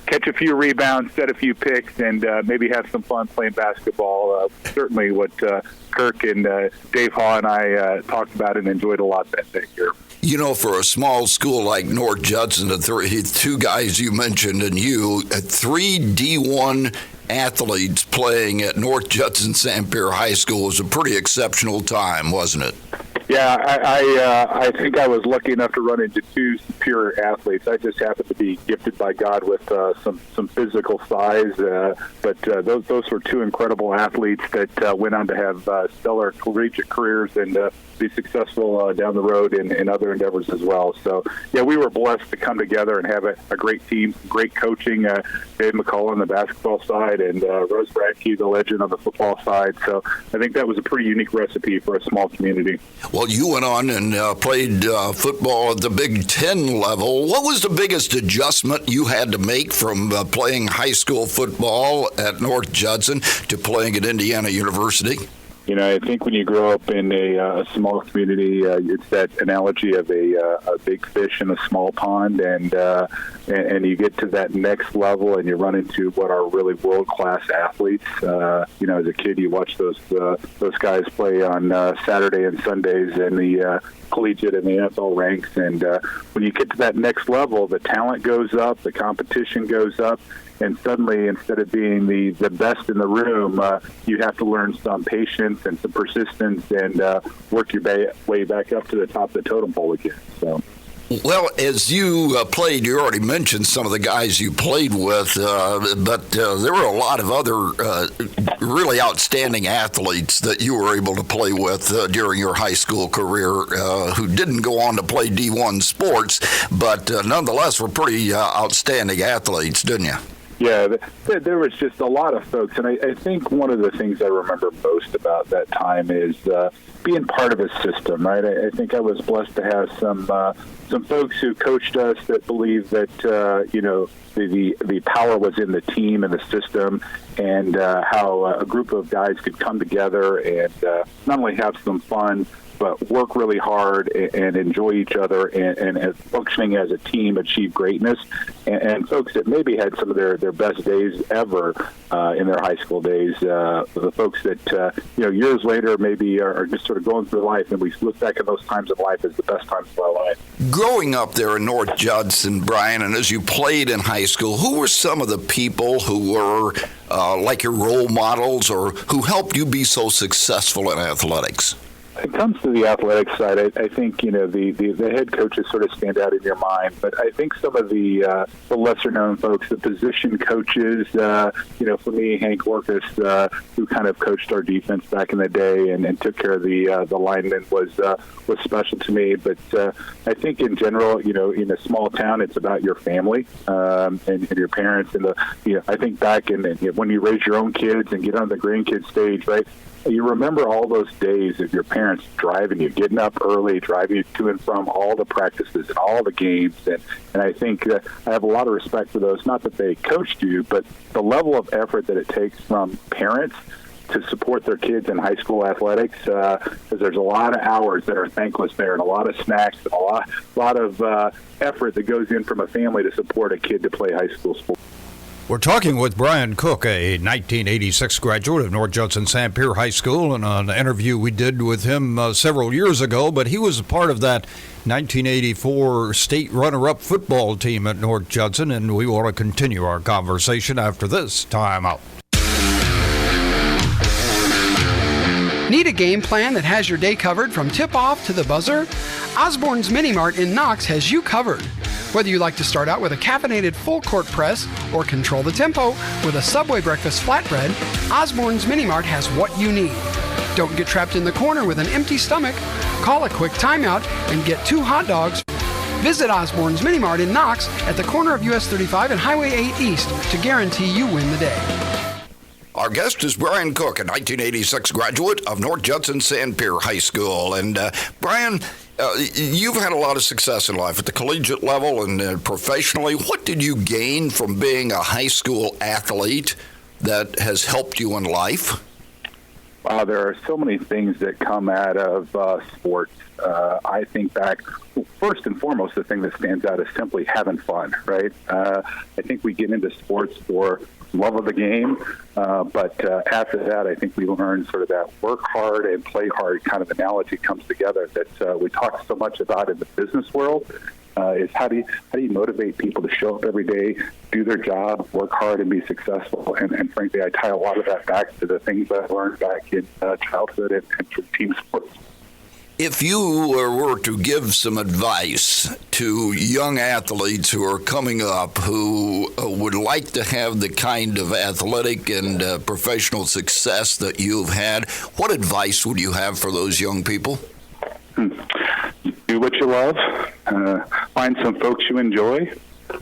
catch a few rebounds, set a few picks, and maybe have some fun playing basketball. Certainly what Kirk and Dave Haw and I talked about and enjoyed a lot that year. For a small school like North Judson, the two guys you mentioned and you, 3 D1 athletes playing at North Judson-San Pierre High School was a pretty exceptional time, wasn't it? Yeah, I think I was lucky enough to run into 2 superior athletes. I just happened to be gifted by God with some physical size, but those were 2 incredible athletes that went on to have stellar collegiate careers and be successful down the road in other endeavors as well. So, yeah, we were blessed to come together and have a great team, great coaching. Dave McCullough on the basketball side and Russ Radtke, the legend on the football side. So I think that was a pretty unique recipe for a small community. Well, you went on and played football at the Big Ten level. What was the biggest adjustment you had to make from playing high school football at North Judson to playing at Indiana University? I think when you grow up in a small community, it's that analogy of a big fish in a small pond, and you get to that next level, and you run into what are really world-class athletes. As a kid, you watch those guys play on Saturday and Sundays in the collegiate and the NFL ranks, and when you get to that next level, the talent goes up, the competition goes up. And suddenly, instead of being the best in the room, you have to learn some patience and some persistence and work your way back up to the top of the totem pole again. So. Well, as you played, you already mentioned some of the guys you played with, but there were a lot of other really outstanding athletes that you were able to play with during your high school career who didn't go on to play D1 sports, but nonetheless were pretty outstanding athletes, didn't you? Yeah, there was just a lot of folks, and I think one of the things I remember most about that time is being part of a system, right? I think I was blessed to have some folks who coached us that believed that, the power was in the team and the system, and how a group of guys could come together and not only have some fun, but work really hard and enjoy each other and functioning as a team achieve greatness. And folks that maybe had some of their best days ever in their high school days, the folks that, years later maybe are just sort of going through life, and we look back at those times of life as the best times of our life. Growing up there in North Judson, Brian, and as you played in high school, who were some of the people who were like your role models or who helped you be so successful in athletics? It comes to the athletic side. I think the head coaches sort of stand out in your mind, but I think some of the lesser known folks, the position coaches, for me, Hank Orcus, who kind of coached our defense back in the day and took care of the linemen, was special to me. But I think in general, in a small town, it's about your family and your parents. And I think back when you raise your own kids and get on the grandkid stage, right? you remember all those days of your parents driving you, getting up early, driving you to and from all the practices and all the games. And I think I have a lot of respect for those, not that they coached you, but the level of effort that it takes from parents to support their kids in high school athletics, because there's a lot of hours that are thankless there, and a lot of snacks, and a lot of effort that goes in from a family to support a kid to play high school sports. We're talking with Brian Koch, a 1986 graduate of North Judson-San Pierre High School, and an interview we did with him several years ago, but he was a part of that 1984 state runner-up football team at North Judson, and we want to continue our conversation after this timeout. Need a game plan that has your day covered from tip-off to the buzzer? Osborne's Mini Mart in Knox has you covered. Whether you like to start out with a caffeinated full-court press or control the tempo with a Subway breakfast flatbread, Osborne's Mini Mart has what you need. Don't get trapped in the corner with an empty stomach. Call a quick timeout and get 2 hot dogs. Visit Osborne's Mini Mart in Knox at the corner of US 35 and Highway 8 East to guarantee you win the day. Our guest is Brian Koch, a 1986 graduate of North Judson-San Pierre High School. And Brian, you've had a lot of success in life at the collegiate level and professionally. What did you gain from being a high school athlete that has helped you in life? Wow, there are so many things that come out of sports. I think back, first and foremost, the thing that stands out is simply having fun, right? I think we get into sports for love of the game, but after that, I think we learn sort of that work hard and play hard kind of analogy comes together that we talk so much about in the business world. Is how do you motivate people to show up every day, do their job, work hard, and be successful? And frankly, I tie a lot of that back to the things I learned back in childhood and team sports. If you were to give some advice to young athletes who are coming up who would like to have the kind of athletic and professional success that you've had, what advice would you have for those young people? Do what you love. Find some folks you enjoy.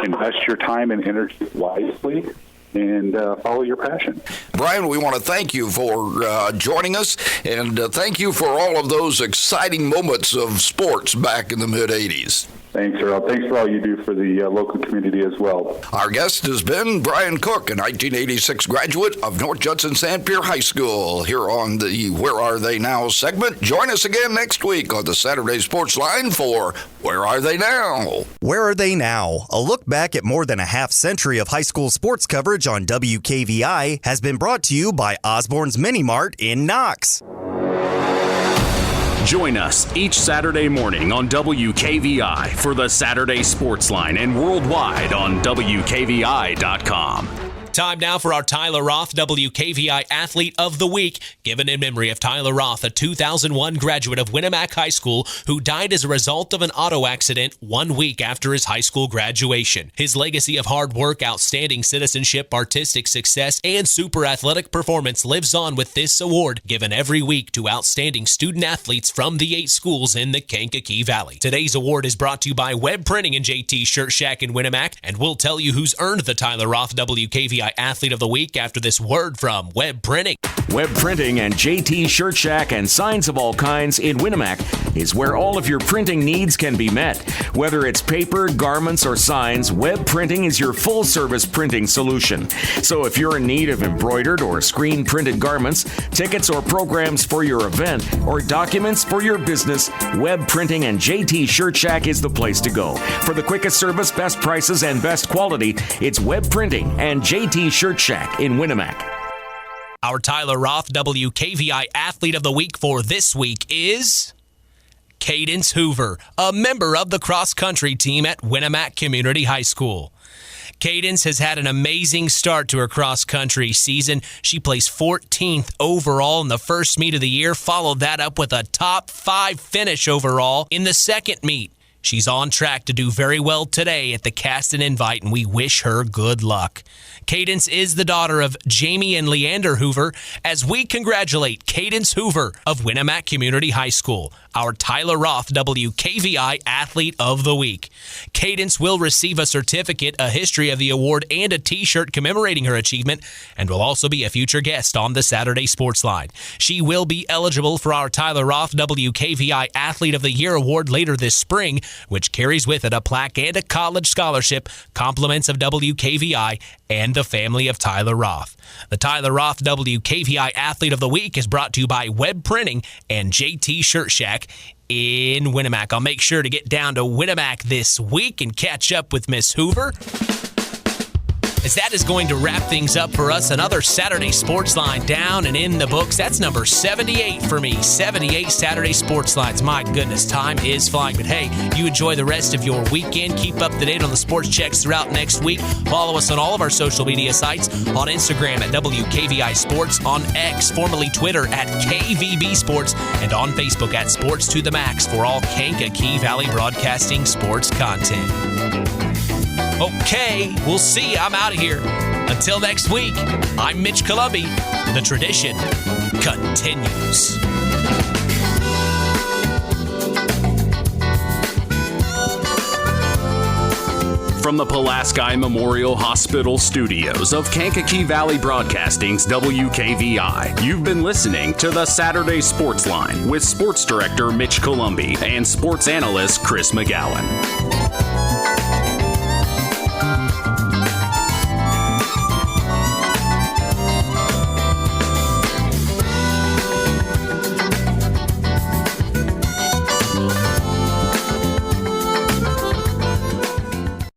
Invest your time and energy wisely. And follow your passion. Brian, we want to thank you for joining us, and thank you for all of those exciting moments of sports back in the mid-'80s. Thanks, Harold. Thanks for all you do for the local community as well. Our guest has been Brian Koch, a 1986 graduate of North Judson-San Pierre High School, here on the Where Are They Now segment. Join us again next week on the Saturday Sports Line for Where Are They Now? Where Are They Now? A look back at more than a half century of high school sports coverage on WKVI has been brought to you by Osborne's Mini Mart in Knox. Join us each Saturday morning on WKVI for the Saturday Sports Line and worldwide on WKVI.com. Time now for our Tyler Roth WKVI Athlete of the Week, given in memory of Tyler Roth, a 2001 graduate of Winamac High School who died as a result of an auto accident 1 week after his high school graduation. His legacy of hard work, outstanding citizenship, artistic success, and super athletic performance lives on with this award given every week to outstanding student athletes from the 8 schools in the Kankakee Valley. Today's award is brought to you by Web Printing and JT Shirt Shack in Winamac, and we'll tell you who's earned the Tyler Roth WKVI Athlete of the Week after this word from Web Printing. Web Printing and JT Shirt Shack and signs of all kinds in Winamac is where all of your printing needs can be met. Whether it's paper, garments, or signs, Web Printing is your full-service printing solution. So if you're in need of embroidered or screen-printed garments, tickets or programs for your event, or documents for your business, Web Printing and JT Shirt Shack is the place to go. For the quickest service, best prices, and best quality, it's Web Printing and JT Shirt Shack in Winamac. Our Tyler Roth WKVI Athlete of the Week for this week is Kadence Hoover, a member of the cross-country team at Winamac Community High School. Kadence has had an amazing start to her cross-country season. She placed 14th overall in the first meet of the year, followed that up with a top 5 finish overall in the second meet. She's on track to do very well today at the Cast and Invite, and we wish her good luck. Kadence is the daughter of Jamie and Leander Hoover, as we congratulate Kadence Hoover of Winamac Community High School. our Tyler Roth WKVI Athlete of the Week. Kadence will receive a certificate, a history of the award, and a t-shirt commemorating her achievement, and will also be a future guest on the Saturday Sports Line. She will be eligible for our Tyler Roth WKVI Athlete of the Year award later this spring, which carries with it a plaque and a college scholarship, compliments of WKVI and the family of Tyler Roth. The Tyler Roth WKVI Athlete of the Week is brought to you by Web Printing and JT Shirt Shack in Winamac. I'll make sure to get down to Winamac this week and catch up with Miss Hoover, as that is going to wrap things up for us. Another Saturday Sports Line down and in the books. That's number 78 for me. 78 Saturday Sports Lines. My goodness, time is flying. But hey, you enjoy the rest of your weekend. Keep up to date on the sports checks throughout next week. Follow us on all of our social media sites. On Instagram at WKVI Sports, on X, formerly Twitter at KVB Sports, and on Facebook at Sports to the Max for all Kankakee Valley Broadcasting sports content. Okay, we'll see you. I'm out of here. Until next week, I'm Mitch Columbi. The tradition continues. From the Pulaski Memorial Hospital studios of Kankakee Valley Broadcasting's WKVI, you've been listening to the Saturday Sports Line with Sports Director Mitch Columbi and Sports Analyst Chris McGowan.